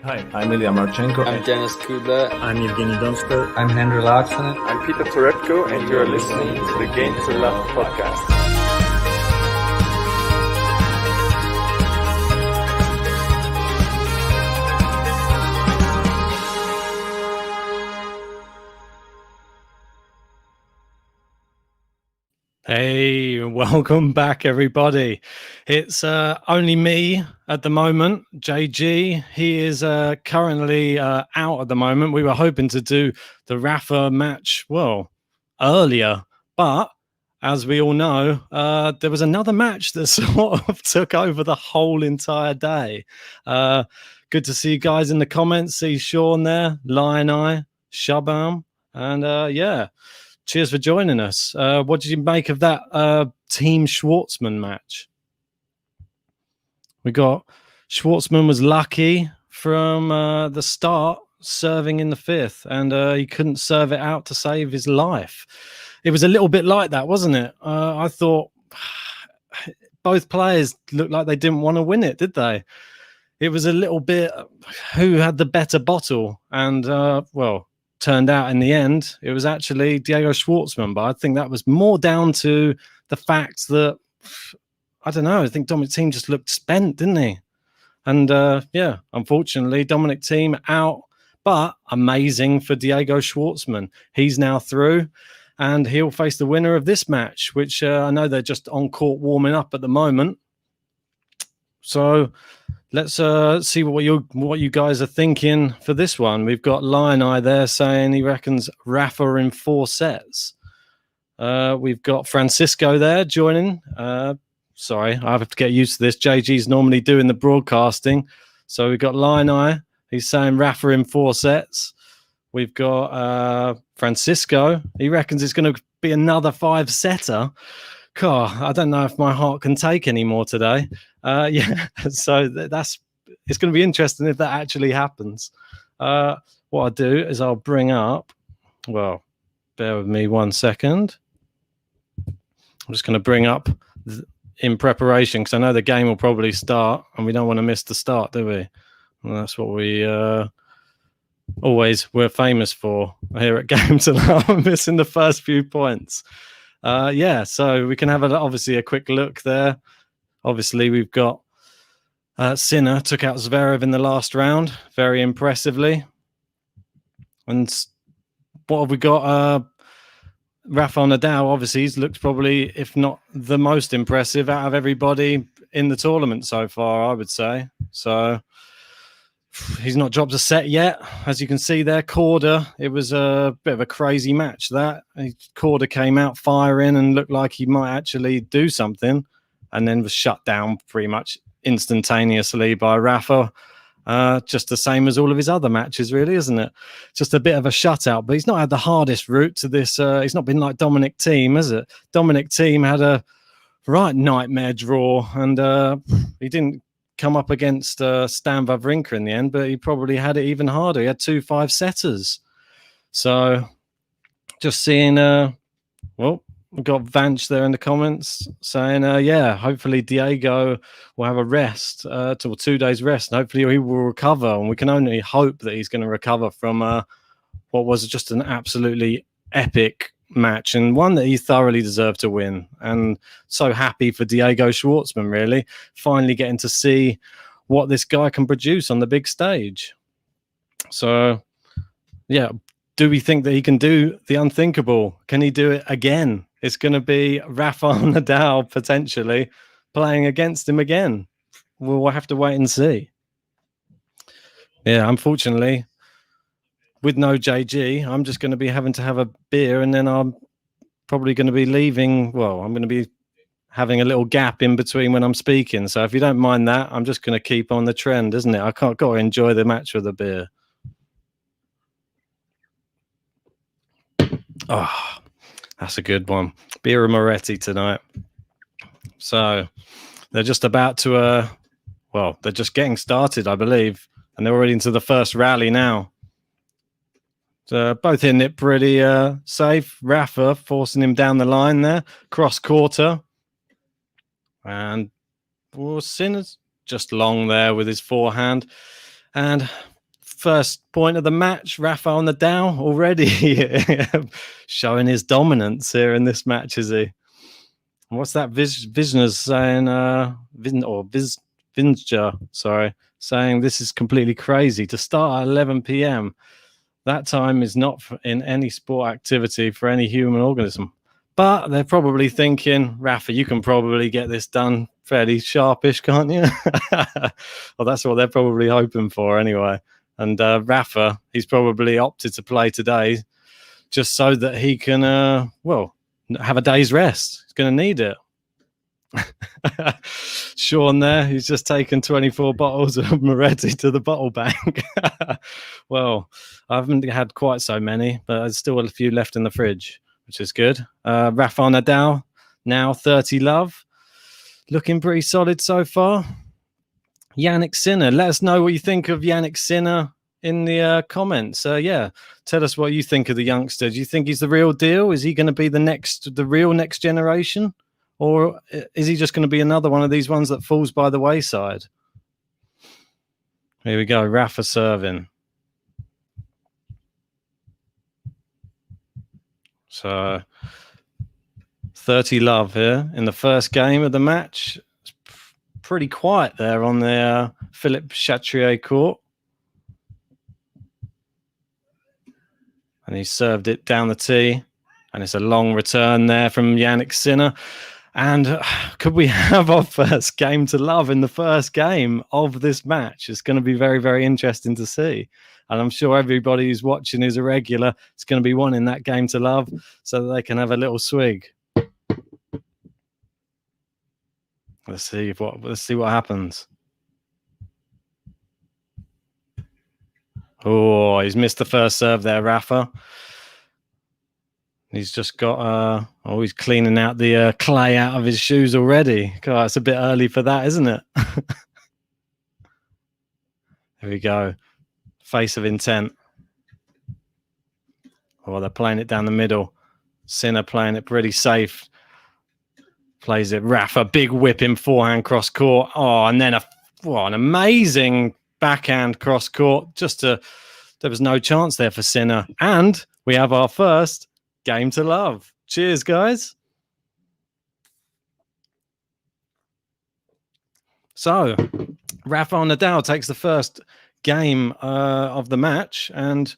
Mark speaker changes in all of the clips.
Speaker 1: Hi, I'm Ilya Marchenko.
Speaker 2: I'm Dennis Kudla.
Speaker 3: I'm Evgeny Donskoy.
Speaker 4: I'm Henry Laaksonen.
Speaker 5: I'm Peter Torebko, and you're listening to the Game to Love podcast.
Speaker 3: Hey, welcome back, everybody. It's only me at the moment, JG. He is currently out at the moment. We were hoping to do the Rafa match, earlier, but as we all know, there was another match that sort of took over the whole entire day. Good to see you guys in the comments. See Sean there, Lion Eye, Shabam, and cheers for joining us. What did you make of that Team Schwartzman match? We got Schwartzman was lucky from the start, serving in the fifth, and he couldn't serve it out to save his life. It was a little bit like that, wasn't it? I thought both players looked like they didn't want to win it, did they? It was a little bit who had the better bottle, and turned out in the end it was actually Diego Schwartzman, but I think that was more down to the fact that I don't know, I think Dominic Thiem just looked spent, didn't he? And unfortunately Dominic Thiem out, but amazing for Diego Schwartzman. He's now through and he'll face the winner of this match, which I know they're just on court warming up at the moment. So let's see what you guys are thinking for this one. We've got Lion Eye there saying he reckons Rafa in 4 sets. We've got Francisco there joining. Sorry, I have to get used to this. JG's normally doing the broadcasting. So we've got Lion Eye. He's saying Rafa in 4 sets. We've got Francisco. He reckons it's going to be another 5-setter. God, I don't know if my heart can take any more today. So it's going to be interesting if that actually happens. What I'll do is I'll bring up, bear with me 1 second. I'm just going to bring up in preparation because I know the game will probably start and we don't want to miss the start, do we? And that's what we we're famous for here at Game to Love, missing the first few points. So we can have obviously a quick look there. Obviously, we've got Sinner took out Zverev in the last round very impressively. And what have we got? Rafael Nadal, obviously, he's looked probably, if not the most impressive out of everybody in the tournament so far, I would say. So he's not dropped a set yet. As you can see there, Korda, it was a bit of a crazy match that. Korda came out firing and looked like he might actually do something and then was shut down pretty much instantaneously by Rafa. Just the same as all of his other matches, really, isn't it? Just a bit of a shutout, but he's not had the hardest route to this. He's not been like Dominic Thiem, has it? Dominic Thiem had a right nightmare draw and he didn't come up against Stan Wawrinka in the end, but he probably had it even harder. He had 2 5-setters. So just seeing, we've got Vanch there in the comments saying, hopefully Diego will have a rest, till 2 days rest, and hopefully he will recover. And we can only hope that he's going to recover from what was just an absolutely epic match and one that he thoroughly deserved to win. And so happy for Diego Schwartzman, really, finally getting to see what this guy can produce on the big stage. So, do we think that he can do the unthinkable? Can he do it again? It's going to be Rafael Nadal potentially playing against him again. We'll have to wait and see. Yeah, unfortunately, with no JG, I'm just going to be having to have a beer and then I'm probably going to be leaving. I'm going to be having a little gap in between when I'm speaking. So if you don't mind that, I'm just going to keep on the trend, isn't it? I got to enjoy the match with a beer. Oh, that's a good one. Beer and Moretti tonight. So they're just about to, they're just getting started, I believe. And they're already into the first rally now. So both hitting it pretty safe. Rafa forcing him down the line there. Cross quarter. And Sinner's just long there with his forehand. And first point of the match, Rafael Nadal already showing his dominance here in this match, is he? What's that Visner's saying? Vinsja, sorry, saying this is completely crazy to start at 11 p.m. That time is not in any sport activity for any human organism. But they're probably thinking, Rafa, you can probably get this done fairly sharpish, can't you? Well, that's what they're probably hoping for anyway. And Rafa, he's probably opted to play today just so that he can, have a day's rest. He's going to need it. Sean there, he's just taken 24 bottles of Moretti to the bottle bank. Well, I haven't had quite so many, but there's still a few left in the fridge, which is good. Rafael Nadal, now 30 love. Looking pretty solid so far. Jannik Sinner, let us know what you think of Jannik Sinner in the comments. Tell us what you think of the youngster. Do you think he's the real deal? Is he going to be the real next generation? Or is he just going to be another one of these ones that falls by the wayside? Here we go, Rafa serving. So 30 love here in the first game of the match. It's pretty quiet there on the Philippe Chatrier court. And he served it down the tee. And it's a long return there from Jannik Sinner. And could we have our first game to love in the first game of this match? It's going to be very, very interesting to see. And I'm sure everybody who's watching who's a regular is going to be wanting that game to love so that they can have a little swig. Let's see what happens. Oh, he's missed the first serve there, Rafa. He's just got, he's cleaning out the clay out of his shoes already. God, it's a bit early for that, isn't it? There we go. Face of intent. Oh, they're playing it down the middle. Sinner playing it pretty safe. Plays it. Rafa, big whipping forehand cross court. Oh, and then an amazing backhand cross court. There was no chance there for Sinner. And we have our first game to love. Cheers, guys. So, Rafael Nadal takes the first game of the match, and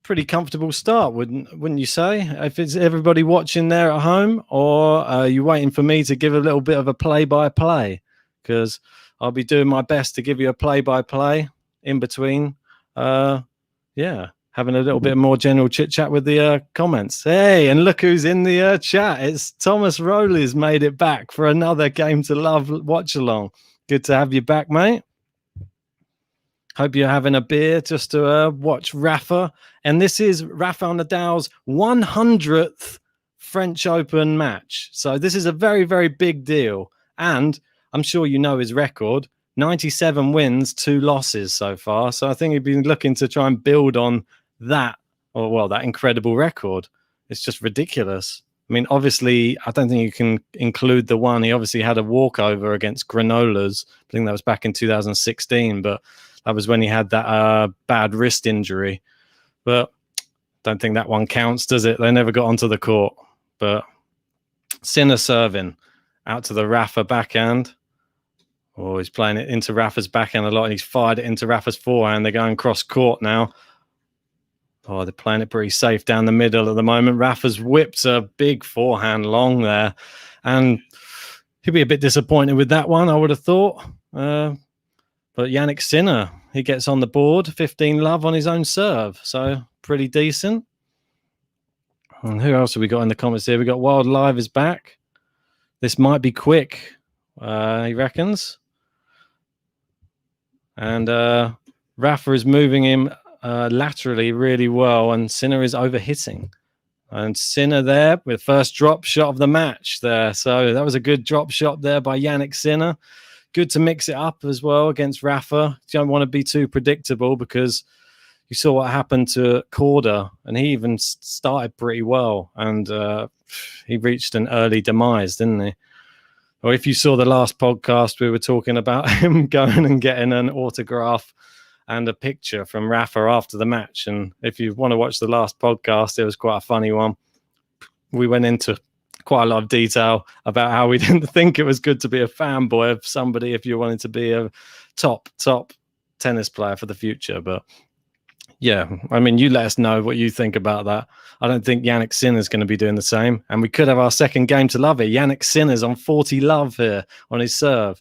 Speaker 3: pretty comfortable start, wouldn't you say? If it's everybody watching there at home, or are you waiting for me to give a little bit of a play-by-play? Because I'll be doing my best to give you a play-by-play in between. Having a little bit more general chit-chat with the comments. Hey, and look who's in the chat. It's Thomas Rowley's made it back for another Game to Love watch-along. Good to have you back, mate. Hope you're having a beer just to watch Rafa. And this is Rafael Nadal's 100th French Open match. So this is a very, very big deal. And I'm sure you know his record. 97 wins, 2 losses so far. So I think he'd been looking to try and build on that, that incredible record. It's just ridiculous. I mean, obviously, I don't think you can include the one. He obviously had a walkover against Granollers. I think that was back in 2016, but that was when he had that bad wrist injury. But don't think that one counts, does it? They never got onto the court. But Sinner serving out to the Rafa backhand. Oh, he's playing it into Rafa's backhand a lot, and he's fired it into Rafa's forehand. They're going cross court now. Oh, they're playing it pretty safe down the middle at the moment. Rafa's whipped a big forehand long there, and he'll be a bit disappointed with that one, I would have thought. But Jannik Sinner, he gets on the board, 15 love on his own serve, so pretty decent. And who else have we got in the comments here? We got Wild Live is back. This might be quick, he reckons. And Rafa is moving him laterally really well, and Sinner is overhitting. And Sinner there with first drop shot of the match there. So that was a good drop shot there by Jannik Sinner. Good to mix it up as well against Rafa. You don't want to be too predictable, because you saw what happened to Korda, and he even started pretty well, and he reached an early demise, didn't he? Or if you saw the last podcast, we were talking about him going and getting an autograph and a picture from Rafa after the match. And if you want to watch the last podcast, it was quite a funny one. We went into quite a lot of detail about how we didn't think it was good to be a fanboy of somebody if you wanted to be a top tennis player for the future. But yeah, I mean, you let us know what you think about that. I don't think Jannik Sinner's going to be doing the same. And we could have our second game to love here. Jannik Sinner's on 40 love here on his serve.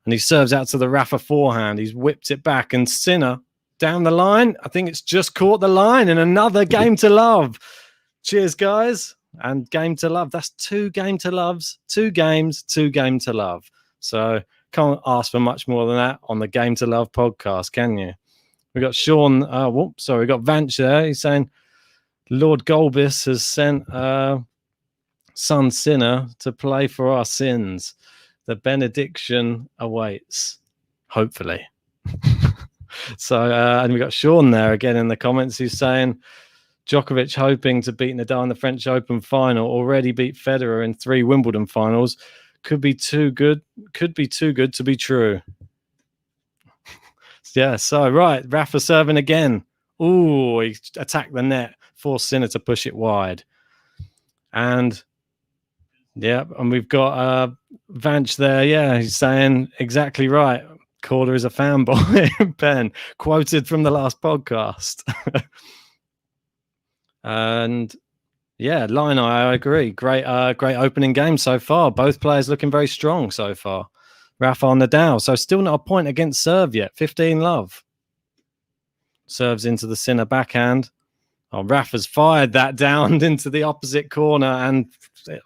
Speaker 3: And he serves out to the Rafa forehand. He's whipped it back. And Sinner down the line. I think it's just caught the line. And another game to love. Cheers, guys. And game to love. That's 2 game to loves. 2 games, 2 game to love. So can't ask for much more than that on the Game to Love podcast, can you? We got Sean. We got Vanch there. He's saying Lord Golbis has sent son Sinner to play for our sins. The benediction awaits, hopefully. So, and we got Sean there again in the comments. He's saying Djokovic hoping to beat Nadal in the French Open final. Already beat Federer in 3 Wimbledon finals. Could be too good. Could be too good to be true. Yeah, so right, Rafa serving again. Ooh, he attacked the net, forced Sinner to push it wide. And yeah, and we've got Vanch there. Yeah, he's saying exactly right. Corder is a fanboy. Ben, quoted from the last podcast. And yeah, Line, I agree. Great opening game so far. Both players looking very strong so far. Rafael Nadal, so still not a point against serve yet. 15 love. Serves into the Sinner backhand. Oh, Rafa's fired that down into the opposite corner and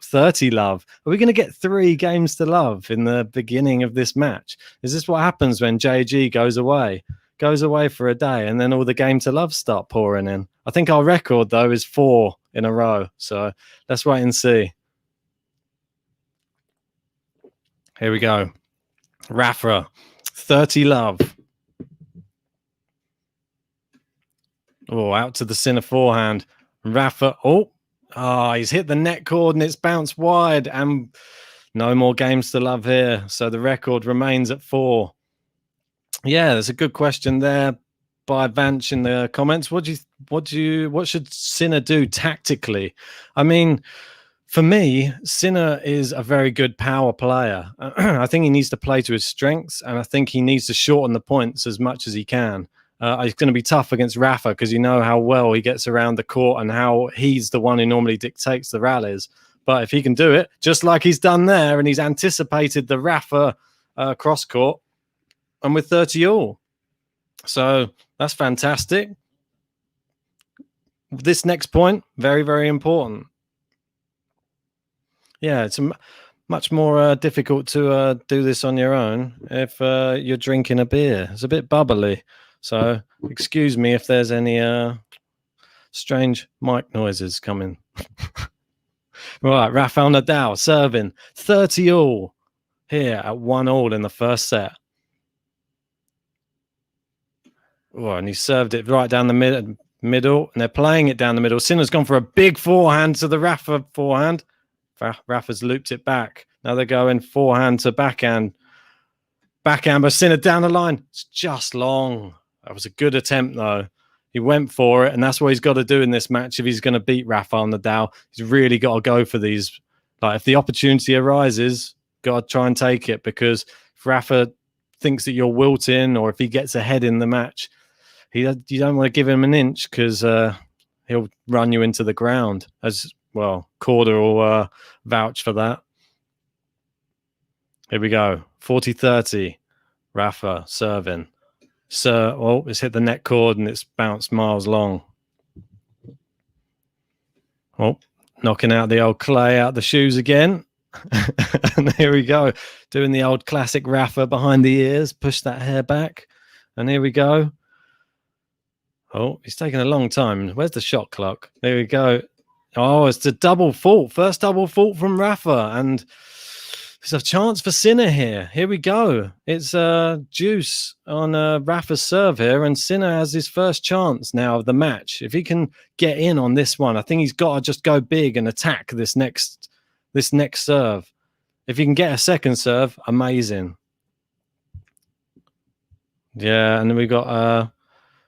Speaker 3: 30 love. Are we going to get 3 games to love in the beginning of this match? Is this what happens when JG goes away? Goes away for a day and then all the game to love start pouring in. I think our record, though, is 4 in a row. So let's wait and see. Here we go. Rafa, 30 love. Oh, out to the Sinner forehand. Rafa, he's hit the net cord and it's bounced wide and no more games to love here. So the record remains at 4. Yeah, there's a good question there by Vanch in the comments. What should Sinner do tactically? I mean, for me, Sinner is a very good power player. I think he needs to play to his strengths, and I think he needs to shorten the points as much as he can. It's going to be tough against Rafa because you know how well he gets around the court and how he's the one who normally dictates the rallies. But if he can do it, just like he's done there, and he's anticipated the Rafa cross court, and with 30 all. So that's fantastic. This next point, very, very important. Yeah, it's much more difficult to do this on your own if you're drinking a beer. It's a bit bubbly. So excuse me if there's any strange mic noises coming. Right, Rafael Nadal serving 30 all here at 1 all in the first set. Oh, and he served it right down the middle, and they're playing it down the middle. Sinner's gone for a big forehand to the Rafa forehand. Rafa's looped it back. Now they're going forehand to backhand. Backhand, but Sinner down the line. It's just long. That was a good attempt, though. He went for it, and that's what he's got to do in this match if he's going to beat Rafael Nadal. He's really got to go for these. Like, if the opportunity arises, got to try and take it, because if Rafa thinks that you're wilting, or if he gets ahead in the match, you don't want to give him an inch, because he'll run you into the ground. As well, Corder will vouch for that. Here we go. 40-30. Rafa serving. It's hit the net cord and it's bounced miles long. Oh, knocking out the old clay out the shoes again. And here we go. Doing the old classic Rafa behind the ears. Push that hair back. And here we go. Oh, he's taking a long time. Where's the shot clock? There we go. Oh, it's a double fault. First double fault from Rafa. And there's a chance for Sinner here. Here we go. It's juice on Rafa's serve here. And Sinner has his first chance now of the match. If he can get in on this one, I think he's got to just go big and attack this next serve. If he can get a second serve, amazing. Yeah, and then we got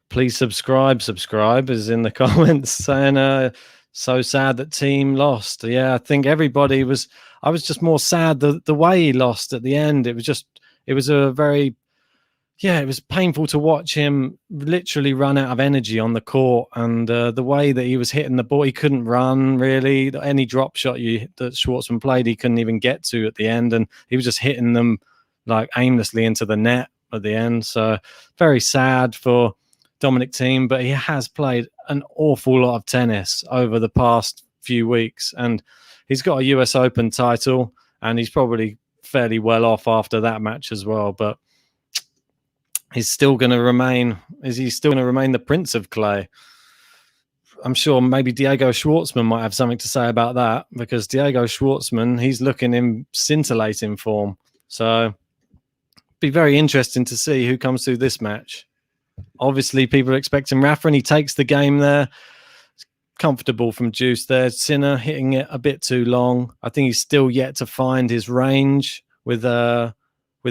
Speaker 3: please subscribe is in the comments saying so sad that team lost. Yeah, I think everybody was. I was just more sad the way he lost at the end. It was a very, yeah, it was painful to watch him literally run out of energy on the court, and the way that he was hitting the ball, he couldn't run really. Any drop shot that Schwartzman played, he couldn't even get to at the end, and he was just hitting them like aimlessly into the net at the end. So very sad for Dominic Thiem, but he has played an awful lot of tennis over the past few weeks, and he's got a US Open title, and he's probably fairly well off after that match as well. But he's still going to remain. Is he still going to remain the Prince of Clay? I'm sure maybe Diego Schwartzman might have something to say about that, because Diego Schwartzman, he's looking in scintillating form. So be very interesting to see who comes through this match. Obviously, people are expecting Rafa, and he takes the game there. It's comfortable from Juice there. Sinner hitting it a bit too long. I think he's still yet to find his range with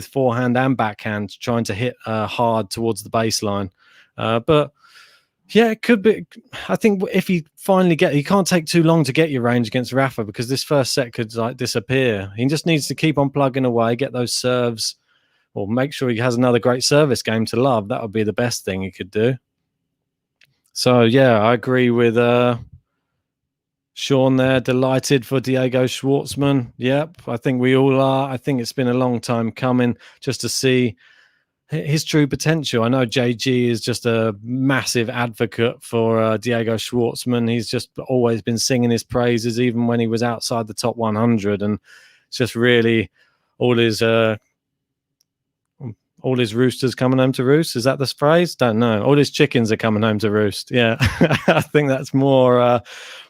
Speaker 3: forehand and backhand, trying to hit hard towards the baseline. But yeah, it could be. I think if he finally he can't take too long to get your range against Rafa, because this first set could like disappear. He just needs to keep on plugging away, get those serves, or make sure he has another great service game to love. That would be the best thing he could do. So yeah, I agree with Sean there. Delighted for Diego Schwartzman. Yep, I think we all are. I think it's been a long time coming just to see his true potential. I know JG is just a massive advocate for Diego Schwartzman. He's just always been singing his praises, even when he was outside the top 100. And it's just really all his roosters coming home to roost. Is that the phrase? Don't know. All his chickens are coming home to roost. Yeah, I think that's more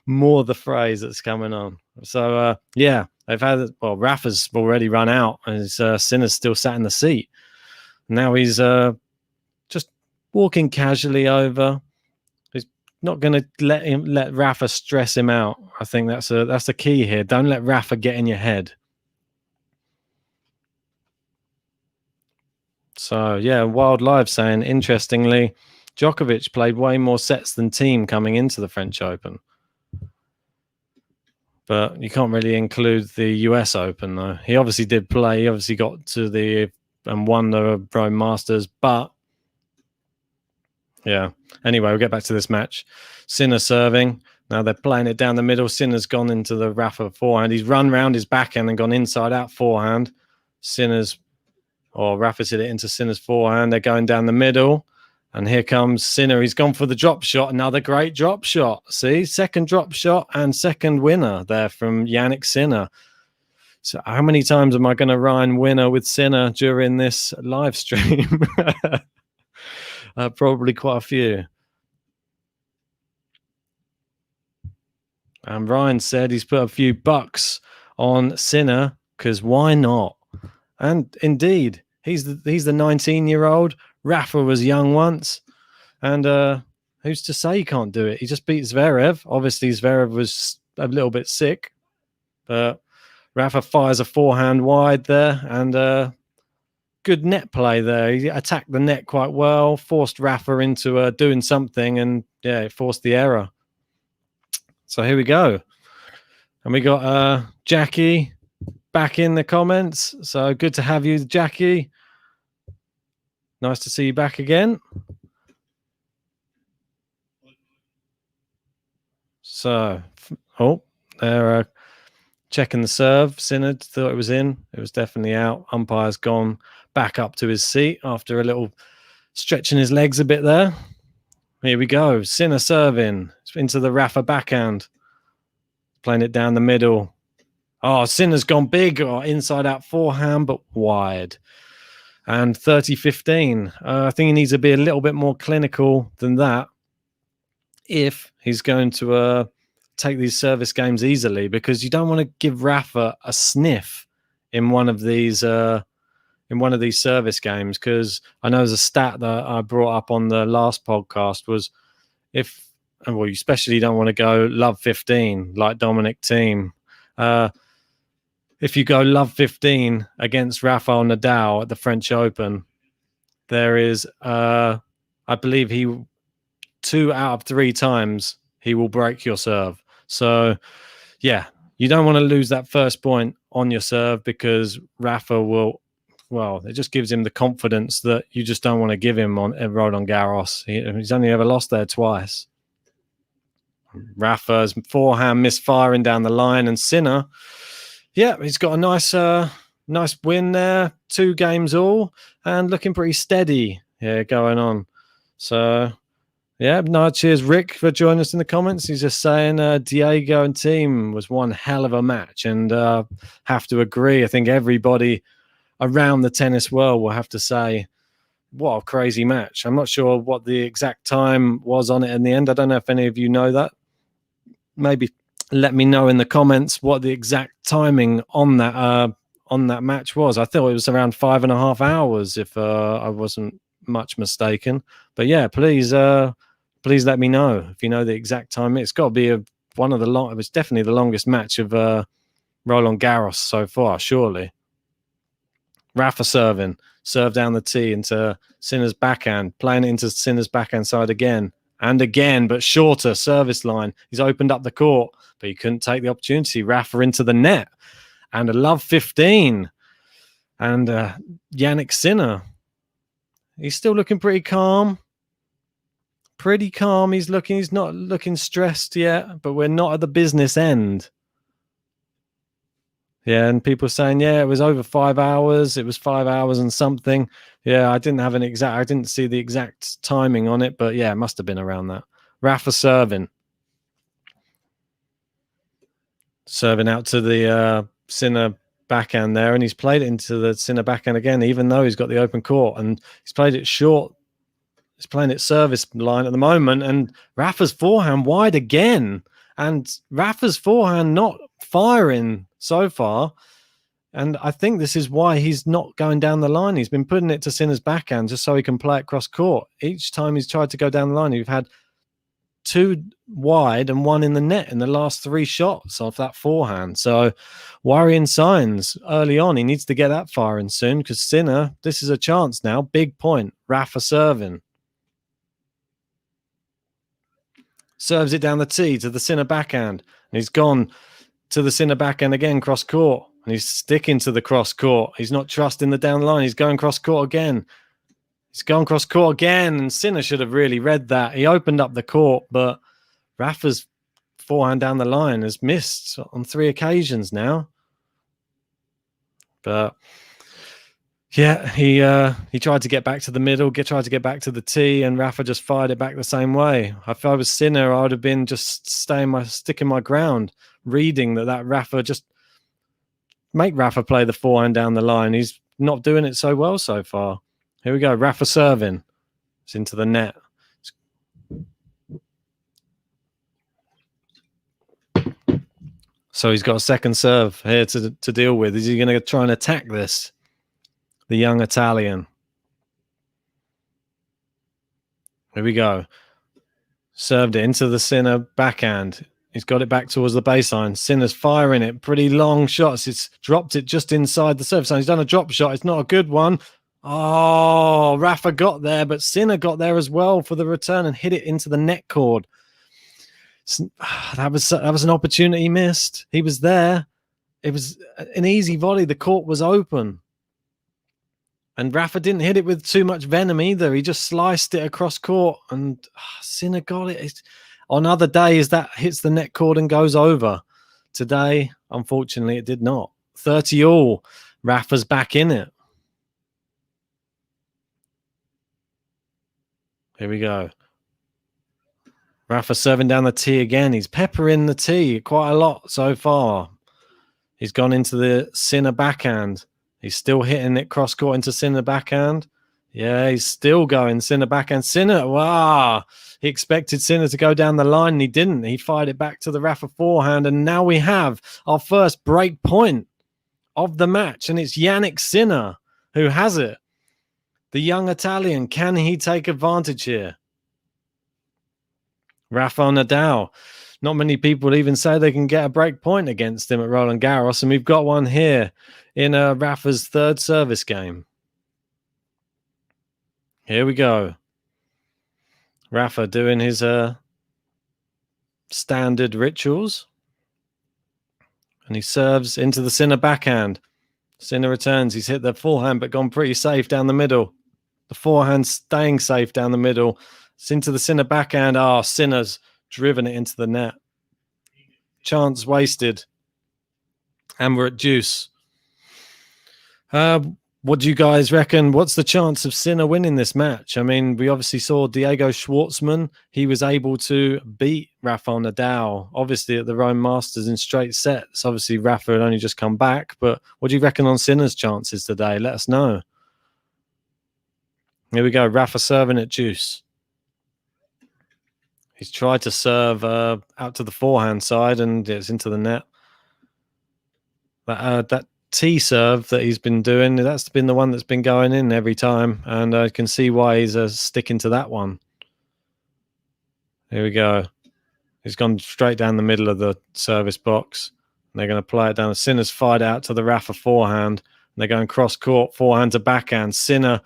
Speaker 3: the phrase that's coming on. So yeah, they've had. Well, Rafa's already run out, and his Sinner's still sat in the seat. Now he's just walking casually over. He's not going to let Rafa stress him out. I think that's the key here. Don't let Rafa get in your head. So yeah, Wild Live saying, interestingly, Djokovic played way more sets than Thiem coming into the French Open. But you can't really include the US Open though. He obviously did play. He obviously got to and won the Rome Masters. But yeah. Anyway, we'll get back to this match. Sinner serving. Now they're playing it down the middle. Sinner's gone into the Rafa forehand. He's run round his backhand and gone inside out forehand. Rafa's hit it into Sinner's forehand. They're going down the middle. And here comes Sinner. He's gone for the drop shot. Another great drop shot. See? Second drop shot and second winner there from Jannik Sinner. So how many times am I going to rhyme winner with Sinner during this live stream? Probably quite a few. And Ryan said he's put a few bucks on Sinner, because why not? And indeed, he's the 19-year-old. Rafa was young once, and who's to say he can't do it? He just beat Zverev. Obviously, Zverev was a little bit sick, but Rafa fires a forehand wide there, and good net play there. He attacked the net quite well, forced Rafa into doing something, and yeah, it forced the error. So here we go. And we got Jackie back in the comments. So good to have you, Jackie. Nice to see you back again. So, they're checking the serve. Sinner thought it was in. It was definitely out. Umpire's gone back up to his seat after a little stretching his legs a bit there. Here we go. Sinner serving into the Rafa backhand. Playing it down the middle. Oh, Sinner's gone big. Inside out forehand, but wide. And 30-15. I think he needs to be a little bit more clinical than that if he's going to take these service games easily, because you don't want to give Rafa a sniff in one of these service games. Because I know there's a stat that I brought up on the last podcast was you especially don't want to go love 15 like Dominic Thiem. If you go love 15 against Rafael Nadal at the French Open, there is, I believe 2 out of 3 times he will break your serve. So, yeah, you don't want to lose that first point on your serve because Rafa will, well, it just gives him the confidence that you just don't want to give him on Roland Garros. He's only ever lost there twice. Rafa's forehand misfiring down the line, and Sinner, yeah, he's got a nice win there, 2 games all, and looking pretty steady here going on. So, yeah, no, cheers, Rick, for joining us in the comments. He's just saying Diego and team was one hell of a match, and have to agree. I think everybody around the tennis world will have to say, what a crazy match. I'm not sure what the exact time was on it in the end. I don't know if any of you know that. Maybe let me know in the comments what the exact timing on that match was. I thought it was around 5.5 hours, if I wasn't much mistaken. But yeah, please let me know if you know the exact time. It's got to be it was definitely the longest match of Roland Garros so far, surely. Rafa serving, serve down the tee into Sinner's backhand, playing it into Sinner's backhand side again and again, but shorter service line. He's opened up the court, but he couldn't take the opportunity. Rafa into the net, and a love 15. And Jannik Sinner, he's still looking pretty calm. He's not looking stressed yet, but we're not at the business end. Yeah, and people saying, yeah, it was over 5 hours. It was 5 hours and something. Yeah, I didn't see the exact timing on it, but yeah, it must have been around that. Rafa serving out to the Sinner backhand there, and he's played it into the Sinner backhand again, even though he's got the open court, and he's played it short. He's playing it service line at the moment, and Rafa's forehand wide again, and Rafa's forehand not firing so far. And I think this is why he's not going down the line. He's been putting it to Sinner's backhand just so he can play it cross court. Each time he's tried to go down the line, you've had 2 wide and 1 in the net in the last 3 shots off that forehand. So worrying signs early on. He needs to get that firing soon because Sinner, this is a chance now. Big point. Rafa serving. Serves it down the tee to the Sinner backhand. And he's gone to the Sinner backhand again, cross court. And he's sticking to the cross court. He's not trusting the down the line. He's going cross court again. He's gone cross court again. And Sinner should have really read that. He opened up the court, but Rafa's forehand down the line has missed on 3 occasions now. But yeah, he tried to get back to the middle, tried to get back to the tee, and Rafa just fired it back the same way. If I was Sinner, I would have been just sticking my ground, reading that Rafa, just make Rafa play the forehand down the line. He's not doing it so well so far. Here we go, Rafa serving. It's into the net. So he's got a second serve here to deal with. Is he going to try and attack this? The young Italian. Here we go. Served it into the Sinner backhand. He's got it back towards the baseline. Sinner's firing it. Pretty long shots. It's dropped it just inside the service line. He's done a drop shot. It's not a good one. Oh, Rafa got there, but Sinner got there as well for the return and hit it into the net cord. That was an opportunity he missed. He was there. It was an easy volley. The court was open. And Rafa didn't hit it with too much venom either. He just sliced it across court, and Sinner got it. On other days, that hits the net cord and goes over. Today, unfortunately, it did not. 30 all. Rafa's back in it. Here we go. Rafa serving down the tee again. He's peppering the tee quite a lot so far. He's gone into the Sinner backhand. He's still hitting it cross court into Sinner backhand. Yeah, he's still going Sinner backhand. Sinner, wow. He expected Sinner to go down the line, and he didn't. He fired it back to the Rafa forehand, and now we have our first break point of the match, and it's Jannik Sinner who has it. The young Italian, can he take advantage here? Rafael Nadal. Not many people even say they can get a break point against him at Roland Garros, and we've got one here in Rafa's third service game. Here we go. Rafa doing his standard rituals. And he serves into the Sinner backhand. Sinner returns. He's hit the forehand, but gone pretty safe down the middle. The forehand staying safe down the middle. It's into the Sinner backhand. Sinner's driven it into the net. Chance wasted. And we're at deuce. What do you guys reckon? What's the chance of Sinner winning this match? I mean, we obviously saw Diego Schwartzman. He was able to beat Rafael Nadal, obviously at the Rome Masters in straight sets. Obviously, Rafa had only just come back. But what do you reckon on Sinner's chances today? Let us know. Here we go. Rafa serving at deuce. He's tried to serve out to the forehand side, and it's into the net. That T serve that he's been doing, that's been the one that's been going in every time, and I can see why he's sticking to that one. Here we go. He's gone straight down the middle of the service box. And they're going to play it down. Sinner's fired out to the Rafa forehand. And they're going cross court, forehand to backhand. Sinner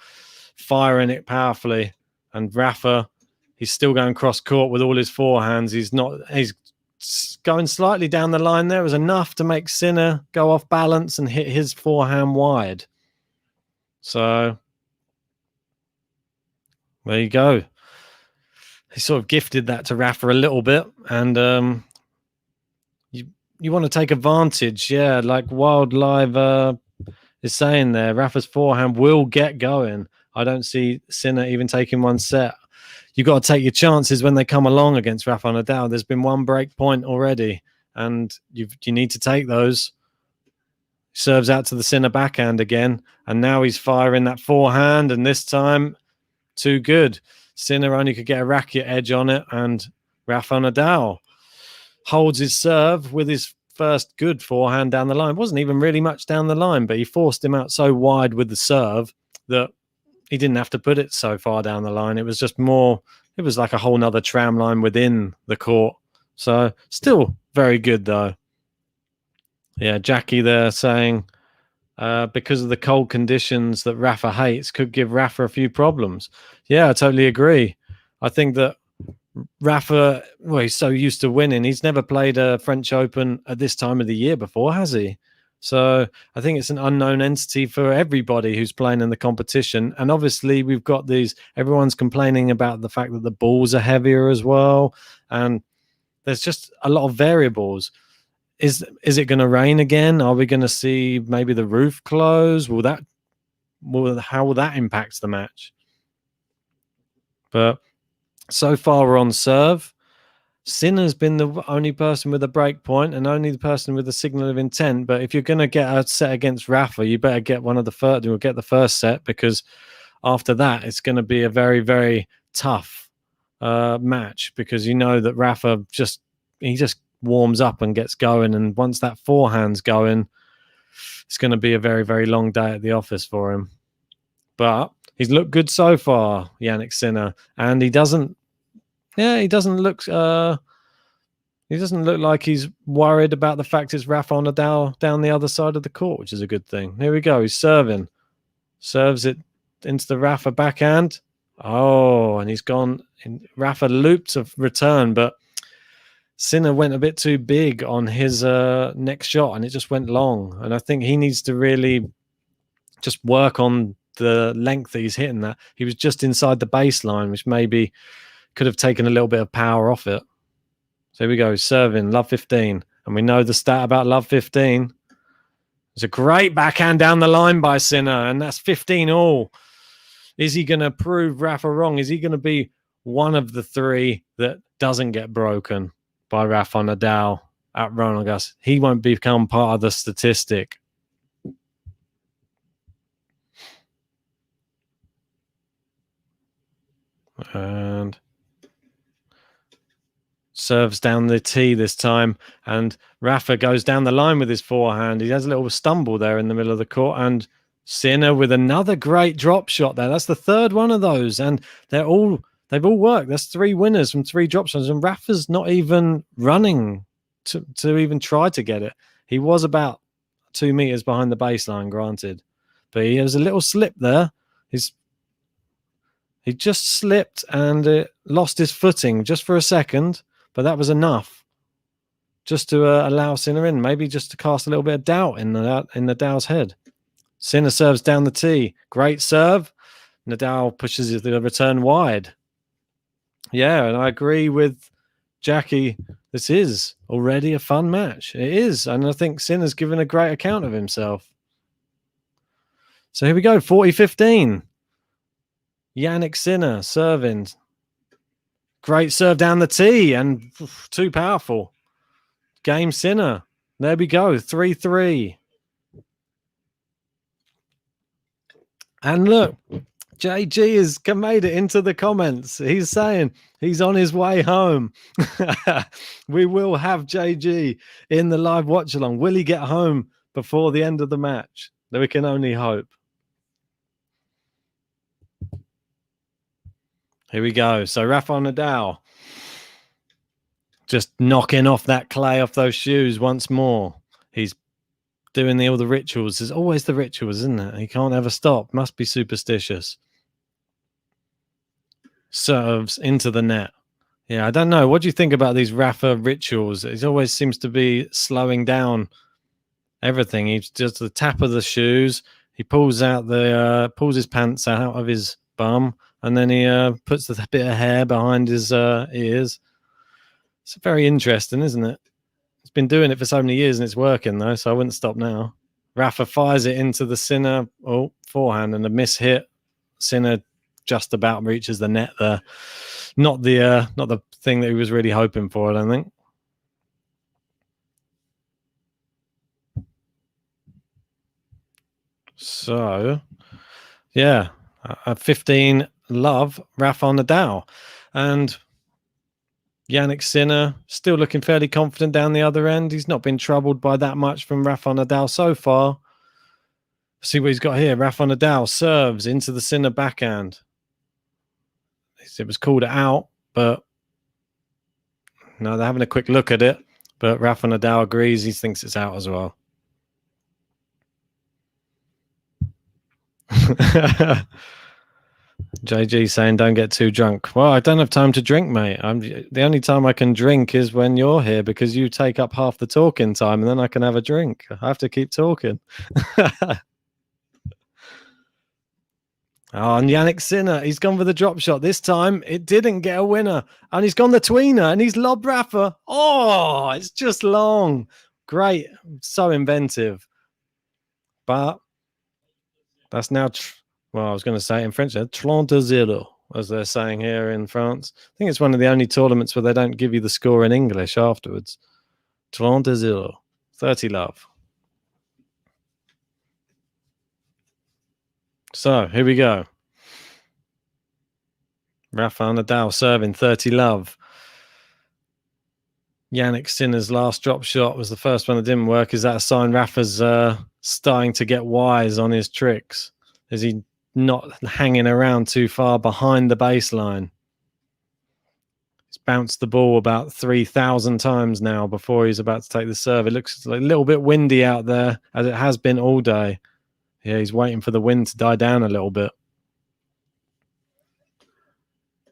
Speaker 3: firing it powerfully, and Rafa, he's still going cross court with all his forehands. He's going slightly down the line there. It was enough to make Sinner go off balance and hit his forehand wide. So there you go. He sort of gifted that to Rafa a little bit, and you want to take advantage. Yeah, like Wild Live is saying there, Rafa's forehand will get going. I don't see Sinner even taking one set. You got to take your chances when they come along against Rafael Nadal. There's been one break point already, and you need to take those. Serves out to the Sinner backhand again, and now he's firing that forehand, and this time, too good. Sinner only could get a racket edge on it, and Rafael Nadal holds his serve with his first good forehand down the line. It wasn't even really much down the line, but he forced him out so wide with the serve that he didn't have to put it so far down the line. It was just more, it was like a whole nother tram line within the court. So still very good though. Yeah, Jackie there saying because of the cold conditions that Rafa hates could give Rafa a few problems. Yeah, I totally agree. I think that Rafa, well, he's so used to winning. He's never played a French Open at this time of the year before, has he? So I think it's an unknown entity for everybody who's playing in the competition. And obviously we've got these, everyone's complaining about the fact that the balls are heavier as well. And there's just a lot of variables. Is it going to rain again? Are we going to see maybe the roof close? How will that impact the match? But so far we're on serve. Sinner's been the only person with a break point and only the person with a signal of intent. But if you're going to get a set against Rafa, you better get one of the first. You'll get the first set, because after that, it's going to be a very, very tough match, because you know that Rafa just warms up and gets going. And once that forehand's going, it's going to be a very, very long day at the office for him. But he's looked good so far, Jannik Sinner, and he doesn't look like he's worried about the fact it's Rafael Nadal down the other side of the court, which is a good thing. Here we go. He's serving. Serves it into the Rafa backhand. Oh, and he's gone. Rafa looped a return, but Sinner went a bit too big on his next shot, and it just went long. And I think he needs to really just work on the length that he's hitting that. He was just inside the baseline, which maybe could have taken a little bit of power off it. So here we go, serving, love 15. And we know the stat about love 15. It's a great backhand down the line by Sinner, and that's 15 all. Is he going to prove Rafa wrong? Is he going to be one of the three that doesn't get broken by Rafa Nadal at Roland Garros? He won't become part of the statistic. And serves down the tee this time, and Rafa goes down the line with his forehand. He has a little stumble there in the middle of the court, and Sinner with another great drop shot there. That's the third one of those, and they've all worked. That's 3 winners from 3 drop shots, and Rafa's not even running to even try to get it. He was about 2 meters behind the baseline, granted, but he has a little slip there. He just slipped and lost his footing just for a second, but that was enough just to allow Sinner in, maybe just to cast a little bit of doubt in Nadal's head. Sinner serves down the tee. Great serve. Nadal pushes the return wide. Yeah, and I agree with Jackie. This is already a fun match. It is, and I think Sinner's given a great account of himself. So here we go, 40-15. Jannik Sinner serving. Great serve down the tee and too powerful. Game Sinner. There we go, 3-3. And look, JG has made it into the comments. He's saying he's on his way home. We will have JG in the live watch along. Will he get home before the end of the match? We can only hope. Here we go. So Rafael Nadal just knocking off that clay off those shoes once more. He's doing all the rituals. There's always the rituals, isn't it? He can't ever stop. Must be superstitious. Serves into the net. Yeah, I don't know. What do you think about these Rafa rituals? It always seems to be slowing down everything. He's just the tap of the shoes. He pulls his pants out of his bum, and then he puts the bit of hair behind his ears. It's very interesting, isn't it? He's been doing it for so many years, and it's working though. So I wouldn't stop now. Rafa fires it into the Sinner. Oh, forehand and a miss hit. Sinner just about reaches the net there. Not the thing that he was really hoping for, I don't think. So, yeah, 15 love, Rafael Nadal. And Jannik Sinner still looking fairly confident down the other end. He's not been troubled by that much from Rafael Nadal so far. See what he's got here. Rafael Nadal serves into the Sinner backhand. It was called out, but no, they're having a quick look at it. But Rafael Nadal agrees. He thinks it's out as well. JG saying don't get too drunk. Well, I don't have time to drink, mate. The only time I can drink is when you're here because you take up half the talking time and then I can have a drink. I have to keep talking. Oh, and Jannik Sinner, he's gone for the drop shot. This time it didn't get a winner. And he's gone the tweener and he's lobbed Rafa. Oh, it's just long. Great. So inventive. But that's now, I was going to say in French, 30-0, as they're saying here in France. I think it's one of the only tournaments where they don't give you the score in English afterwards. 30-0. 30 love. So, here we go. Rafael Nadal serving 30 love. Jannik Sinner's last drop shot was the first one that didn't work. Is that a sign Rafa's starting to get wise on his tricks? Is he not hanging around too far behind the baseline? He's bounced the ball about 3,000 times now before he's about to take the serve. It looks like a little bit windy out there, as it has been all day. Yeah, he's waiting for the wind to die down a little bit.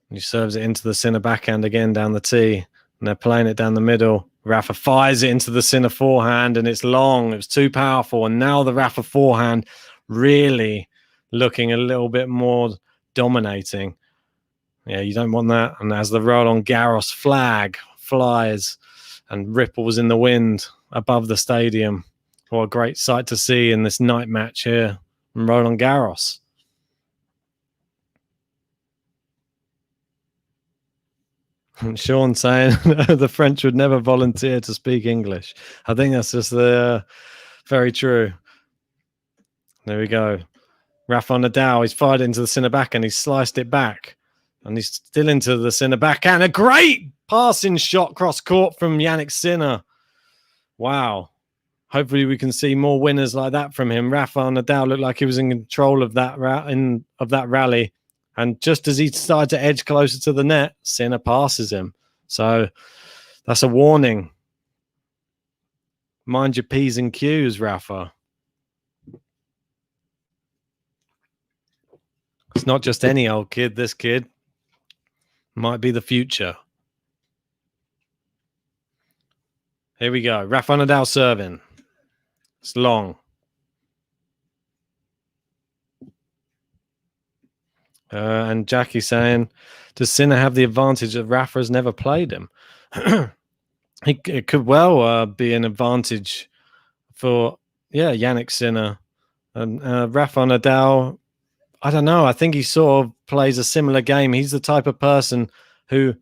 Speaker 3: He serves it into the Sinner backhand again down the tee. And they're playing it down the middle. Rafa fires it into the Sinner forehand, and it's long. It was too powerful. And now the Rafa forehand really looking a little bit more dominating. Yeah, you don't want that. And as the Roland Garros flag flies and ripples in the wind above the stadium, what a great sight to see in this night match here in Roland Garros. Sean saying the French would never volunteer to speak English. I think that's just very true. There we go. Rafael Nadal, he's fired into the Sinner backhand. He's sliced it back. And he's still into the Sinner backhand. A great passing shot cross court from Jannik Sinner. Wow. Hopefully we can see more winners like that from him. Rafael Nadal looked like he was in control of that rally. And just as he started to edge closer to the net, Sinner passes him. So that's a warning. Mind your P's and Q's, Rafa. It's not just any old kid. This kid might be the future. Here we go. Rafael Nadal serving. It's long. And Jackie saying, does Sinner have the advantage that Rafa has never played him? It could well be an advantage for, Jannik Sinner. And Rafa Nadal, I don't know. I think he sort of plays a similar game. He's the type of person who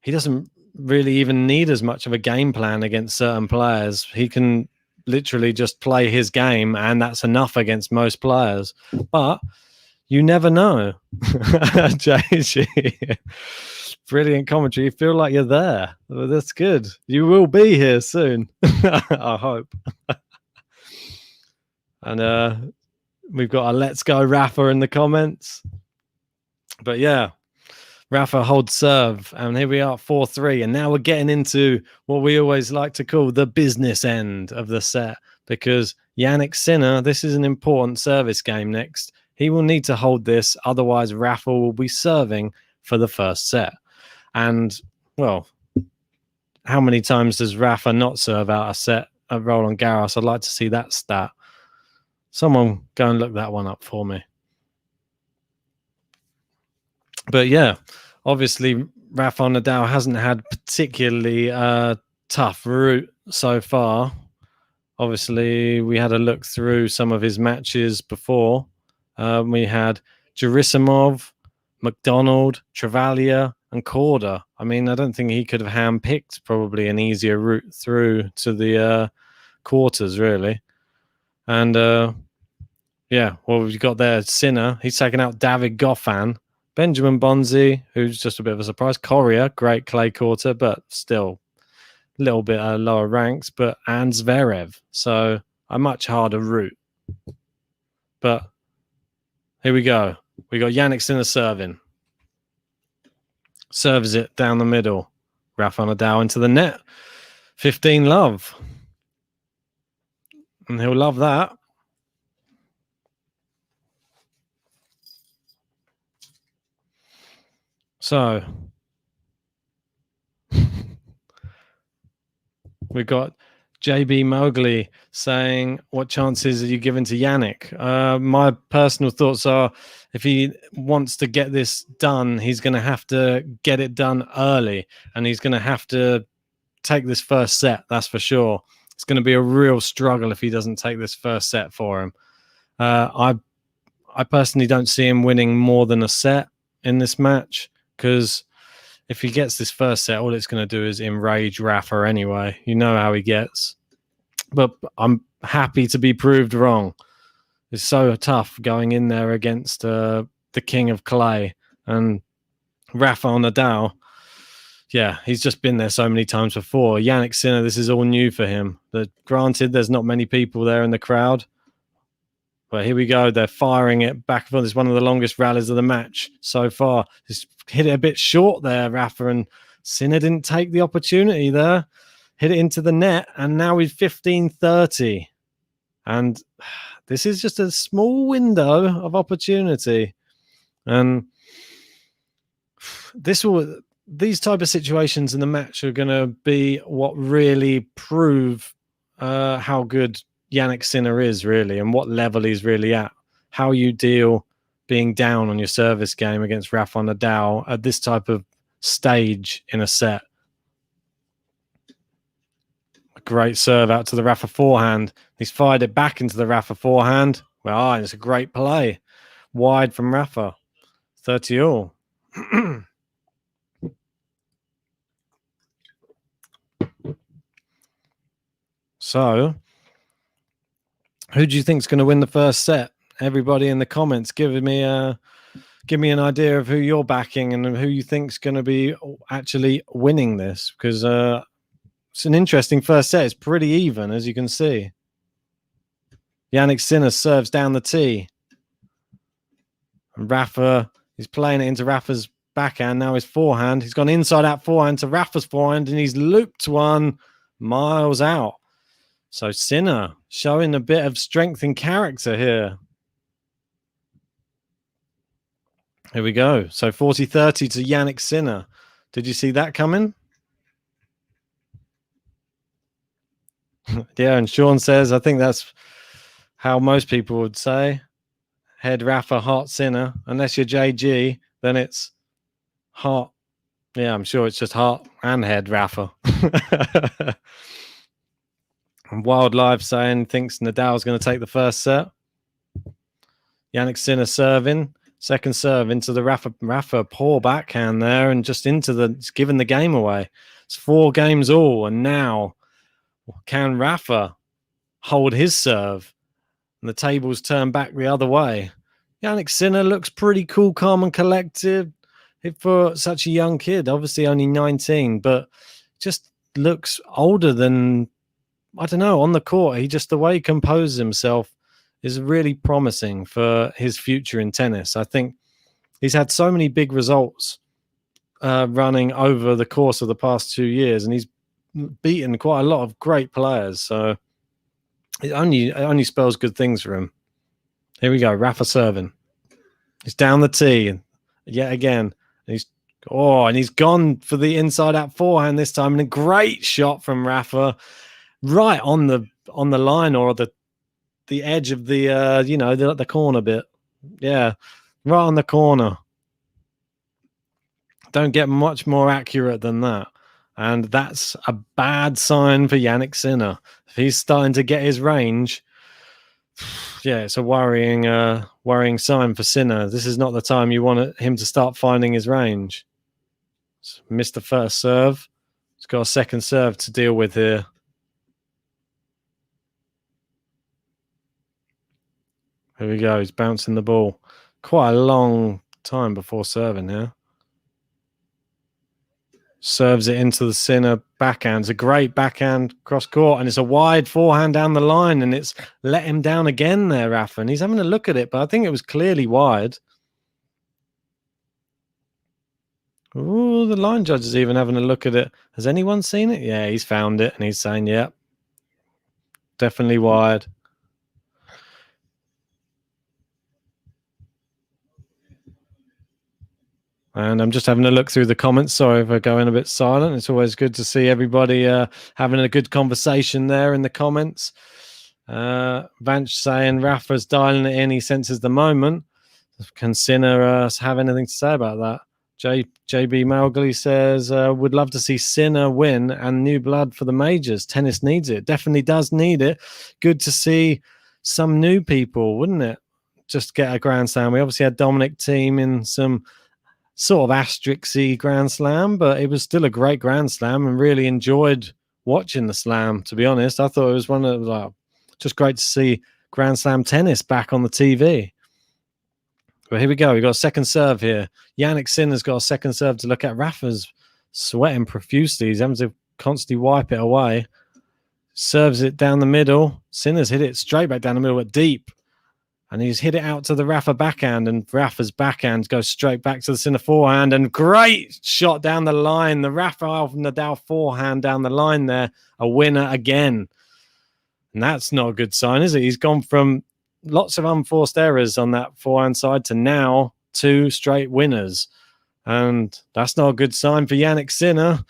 Speaker 3: he doesn't really even need as much of a game plan against certain players. He can literally just play his game, and that's enough against most players. But you never know. JG, brilliant commentary. You feel like you're there. Well, that's good. You will be here soon. I hope. And we've got a let's go Rafa in the comments. But yeah, Rafa holds serve. And here we are, 4-3. And now we're getting into what we always like to call the business end of the set. Because Jannik Sinner, this is an important service game next. He will need to hold this. Otherwise, Rafa will be serving for the first set. And, well, how many times does Rafa not serve out a set at Roland Garros? I'd like to see that stat. Someone go and look that one up for me. But yeah, obviously Rafael Nadal hasn't had particularly tough route so far. Obviously, we had a look through some of his matches before. We had Gerasimov, McDonald, Travaglia, and Korda. I mean, I don't think he could have handpicked probably an easier route through to the quarters, really. And we've got there Sinner. He's taken out David Goffin, Benjamin Bonzi, who's just a bit of a surprise. Correa, great clay quarter, but still a little bit lower ranks. And Zverev, so a much harder route. But here we go. We got Jannik Sinner serving. Serves it down the middle. Rafael Nadal into the net. 15-love. And he'll love that. So we've got JB Mowgli saying, what chances are you giving to Jannik? My personal thoughts are, if he wants to get this done, he's going to have to get it done early, and he's going to have to take this first set, that's for sure. It's going to be a real struggle if he doesn't take this first set for him. I personally don't see him winning more than a set in this match, because if he gets this first set, all it's going to do is enrage Rafa anyway. You know how he gets. But I'm happy to be proved wrong. It's so tough going in there against the king of clay. And Rafael Nadal, yeah, he's just been there so many times before. Jannik Sinner, this is all new for him. Granted, there's not many people there in the crowd. But here we go. They're firing it back and forth. It's one of the longest rallies of the match so far. Just hit it a bit short there, Rafa, and Sinner didn't take the opportunity there. Hit it into the net, and now we've 15-30. And this is just a small window of opportunity. And these type of situations in the match are going to be what really prove how good Jannik Sinner is, really, and what level he's really at. How you deal being down on your service game against Rafael Nadal at this type of stage in a set. A great serve out to the Rafa forehand. He's fired it back into the Rafa forehand. Well, it's a great play. Wide from Rafa. 30-all. So, who do you think is going to win the first set? Everybody in the comments, give me an idea of who you're backing and who you think is going to be actually winning this, because it's an interesting first set. It's pretty even, as you can see. Jannik Sinner serves down the tee. And Rafa is playing it into Rafa's backhand. Now his forehand. He's gone inside out forehand to Rafa's forehand, and he's looped one miles out. So Sinner showing a bit of strength and character here. Here we go. So 40-30 to Jannik Sinner. Did you see that coming? Yeah, and Sean says, I think that's how most people would say. Head Rafa, heart Sinner. Unless you're JG, then it's heart. Yeah, I'm sure it's just heart and head Rafa. And Wildlife saying thinks Nadal's going to take the first set. Jannik Sinner serving. Second serve into the Rafa poor backhand there and just it's giving the game away. It's 4 games all. And now can Rafa hold his serve? And the tables turn back the other way. Jannik Sinner looks pretty cool, calm and collected for such a young kid. Obviously only 19, but just looks older than, I don't know, on the court. The way he composes himself is really promising for his future in tennis. I think he's had so many big results running over the course of the past 2 years, and he's beaten quite a lot of great players. So it only spells good things for him. Here we go, Rafa serving. He's down the tee yet again. And he's gone for the inside out forehand this time, and a great shot from Rafa, right on the line or the edge of the the corner bit. Yeah, right on the corner. Don't get much more accurate than that. And that's a bad sign for Jannik Sinner. If he's starting to get his range, yeah, it's a worrying sign for Sinner. This is not the time you want him to start finding his range. Missed the first serve. He's got a second serve to deal with here. Here we go. He's bouncing the ball. Quite a long time before serving here. Serves it into the Sinner backhand. It's a great backhand cross court, and it's a wide forehand down the line, and it's let him down again there, Rafa. And he's having a look at it, but I think it was clearly wide. Oh, the line judge is even having a look at it. Has anyone seen it? Yeah, he's found it, and he's saying, yep, definitely wide. And I'm just having a look through the comments. Sorry for going a bit silent. It's always good to see everybody having a good conversation there in the comments. Vanch saying Rafa's dialing it in. He senses the moment. Can Sinner have anything to say about that? JB Mowgli says, would love to see Sinner win and new blood for the majors. Tennis needs it. Definitely does need it. Good to see some new people, wouldn't it? Just get a Grand Slam. We obviously had Dominic Thiem in some sort of asterisk-y Grand Slam, but it was still a great Grand Slam and really enjoyed watching the Slam, to be honest. I thought it was just great to see Grand Slam tennis back on the TV. But here we go. We've got a second serve here. Jannik Sinner's got a second serve to look at. Rafa's sweating profusely. He's having to constantly wipe it away. Serves it down the middle. Sinner's hit it straight back down the middle, but deep. And he's hit it out to the Rafa backhand, and Rafa's backhand goes straight back to the Sinner forehand. And great shot down the line. The Rafael Nadal forehand down the line there. A winner again. And that's not a good sign, is it? He's gone from lots of unforced errors on that forehand side to now 2 straight winners. And that's not a good sign for Jannik Sinner.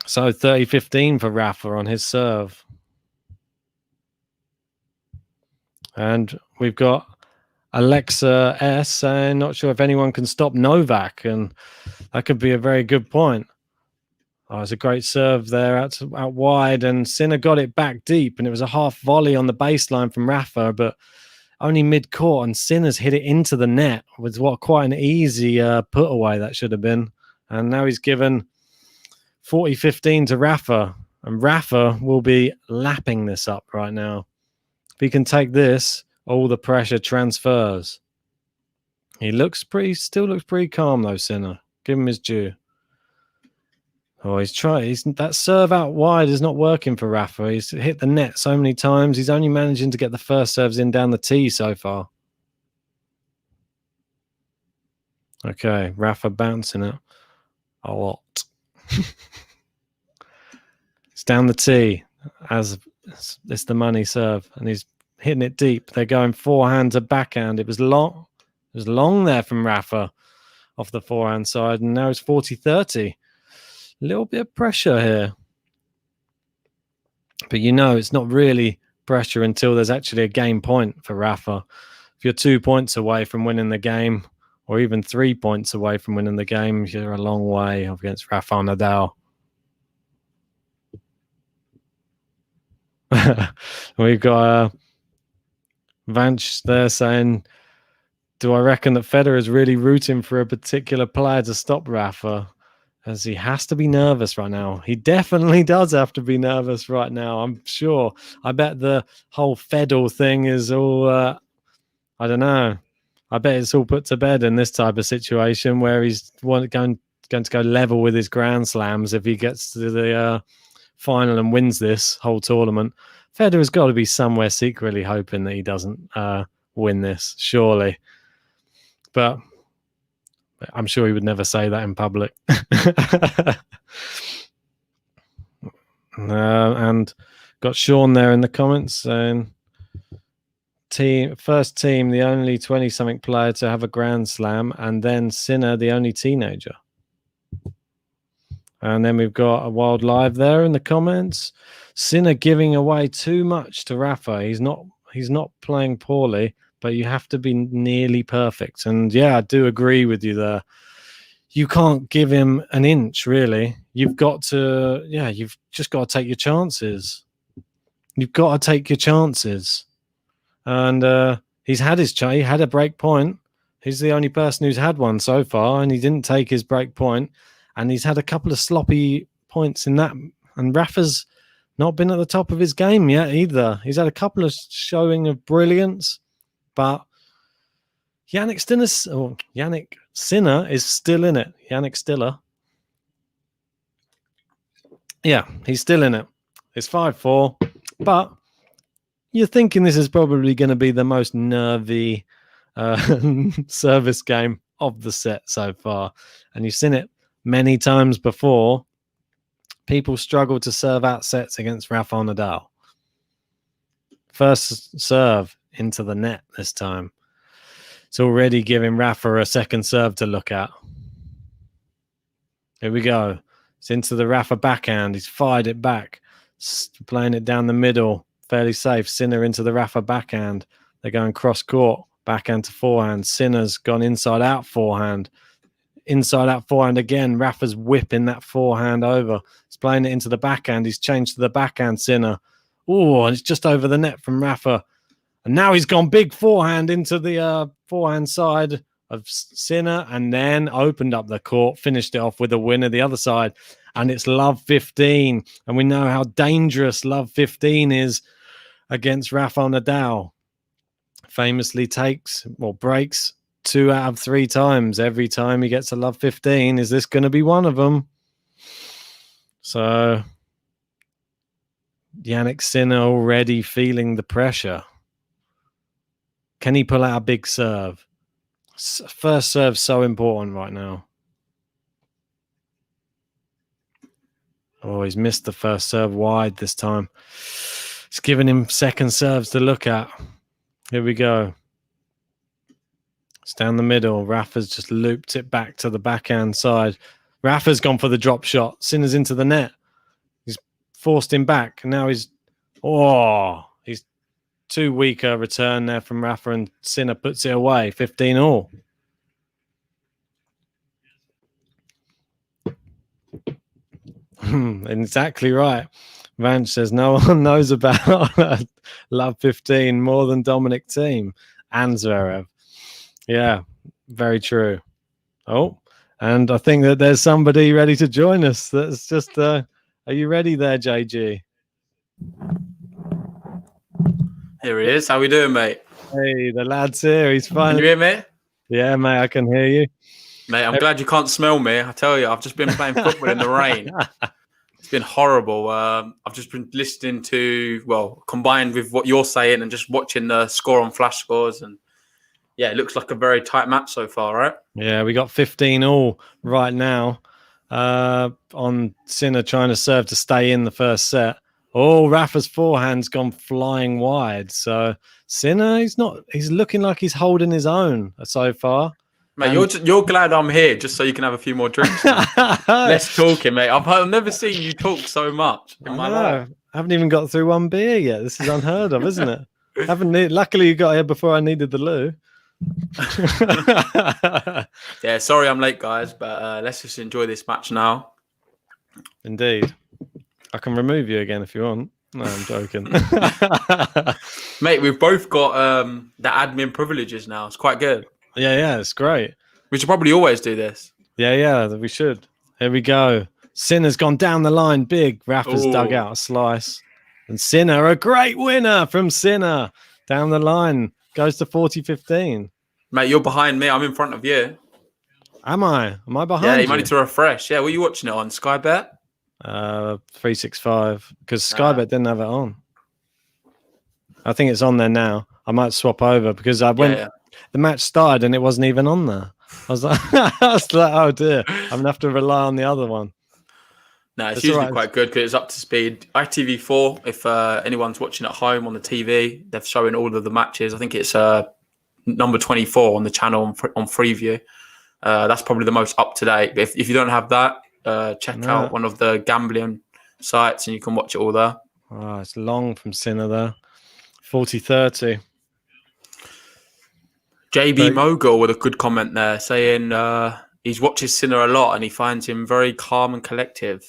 Speaker 3: So 30-15 for Rafa on his serve. And we've got Alexa S saying, not sure if anyone can stop Novak. And that could be a very good point. Oh, it's a great serve there out wide. And Sinner got it back deep. And it was a half volley on the baseline from Rafa, but only mid-court. And Sinner's hit it into the net with quite an easy put away that should have been. And now he's given 40-15 to Rafa. And Rafa will be lapping this up right now. If he can take this, all the pressure transfers. He still looks pretty calm though, Sinner. Give him his due. Oh, he's trying. That serve out wide is not working for Rafa. He's hit the net so many times. He's only managing to get the first serves in down the tee so far. Okay, Rafa bouncing it a lot. It's down the tee as it's the money serve, and he's hitting it deep. They're going forehand to backhand. It was long. It was long there from Rafa off the forehand side, and now it's 40-30. A little bit of pressure here. But it's not really pressure until there's actually a game point for Rafa. If you're 2 points away from winning the game, or even 3 points away from winning the game, you're a long way against Rafael Nadal. We've got Vanch there saying, do I reckon that Federer is really rooting for a particular player to stop Rafa? As he has to be nervous right now. He definitely does have to be nervous right now, I'm sure. I bet the whole Fedor thing is all, I don't know. I bet it's all put to bed in this type of situation where he's going to go level with his Grand Slams if he gets to the final and wins this whole tournament. Federer's got to be somewhere secretly hoping that he doesn't win this, surely. But I'm sure he would never say that in public. And got Sean there in the comments saying, first team, the only 20-something player to have a Grand Slam, and then Sinner, the only teenager. And then we've got a Wild Live there in the comments. Sinner giving away too much to Rafa. He's not playing poorly, but you have to be nearly perfect. And yeah, I do agree with you there. You can't give him an inch, really. You've just got to take your chances. You've got to take your chances. And he's had his chance. He had a break point. He's the only person who's had one so far, and he didn't take his break point. And he's had a couple of sloppy points in that. And Rafa's not been at the top of his game yet either. He's had a couple of showing of brilliance, but Jannik Sinner is still in it. Jannik Stiller. Yeah, he's still in it. It's 5-4, but you're thinking this is probably going to be the most nervy service game of the set so far. And you've seen it many times before. People struggle to serve out sets against Rafael Nadal. First serve into the net this time. It's already giving Rafa a second serve to look at. Here we go. It's into the Rafa backhand. He's fired it back. Playing it down the middle. Fairly safe. Sinner into the Rafa backhand. They're going cross court. Backhand to forehand. Sinner's gone inside out forehand. Inside out forehand again. Rafa's whipping that forehand over. He's playing it into the backhand. He's changed to the backhand, Sinner. Oh, it's just over the net from Rafa. And now he's gone big forehand into the forehand side of Sinner, and then opened up the court, finished it off with a winner the other side. And it's love 15. And we know how dangerous love 15 is against Rafael Nadal. Famously breaks 2 out of 3 times every time he gets a love 15. Is this going to be one of them? So Jannik Sinner already feeling the pressure. Can he pull out a big serve? First serve so important right now. Oh, he's missed the first serve wide this time. It's giving him second serves to look at. Here we go. It's down the middle. Rafa's just looped it back to the backhand side. Rafa's gone for the drop shot. Sinner's into the net. He's forced him back. Now he's too weak a return there from Rafa, and Sinner puts it away. 15-all. Exactly right. Vanch says no one knows about love 15 more than Dominic Thiem and Zverev. Yeah, very true. Oh, and I think that there's somebody ready to join us. That's just, are you ready there, JG?
Speaker 1: Here he is. How we doing, mate?
Speaker 3: Hey, the lad's here. He's fine.
Speaker 1: Can you hear me?
Speaker 3: Yeah, mate, I can hear you.
Speaker 1: Mate, I'm glad you can't smell me. I tell you, I've just been playing football in the rain. It's been horrible. I've just been listening to, combined with what you're saying and just watching the score on Flash Scores. And yeah, it looks like a very tight match so far, right?
Speaker 3: Yeah, we got 15-all right now on Sinner trying to serve to stay in the first set. Oh, Rafa's forehand's gone flying wide. So Sinner, he's looking like he's holding his own so far.
Speaker 1: Mate, you're glad I'm here just so you can have a few more drinks. Less talking, mate. I've never seen you talk so much in my life.
Speaker 3: I haven't even got through one beer yet. This is unheard of, isn't it? Luckily, you got here before I needed the loo.
Speaker 1: Yeah, sorry I'm late, guys, but let's just enjoy this match now.
Speaker 3: Indeed. I can remove you again if you want. No, I'm joking.
Speaker 1: Mate, we've both got the admin privileges now. It's quite good.
Speaker 3: Yeah, it's great.
Speaker 1: We should probably always do this.
Speaker 3: Yeah, we should. Here we go. Sinner's gone down the line big. Rafa's dug out a slice. And Sinner, a great winner from Sinner. Down the line. Goes to 40-15.
Speaker 1: Mate, you're behind me. I'm in front of you.
Speaker 3: Am I? Am I behind you?
Speaker 1: Yeah, you might need to refresh. Yeah, were you watching it on Sky Bet?
Speaker 3: 365. Because Sky Bet didn't have it on. I think it's on there now. I might swap over because I went... Yeah. The match started and it wasn't even on there. I was like, oh dear, I'm going to have to rely on the other one.
Speaker 1: No, it's usually quite good because it's up to speed. ITV4, if anyone's watching at home on the TV, they're showing all of the matches. I think it's number 24 on the channel on Freeview. That's probably the most up to date. If you don't have that, check out one of the gambling sites and you can watch it all there.
Speaker 3: Oh, it's long from Sinner there. 40-30.
Speaker 1: JB Mogul with a good comment there saying he's watches Sinner a lot and he finds him very calm and collective.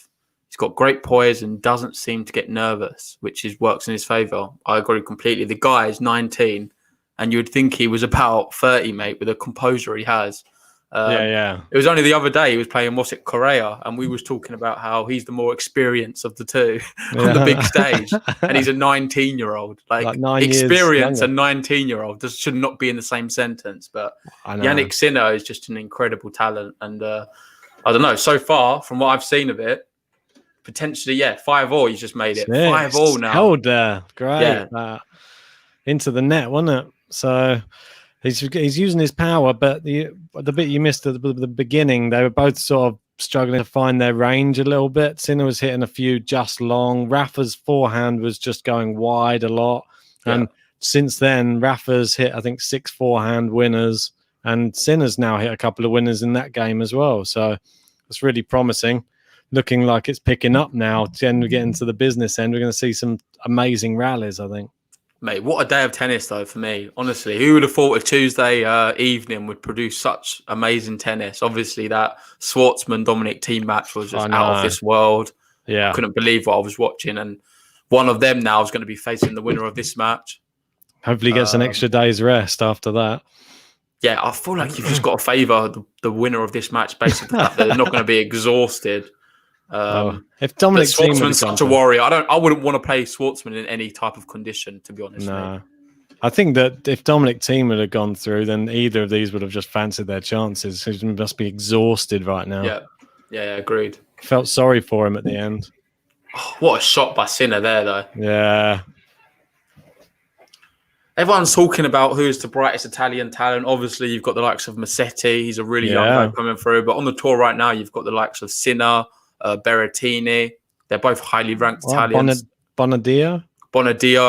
Speaker 1: He's got great poise and doesn't seem to get nervous, which works in his favour. I agree completely. The guy is 19 and you'd think he was about 30, mate, with the composure he has.
Speaker 3: Yeah.
Speaker 1: It was only the other day he was playing Correa and we was talking about how he's the more experienced of the two on the big stage and he's a 19-year-old. Like 9 experience and 19-year-old just should not be in the same sentence. But Jannik Sinner is just an incredible talent and I don't know, so far from what I've seen of it, potentially 5-all he's just made it. 5-all now.
Speaker 3: Held there. Great. Yeah. Into the net, wasn't it? So He's using his power, but the bit you missed at the beginning, they were both sort of struggling to find their range a little bit. Sinner was hitting a few just long. Rafa's forehand was just going wide a lot. Yeah. And since then, Rafa's hit, I think, 6 forehand winners, and Sinner's now hit a couple of winners in that game as well. So it's really promising. Looking like it's picking up now. Then we get into the business end. We're going to see some amazing rallies, I think.
Speaker 1: Mate, what a day of tennis, though, for me. Honestly, who would have thought a Tuesday evening would produce such amazing tennis? Obviously, that Schwartzman-Dominic team match was just out of this world. Yeah. Couldn't believe what I was watching. And one of them now is going to be facing the winner of this match.
Speaker 3: Hopefully gets an extra day's rest after that.
Speaker 1: Yeah, I feel like you've just got to favour the winner of this match based on the fact that they're not going to be exhausted.
Speaker 3: If Dominic
Speaker 1: Schwartzman's such a warrior, I wouldn't want to play Schwartzman in any type of condition, to be honest.
Speaker 3: No, I think that if Dominic Thiem would have gone through, then either of these would have just fancied their chances. He must be exhausted right now.
Speaker 1: Yeah, agreed.
Speaker 3: Felt sorry for him at the end.
Speaker 1: Oh, what a shot by Sinner there, though.
Speaker 3: Yeah.
Speaker 1: Everyone's talking about who's the brightest Italian talent. Obviously, you've got the likes of Musetti. He's a really young guy coming through. But on the tour right now, you've got the likes of Sinner, Berrettini. They're both highly ranked Italians.
Speaker 3: Bonadio,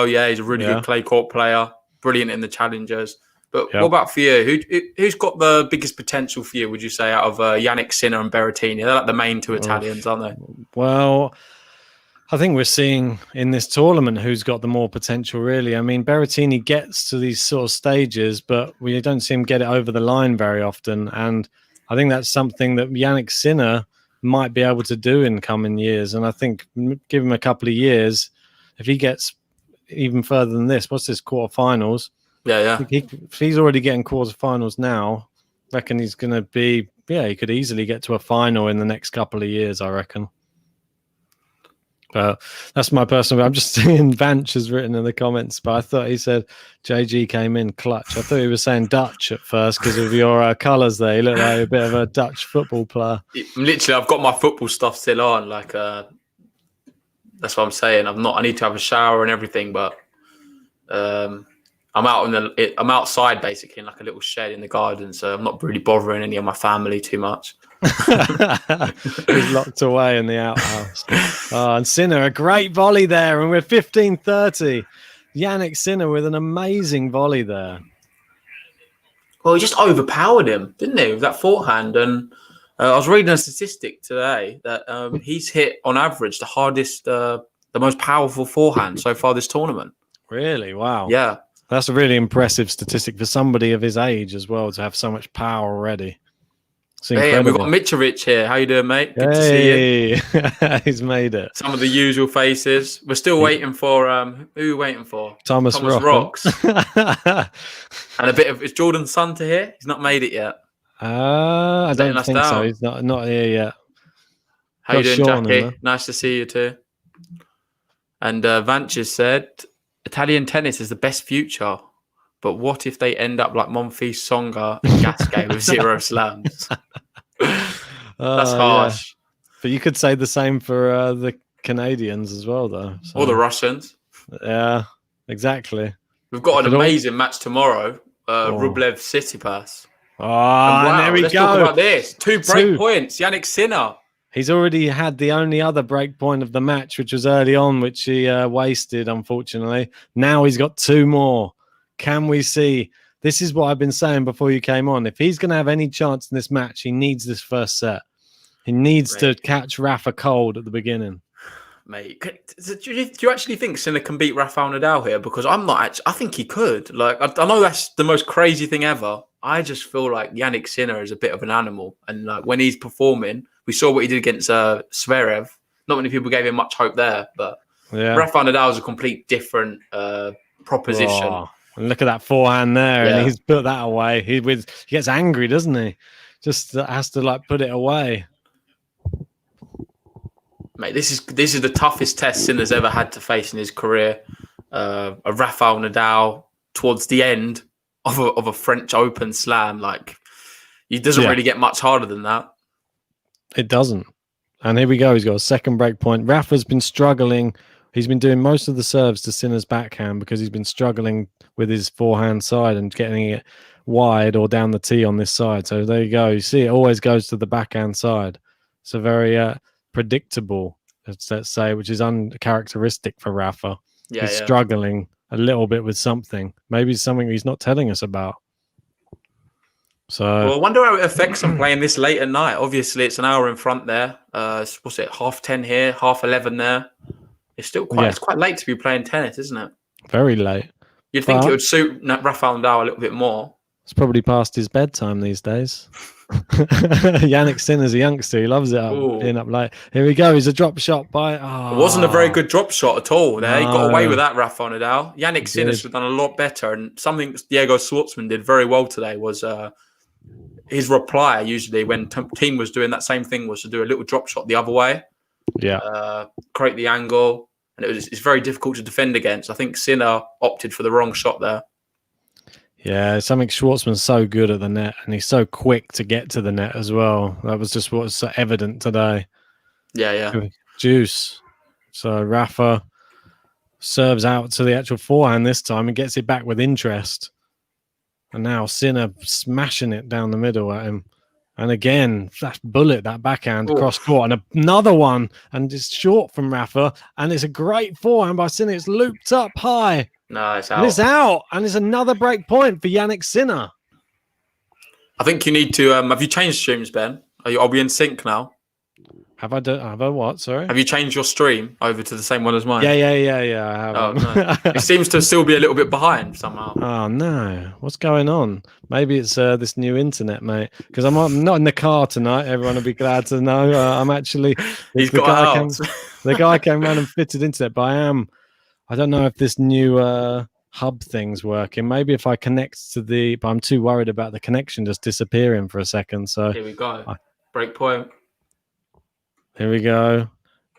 Speaker 1: yeah, he's a really good clay court player. Brilliant in the challengers. But what about for you? Who's got the biggest potential for you, would you say, out of Jannik Sinner and Berrettini? They're like the main two Italians, aren't they?
Speaker 3: Well, I think we're seeing in this tournament who's got the more potential, really. I mean, Berrettini gets to these sort of stages, but we don't see him get it over the line very often. And I think that's something that Jannik Sinner might be able to do in coming years. And I think give him a couple of years, if he gets even further than this, what's this, quarterfinals?
Speaker 1: Yeah.
Speaker 3: If he's already getting quarterfinals now, I reckon he's going to be, he could easily get to a final in the next couple of years, I reckon. But that's my personal. I'm just seeing Vanch has written in the comments, but I thought he said JG came in clutch. I thought he was saying Dutch at first because of your colours there. You look like a bit of a Dutch football player.
Speaker 1: Literally, I've got my football stuff still on. Like, that's what I'm saying. I need to have a shower and everything, but I'm I'm outside basically in like a little shed in the garden, so I'm not really bothering any of my family too much.
Speaker 3: He's locked away in the outhouse. And Sinner, a great volley there, and we're 15-30. Jannik Sinner with an amazing volley there.
Speaker 1: Well, he just overpowered him, didn't he, with that forehand? And I was reading a statistic today that he's hit on average the hardest, the most powerful forehand so far this tournament.
Speaker 3: Really? Wow.
Speaker 1: Yeah.
Speaker 3: That's a really impressive statistic for somebody of his age as well, to have so much power already.
Speaker 1: Hey, we've got Mitrovic here. How you doing, mate? Good to see
Speaker 3: you. He's made it.
Speaker 1: Some of the usual faces. We're still waiting for who are we waiting for?
Speaker 3: Thomas
Speaker 1: Rocks. And a bit of, is Jordan's son to here? He's not made it yet.
Speaker 3: I don't think so. He's not here yet.
Speaker 1: How you doing, Jackie? Nice to see you too. And Vance has said, Italian tennis is the best future, but what if they end up like Monfils, Tsonga, and Gasquet with 0 slams? That's harsh.
Speaker 3: Yeah. But you could say the same for the Canadians as well, though. So.
Speaker 1: Or the Russians.
Speaker 3: Yeah, exactly.
Speaker 1: We've got an amazing match tomorrow. Rublev Tsitsipas.
Speaker 3: And there we
Speaker 1: let's
Speaker 3: go.
Speaker 1: Talk about this. 2 break points. Jannik Sinner.
Speaker 3: He's already had the only other break point of the match, which was early on, which he wasted, unfortunately. Now he's got 2 more. Can we see? This is what I've been saying before you came on. If he's going to have any chance in this match, he needs this first set. He needs to catch Rafa cold at the beginning.
Speaker 1: Mate, do you actually think Sinner can beat Rafael Nadal here? Because I'm not. I think he could. Like, I know that's the most crazy thing ever. I just feel like Jannik Sinner is a bit of an animal, and like when he's performing, we saw what he did against Zverev. Not many people gave him much hope there, but Rafael Nadal is a complete different proposition.
Speaker 3: Oh, and look at that forehand there, and he's put that away. He gets angry, doesn't he? Just has to like put it away.
Speaker 1: Mate, this is the toughest test Sinner's ever had to face in his career. A Rafael Nadal towards the end of a French Open slam, like it doesn't really get much harder than that.
Speaker 3: It doesn't. And here we go. He's got a second break point. Rafa's been struggling. He's been doing most of the serves to Sinner's backhand because he's been struggling with his forehand side and getting it wide or down the tee on this side. So there you go. You see, it always goes to the backhand side. It's a very predictable, let's say, which is uncharacteristic for Rafa. He's struggling a little bit with something. Maybe it's something he's not telling us about. So,
Speaker 1: well, I wonder how it affects him playing this late at night. Obviously, it's an hour in front there. What's it, 10:30 here, 11:30 there? It's still it's quite late to be playing tennis, isn't it?
Speaker 3: Very late.
Speaker 1: You'd think it would suit Rafael Nadal a little bit more.
Speaker 3: It's probably past his bedtime these days. Jannik Sinner's a youngster. He loves it being up late. Here we go. He's a drop shot by...
Speaker 1: It wasn't a very good drop shot at all. There, he got away with that, Rafael Nadal. Jannik Sinner should have done a lot better. And something Diego Schwartzman did very well today was his reply, usually when team was doing that same thing, was to do a little drop shot the other way. Yeah. Create the angle. And it's very difficult to defend against. I think Sinner opted for the wrong shot there.
Speaker 3: Yeah, something Schwartzman's so good at the net, and he's so quick to get to the net as well. That was just what was so evident today.
Speaker 1: Yeah.
Speaker 3: Juice. So Rafa serves out to the actual forehand this time and gets it back with interest. And now Sinner smashing it down the middle at him. And again, that bullet, that backhand cross court, and another one, and it's short from Rafa, and it's a great forehand by Sinner. It's looped up high.
Speaker 1: No, it's out.
Speaker 3: And it's out, and it's another break point for Jannik Sinner.
Speaker 1: I think you need to. Have you changed streams, Ben? Are we in sync now?
Speaker 3: Have I what? Sorry.
Speaker 1: Have you changed your stream over to the same one as mine?
Speaker 3: Yeah. I have.
Speaker 1: Oh, no. It seems to still be a little bit behind somehow.
Speaker 3: Oh no, what's going on? Maybe it's this new internet, mate. Because I'm not in the car tonight. Everyone will be glad to know. I'm actually. The guy came around and fitted internet, but I don't know if this new hub thing's working. Maybe if I connect to but I'm too worried about the connection just disappearing for a second. So
Speaker 1: here we go. Break point.
Speaker 3: Here we go.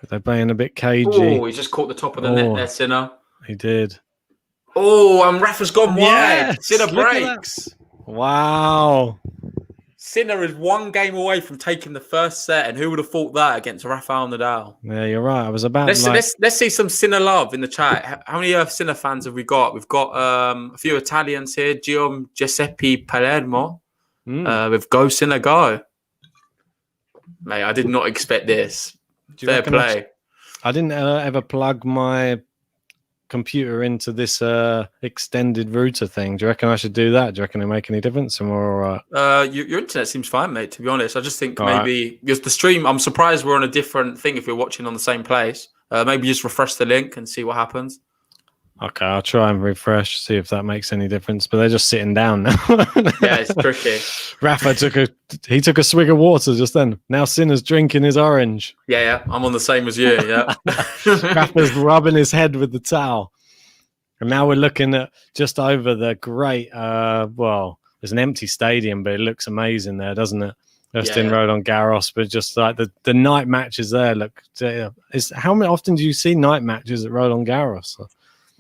Speaker 3: They're playing a bit cagey.
Speaker 1: Oh, he just caught the top of the net there, Sinner.
Speaker 3: He did.
Speaker 1: Oh, and Rafa's gone wide. Sinner breaks.
Speaker 3: Wow.
Speaker 1: Sinner is one game away from taking the first set, and who would have thought that against Rafael Nadal?
Speaker 3: Yeah, you're right. I was about
Speaker 1: Let's see some Sinner love in the chat. How many Sinner fans have we got? We've got a few Italians here. Giuseppe Palermo. With Go Sinner Go. Mate, I did not expect this. Fair play.
Speaker 3: I didn't ever plug my computer into this extended router thing. Do you reckon I should do that? Do you reckon it make any difference? Or all right?
Speaker 1: Your internet seems fine, mate, to be honest. I just think maybe because the stream, I'm surprised we're on a different thing if we're watching on the same place. Maybe just refresh the link and see what happens.
Speaker 3: Okay, I'll try and refresh, see if that makes any difference. But they're just sitting down now.
Speaker 1: Yeah, it's tricky.
Speaker 3: Rafa took a swig of water just then. Now Sinner's drinking his orange.
Speaker 1: Yeah, I'm on the same as you. Yeah,
Speaker 3: Rafa's rubbing his head with the towel. And now we're looking at just over the great. Well, there's an empty stadium, but it looks amazing there, doesn't it? Just in Roland Garros, but just like the night matches there. Look, how often do you see night matches at Roland Garros?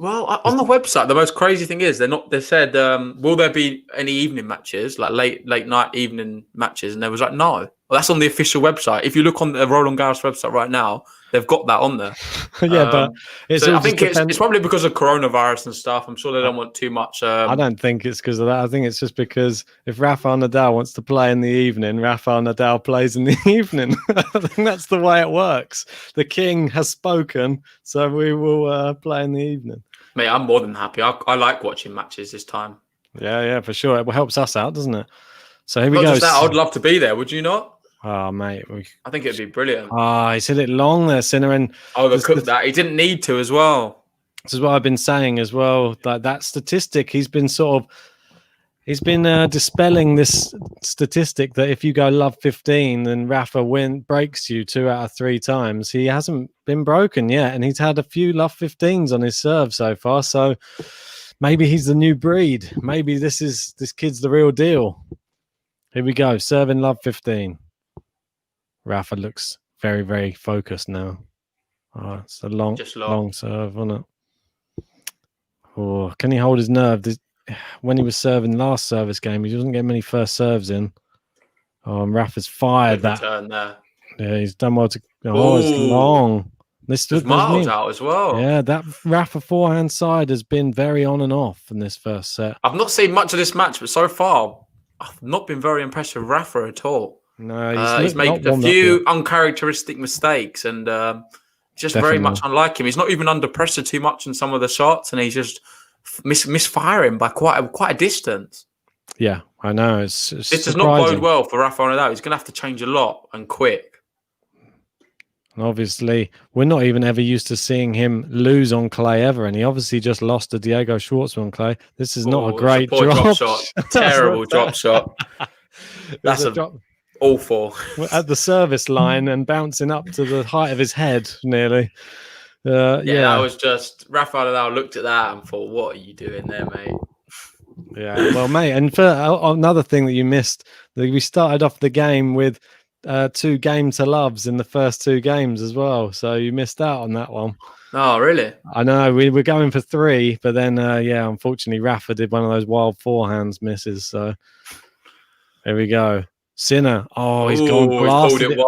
Speaker 1: Well, on the website, the most crazy thing is they said, will there be any evening matches, like late night evening matches? And there was like, no. Well, that's on the official website. If you look on the Roland Garros website right now, they've got that on there.
Speaker 3: Yeah, but
Speaker 1: I think it's probably because of coronavirus and stuff. I'm sure they don't want too much.
Speaker 3: I don't think it's because of that. I think it's just because if Rafael Nadal wants to play in the evening, Rafael Nadal plays in the evening. I think that's the way it works. The king has spoken, so we will play in the evening.
Speaker 1: Mate, I'm more than happy. I like watching matches this time.
Speaker 3: Yeah, for sure. It helps us out, doesn't it? So here we go.
Speaker 1: Just that, I'd love to be there. Would you not?
Speaker 3: Oh, mate.
Speaker 1: I think it'd be brilliant.
Speaker 3: He's hit it long there, Sinner. And
Speaker 1: overcooked that. He didn't need to as well.
Speaker 3: This is what I've been saying as well. Like that statistic, he's been dispelling this statistic that if you go love 15, then Rafa breaks you 2 out of 3 times. He hasn't been broken yet, and he's had a few love 15s on his serve so far. So maybe he's the new breed. Maybe this kid's the real deal. Here we go, serving love 15. Rafa looks very, very focused now. Oh, it's a long serve, isn't it? Oh, can he hold his nerve? When he was serving last service game, he doesn't get many first serves in. Oh, and Rafa's fired that. Yeah, he's done well to. Oh, it's long. This was
Speaker 1: miles out as well.
Speaker 3: Yeah, that Rafa forehand side has been very on and off in this first set.
Speaker 1: I've not seen much of this match, but so far, I've not been very impressed with Rafa at all.
Speaker 3: No,
Speaker 1: he's made a few uncharacteristic mistakes, and just very much unlike him. He's not even under pressure too much in some of the shots, and he's just misfiring by quite a distance.
Speaker 3: Yeah, I know. This
Speaker 1: does not bode well for Rafael Nadal. He's going to have to change a lot and quick.
Speaker 3: And obviously, we're not even ever used to seeing him lose on clay ever, and he obviously just lost to Diego Schwartzman on clay. This is not a great drop
Speaker 1: shot. Terrible drop shot. That's awful.
Speaker 3: At the service line and bouncing up to the height of his head, nearly.
Speaker 1: That was just Rafael Nadal looked at that and thought, "What are you doing there, mate?"
Speaker 3: Yeah, well, mate, and for another thing that you missed, we started off the game with 2 game to loves in the first 2 games as well, so you missed out on that one.
Speaker 1: Oh, really?
Speaker 3: I know we were going for 3, but then unfortunately, Rafa did one of those wild forehands misses. So there we go. Sinner. Oh, he's gone blasted it.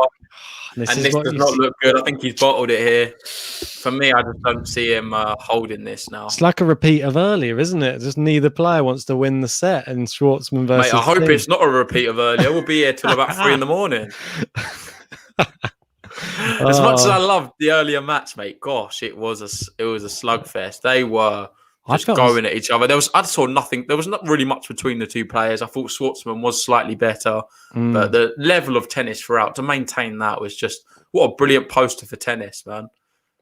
Speaker 1: And this does not look good. I think he's bottled it here. For me, I just don't see him holding this now.
Speaker 3: It's like a repeat of earlier, isn't it? Just neither player wants to win the set, and Schwartzman versus.
Speaker 1: Mate, I hope it's not a repeat of earlier. We'll be here till about 3 a.m. As much as I loved the earlier match, mate, gosh, it was a slugfest. They were just going at each other. I saw nothing. There was not really much between the 2 players. I thought Schwartzman was slightly better, but the level of tennis throughout to maintain that was just what a brilliant poster for tennis, man.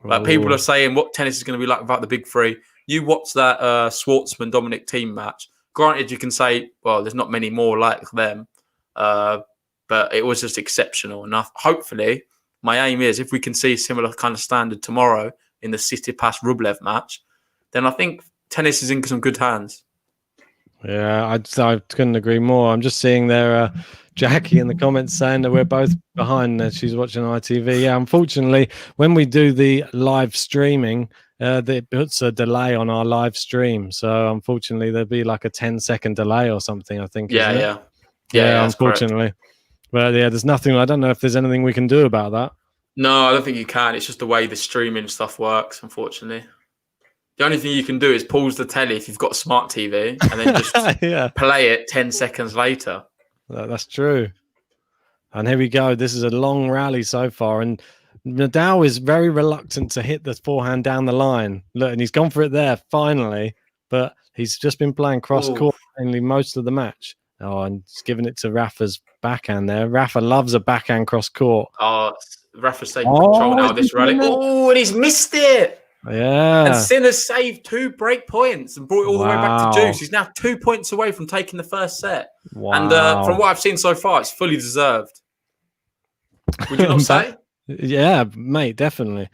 Speaker 1: Like people are saying what tennis is going to be like without the big 3. You watch that Schwartzman Dominic team match. Granted, you can say, well, there's not many more like them, but it was just exceptional enough. Hopefully, my aim is if we can see a similar kind of standard tomorrow in the Tsitsipas Rublev match, then I think tennis is in some good hands.
Speaker 3: Yeah, I couldn't agree more. I'm just seeing there Jackie in the comments saying that we're both behind. She's watching ITV. Yeah, unfortunately, when we do the live streaming, it puts a delay on our live stream. So unfortunately, there'll be like a 10-second delay or something, I think.
Speaker 1: Yeah.
Speaker 3: Yeah,
Speaker 1: that's correct.
Speaker 3: unfortunately. But yeah, there's nothing. I don't know if there's anything we can do about that.
Speaker 1: No, I don't think you can. It's just the way the streaming stuff works, unfortunately. The only thing you can do is pause the telly if you've got a smart TV and then just
Speaker 3: Yeah,
Speaker 1: play it 10 seconds later.
Speaker 3: that's true. And here we go. This is a long rally so far, and Nadal is very reluctant to hit the forehand down the line. Look, and he's gone for it there finally, but he's just been playing cross court mainly most of the match. Oh, and he's giving it to Rafa's backhand there. Rafa loves a backhand cross court.
Speaker 1: Oh, Rafa's taking control now of this rally. Oh, and he's missed it.
Speaker 3: Yeah.
Speaker 1: And Sinner's saved 2 break points and brought it all the way back to deuce. He's now 2 points away from taking the first set.
Speaker 3: Wow.
Speaker 1: And from what I've seen so far, it's fully deserved. Would you not say?
Speaker 3: Yeah, mate, definitely.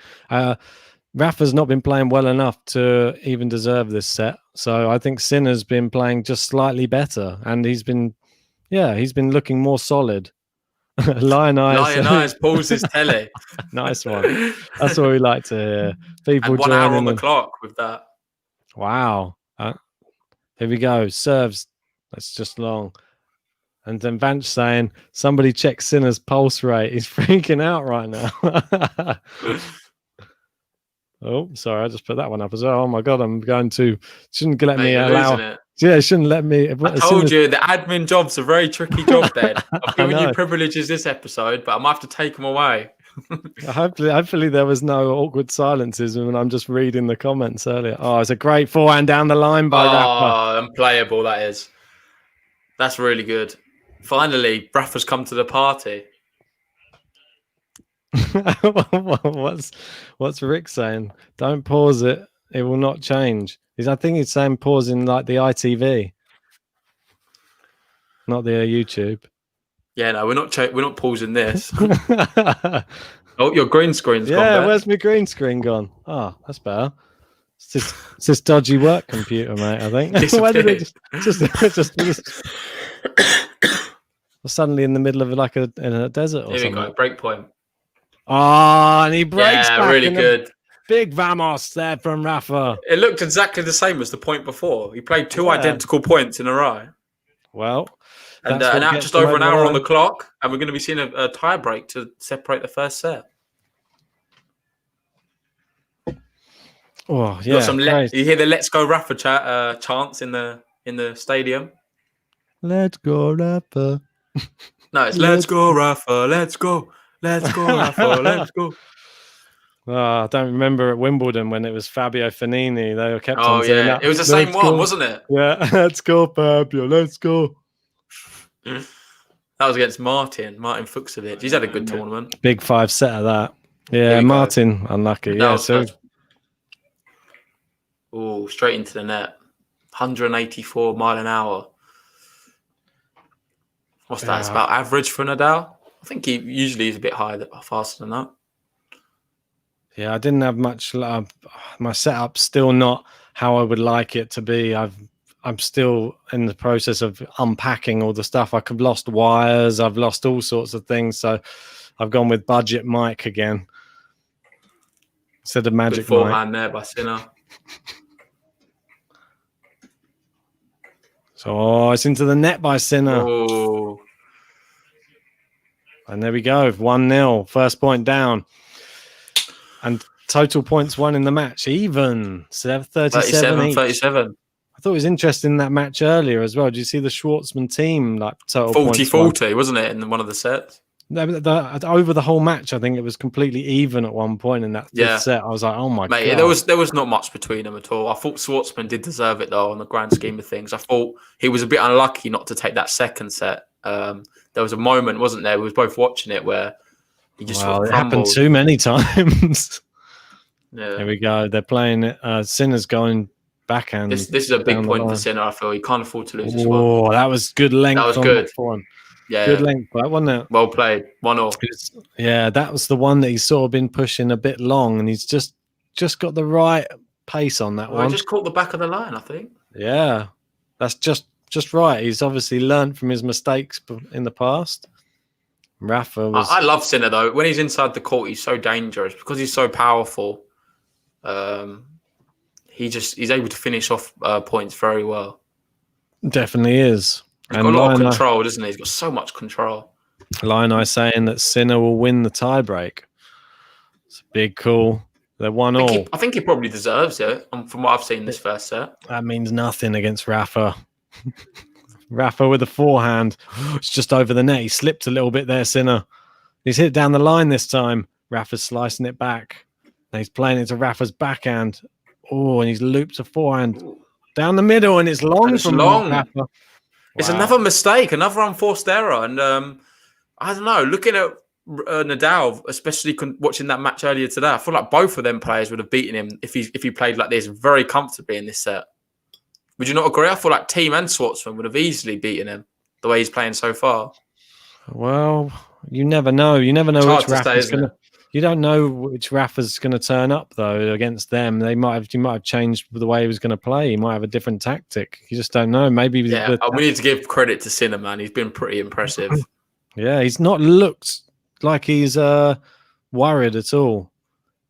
Speaker 3: Rafa's not been playing well enough to even deserve this set. So I think Sinner's been playing just slightly better. And he's been looking more solid.
Speaker 1: Lionize pulls his telly.
Speaker 3: Nice one. That's what we like to hear. People
Speaker 1: and 1 hour on the clock with that.
Speaker 3: Wow. Here we go. Serves. That's just long. And then Vance saying, somebody check Sinner's pulse rate. He's freaking out right now. Oh, sorry. I just put that one up as well. Oh, my God. Shouldn't let me allow it. Yeah, shouldn't let me.
Speaker 1: I told you the admin job's a very tricky job, then. I've given you privileges this episode, but I might have to take them away.
Speaker 3: Hopefully there was no awkward silences when I'm just reading the comments earlier. Oh, it's a great forehand down the line by Rafa.
Speaker 1: Unplayable, that is. That's really good. Finally, Rafa's come to the party.
Speaker 3: What's Rick saying? Don't pause it. It will not change. I think he's saying pausing like the ITV, not the YouTube.
Speaker 1: Yeah, no, we're not pausing this. Oh, your green screen's gone.
Speaker 3: Yeah, where's my green screen gone? Oh, that's better. It's this dodgy work computer, mate. I think. Why did it just suddenly in the middle of like in a desert or
Speaker 1: Here
Speaker 3: something?
Speaker 1: we go. Break point.
Speaker 3: Oh, and he breaks back.
Speaker 1: Really good.
Speaker 3: Big vamos there from Rafa.
Speaker 1: It looked exactly the same as the point before. He played 2 identical points in a row.
Speaker 3: Well,
Speaker 1: and now just over an hour on the clock, and we're going to be seeing a tie break to separate the first set.
Speaker 3: Oh yeah!
Speaker 1: You hear the "Let's Go Rafa" chants in the stadium.
Speaker 3: Let's go Rafa.
Speaker 1: No, it's "Let's go Rafa, let's go, let's go Rafa, let's go."
Speaker 3: I don't remember at Wimbledon when it was Fabio Fognini. They kept on saying that.
Speaker 1: It was the same one, wasn't it?
Speaker 3: Yeah, let's go, Fabio, let's go.
Speaker 1: That was against Martin Fuchsovic. He's had a good tournament.
Speaker 3: Big 5 set of that. Yeah, Martin, unlucky. Yeah, so.
Speaker 1: Oh, straight into the net. 184 mile an hour. What's that? It's about average for Nadal. I think he usually is a bit higher, faster than that.
Speaker 3: Yeah, I didn't have much. My setup's still not how I would like it to be. I'm still in the process of unpacking all the stuff. I've lost wires. I've lost all sorts of things. So I've gone with budget mic again instead of magic mic.
Speaker 1: Forehand there by Sinner.
Speaker 3: So it's into the net by Sinner.
Speaker 1: Oh.
Speaker 3: And there we go. 1-0. First point down. And total points won in the match. Even. 37
Speaker 1: 37.
Speaker 3: I thought it was interesting in that match earlier as well. Did you see the Schwartzman team? Like total
Speaker 1: 40-40, wasn't it, in one of the sets?
Speaker 3: Over the whole match, I think it was completely even at one point in that fifth set. I was like, oh my God.
Speaker 1: There was not much between them at all. I thought Schwartzman did deserve it, though, on the grand scheme of things. I thought he was a bit unlucky not to take that second set. There was a moment, wasn't there? We was both watching it where he just sort of crumbled.
Speaker 3: It happened too many times.
Speaker 1: Yeah.
Speaker 3: There we go. They're playing it. Sinner's going backhand.
Speaker 1: This is a big point for Sinner, I feel. He can't afford to lose as well.
Speaker 3: Oh, that was good length.
Speaker 1: That was good.
Speaker 3: Yeah, good length, wasn't it?
Speaker 1: Well played. 1-0.
Speaker 3: Yeah, that was the one that he's sort of been pushing a bit long, and he's just got the right pace on that one.
Speaker 1: He just caught the back of the line, I think.
Speaker 3: Yeah, that's just right. He's obviously learned from his mistakes in the past. Rafa was...
Speaker 1: I love Sinner, though. When he's inside the court, he's so dangerous because he's so powerful. He's able to finish off points very well.
Speaker 3: Definitely is.
Speaker 1: He's got a lot of control, doesn't he? He's got so much control.
Speaker 3: Lionel saying that Sinner will win the tiebreak. It's a big call. They're 1-1.
Speaker 1: I think he probably deserves it. From what I've seen this first set,
Speaker 3: that means nothing against Rafa. Rafa with a forehand. It's just over the net. He slipped a little bit there, Sinner. He's hit down the line this time. Rafa's slicing it back. And he's playing it to Rafa's backhand. Oh, and he's looped a forehand down the middle, and it's long from Rafa. Wow.
Speaker 1: It's another mistake, another unforced error. And I don't know, looking at Nadal, especially watching that match earlier today, I feel like both of them players would have beaten him if he played like this very comfortably in this set. Would you not agree? I feel like Thiem and Schwartzman would have easily beaten him the way he's playing so far.
Speaker 3: Well, you never know. You never know which Rafa's going to. You don't know which Rafa's going to turn up though against them. He might have changed the way he was going to play. He might have a different tactic. You just don't know. Maybe
Speaker 1: we need to give credit to Sinner, man. He's been pretty impressive.
Speaker 3: Yeah, he's not looked like he's worried at all.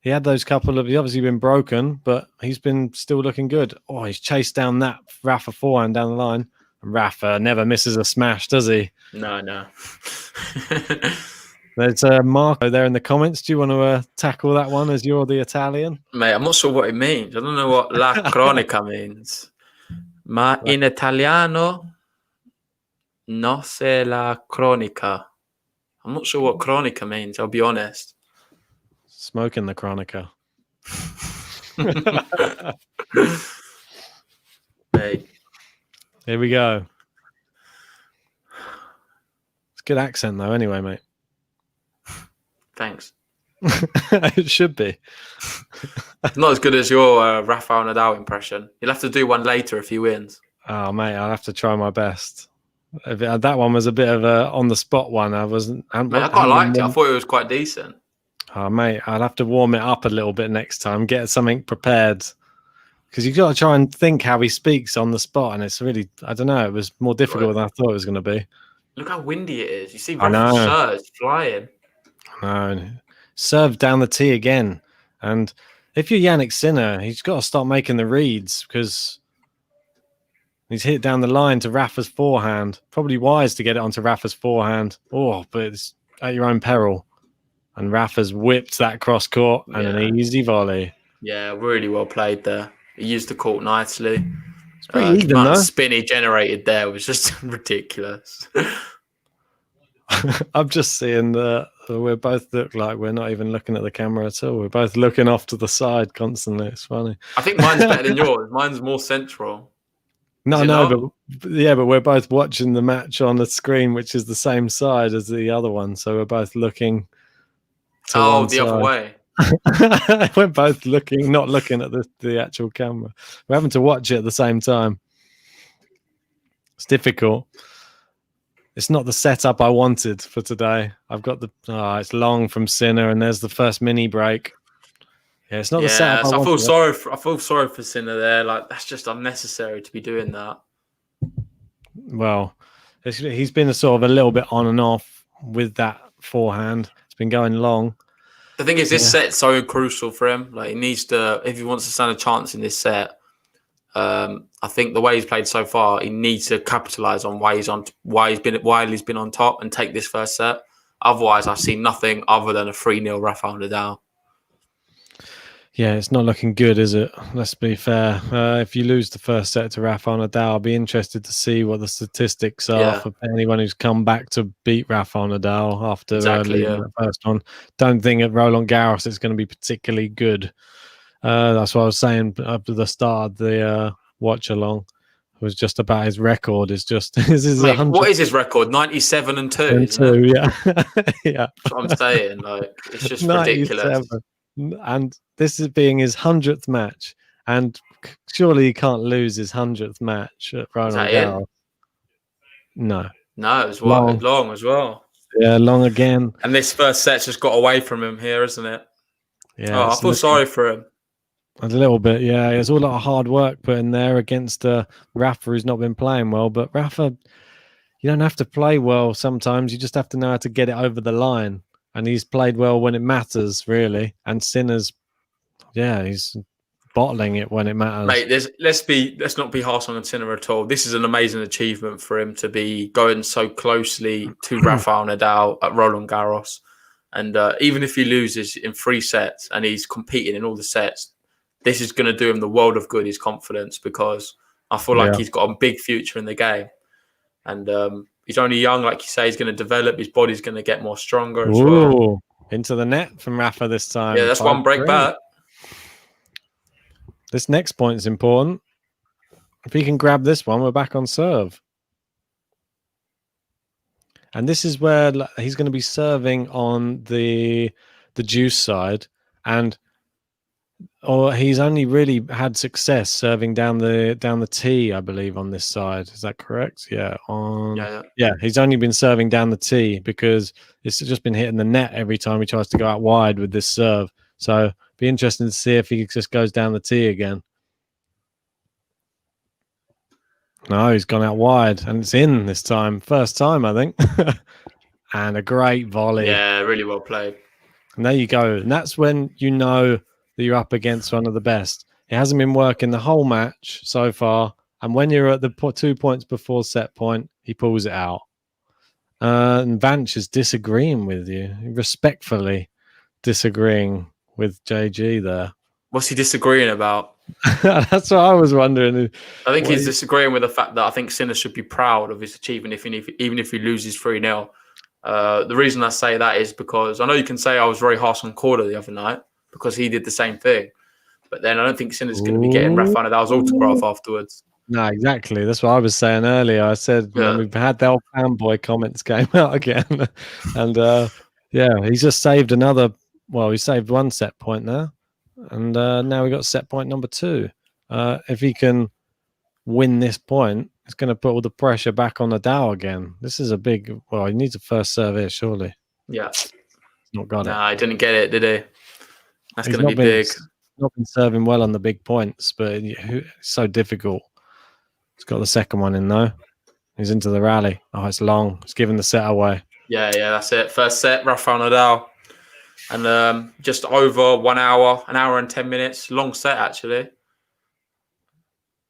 Speaker 3: He had those couple of. He's obviously been broken, but he's been still looking good. Oh, he's chased down that Rafa forehand down the line. And Rafa never misses a smash, does he?
Speaker 1: No.
Speaker 3: There's Marco there in the comments. Do you want to tackle that one as you're the Italian?
Speaker 1: Mate, I'm not sure what it means. I don't know what La Cronica means. Ma in Italiano, no sé la cronica. I'm not sure what cronica means, I'll be honest.
Speaker 3: Smoking the Chronica.
Speaker 1: Mate.
Speaker 3: Here we go. It's a good accent though anyway, mate.
Speaker 1: Thanks.
Speaker 3: It should be.
Speaker 1: Not as good as your Rafael Nadal impression. You'll have to do one later if he wins.
Speaker 3: Oh, mate, I'll have to try my best. That one was a bit of a on-the-spot one. I quite
Speaker 1: liked it. I thought it was quite decent.
Speaker 3: Oh, mate, I'll have to warm it up a little bit next time. Get something prepared. Because you've got to try and think how he speaks on the spot. And it's really, I don't know, it was more difficult than I thought it was going to be.
Speaker 1: Look how windy it is. You see serves flying.
Speaker 3: No, serve down the tee again. And if you're Jannik Sinner, he's got to start making the reads because he's hit down the line to Rafa's forehand. Probably wise to get it onto Rafa's forehand. Oh, but it's at your own peril. And Rafa's whipped that cross court and an easy volley.
Speaker 1: Yeah, really well played there. He used the court nicely.
Speaker 3: It's pretty even, though.
Speaker 1: The spin he generated there was just ridiculous.
Speaker 3: I'm just seeing that we both look like we're not even looking at the camera at all. We're both looking off to the side constantly. It's funny.
Speaker 1: I think mine's better than yours. Mine's more central.
Speaker 3: No, but we're both watching the match on the screen, which is the same side as the other one. So we're both looking to one
Speaker 1: the
Speaker 3: side.
Speaker 1: Other way.
Speaker 3: We're both not looking at the actual camera. We're having to watch it at the same time. It's difficult. It's not the setup I wanted for today. I've got it's long from Sinner, and there's the first mini break. Yeah, it's not the setup.
Speaker 1: I feel sorry for Sinner there. Like that's just unnecessary to be doing that.
Speaker 3: Well, he's been a sort of a little bit on and off with that forehand. It's been going long.
Speaker 1: The thing is, this set's so crucial for him. Like he needs to, if he wants to stand a chance in this set. I think the way he's played so far, he needs to capitalize on while he's been on top and take this first set. Otherwise, I see nothing other than a 3-0 Rafael Nadal.
Speaker 3: Yeah, it's not looking good, is it? Let's be fair. If you lose the first set to Rafael Nadal, I'll be interested to see what the statistics are for anyone who's come back to beat Rafael Nadal after losing the first one. Don't think at Roland Garros it's going to be particularly good. That's what I was saying up to the start of the watch-along. It was just about his record. It's just what
Speaker 1: is his record? 97-2.
Speaker 3: Yeah. Yeah.
Speaker 1: That's what I'm saying. Like it's just ridiculous.
Speaker 3: And this is being his 100th match, and surely he can't lose his 100th match at Roland Garros. No,
Speaker 1: it was long as well.
Speaker 3: Yeah, long again.
Speaker 1: And this first set's just got away from him here, isn't it?
Speaker 3: Yeah,
Speaker 1: I feel sorry for him.
Speaker 3: A little bit, yeah. It's all a lot of hard work put in there against Rafa, who's not been playing well. But Rafa, you don't have to play well sometimes. You just have to know how to get it over the line. And he's played well when it matters, really. And Sinner's, he's bottling it when it matters.
Speaker 1: Mate, let's not be harsh on Sinner at all. This is an amazing achievement for him to be going so closely to Rafael Nadal at Roland Garros. And even if he loses in 3 sets and he's competing in all the sets, this is going to do him the world of good, his confidence, because I feel like he's got a big future in the game. And he's only young, like you say, he's going to develop. His body's going to get more stronger as well.
Speaker 3: Into the net from Rafa this time.
Speaker 1: Yeah, that's 1 break back.
Speaker 3: This next point is important. If he can grab this one, we're back on serve. And this is where he's going to be serving on the juice side, or he's only really had success serving down the tee, I believe, on this side. Is that correct? Yeah. Yeah. He's only been serving down the tee because it's just been hitting the net every time he tries to go out wide with this serve. So be interesting to see if he just goes down the tee again. No, he's gone out wide and it's in this time. First time, I think. And a great volley.
Speaker 1: Yeah, really well played.
Speaker 3: And there you go. And that's when you know that you're up against one of the best. It hasn't been working the whole match so far. And when you're at the 2 points before set point, he pulls it out. And Vance is disagreeing with you, respectfully disagreeing with JG there.
Speaker 1: What's he disagreeing about?
Speaker 3: That's what I was wondering.
Speaker 1: I think he's disagreeing with the fact that I think Sinner should be proud of his achievement, even if he loses 3-0. The reason I say that is because I know you can say I was very harsh on Corda the other night because he did the same thing. But then I don't think Sinner's going to be getting Rafael Nadal's autograph afterwards.
Speaker 3: No, exactly. That's what I was saying earlier. I said we've had the old fanboy comments came out again. And he's just saved he saved 1 set point there. And now we got set point number 2. If he can win this point, it's going to put all the pressure back on Nadal again. This is a big... Well, he needs a first serve here, surely.
Speaker 1: Yeah.
Speaker 3: He's not got it.
Speaker 1: No, he didn't get it, did he? That's going to be big.
Speaker 3: Not been serving well on the big points, but it's so difficult. He's got the second one in, though. He's into the rally. Oh, it's long. It's giving the set away.
Speaker 1: Yeah, that's it. First set, Rafael Nadal. And just over 1 hour, 1 hour and 10 minutes. Long set, actually.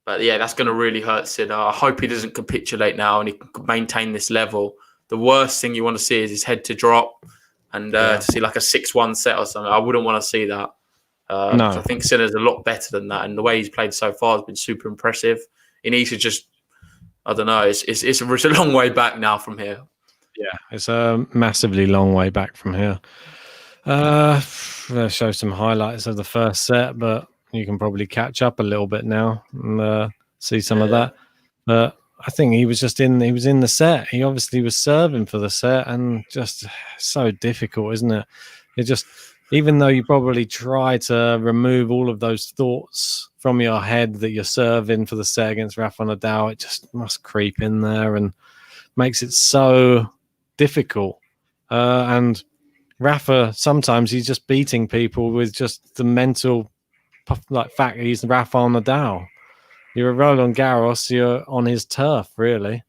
Speaker 1: But yeah, that's going to really hurt Sinner. I hope he doesn't capitulate now and he can maintain this level. The worst thing you want to see is his head to drop and to see like a 6-1 set or something. I wouldn't want to see that. No. I think Sinner's a lot better than that. And the way he's played so far has been super impressive. He needs to just, I don't know, it's a long way back now from here.
Speaker 3: Yeah, it's a massively long way back from here. I'll show some highlights of the first set, but you can probably catch up a little bit now and see some of that. But I think he was in the set. He obviously was serving for the set and just so difficult, isn't it? It just, even though you probably try to remove all of those thoughts from your head that you're serving for the set against Rafa Nadal, it just must creep in there and makes it so difficult. And Rafa, sometimes he's just beating people with just the mental fact he's Rafael Nadal. You're a Roland Garros, you're on his turf, really.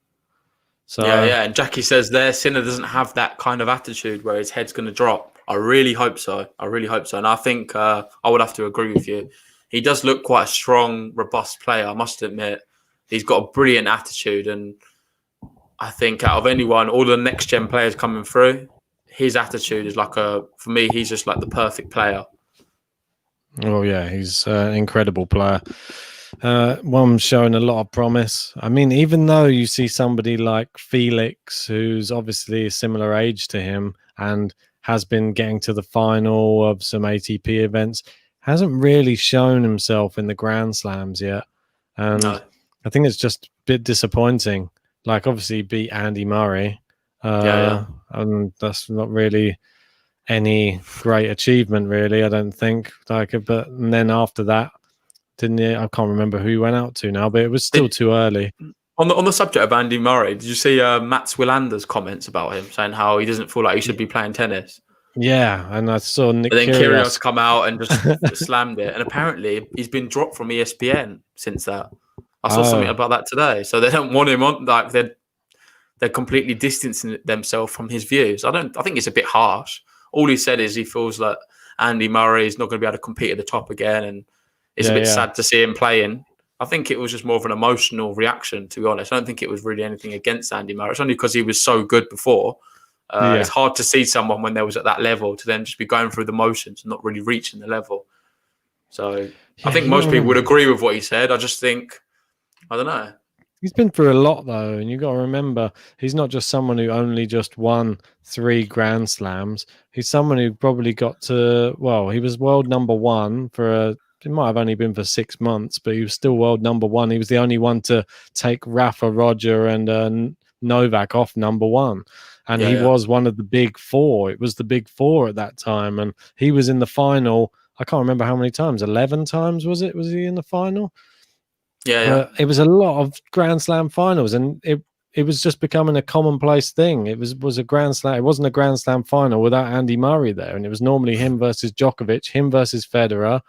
Speaker 3: So
Speaker 1: yeah. And Jackie says there, Sinner doesn't have that kind of attitude where his head's going to drop. I really hope so. And I think I would have to agree with you. He does look quite a strong, robust player, I must admit. He's got a brilliant attitude. And I think out of anyone, all the next-gen players coming through, his attitude is for me, he's just like the perfect player.
Speaker 3: Oh, yeah, he's an incredible player. One showing a lot of promise. I mean, even though you see somebody like Felix, who's obviously a similar age to him and has been getting to the final of some ATP events, hasn't really shown himself in the Grand Slams yet. And no. I think it's just a bit disappointing. Like, obviously, beat Andy Murray. And that's not really any great achievement, really, I don't think. But and then after that, didn't he? I can't remember who he went out to now, but it was still too early.
Speaker 1: On the subject of Andy Murray, did you see Mats Wilander's comments about him saying how he doesn't feel like he should be playing tennis?
Speaker 3: Yeah, and I saw Nick
Speaker 1: Kyrgios come out and just slammed it, and apparently he's been dropped from ESPN since that. I saw something about that today, so they don't want him on. Like they're completely distancing themselves from his views. I think it's a bit harsh. All he said is he feels like Andy Murray is not going to be able to compete at the top again, and it's a bit sad to see him playing. I think it was just more of an emotional reaction, to be honest. I don't think it was really anything against Andy Murray. It's only because he was so good before. It's hard to see someone when they was at that level to then just be going through the motions and not really reaching the level. So I think most people would agree with what he said. I just think, I don't know.
Speaker 3: He's been through a lot, though, and you've got to remember, he's not just someone who only just won 3 Grand Slams. He's someone who probably got to, well, he was world number 1 it might have only been for 6 months, but he was still world number 1. He was the only one to take Rafa, Roger, and Novak off number 1. And he was one of the big 4. It was the big 4 at that time. And he was in the final, I can't remember how many times, 11 times, was it? Was he in the final? Yeah. It was a lot of Grand Slam finals, and it was just becoming a commonplace thing. It was a Grand Slam. It wasn't a Grand Slam final without Andy Murray there, and it was normally him versus Djokovic, him versus Federer.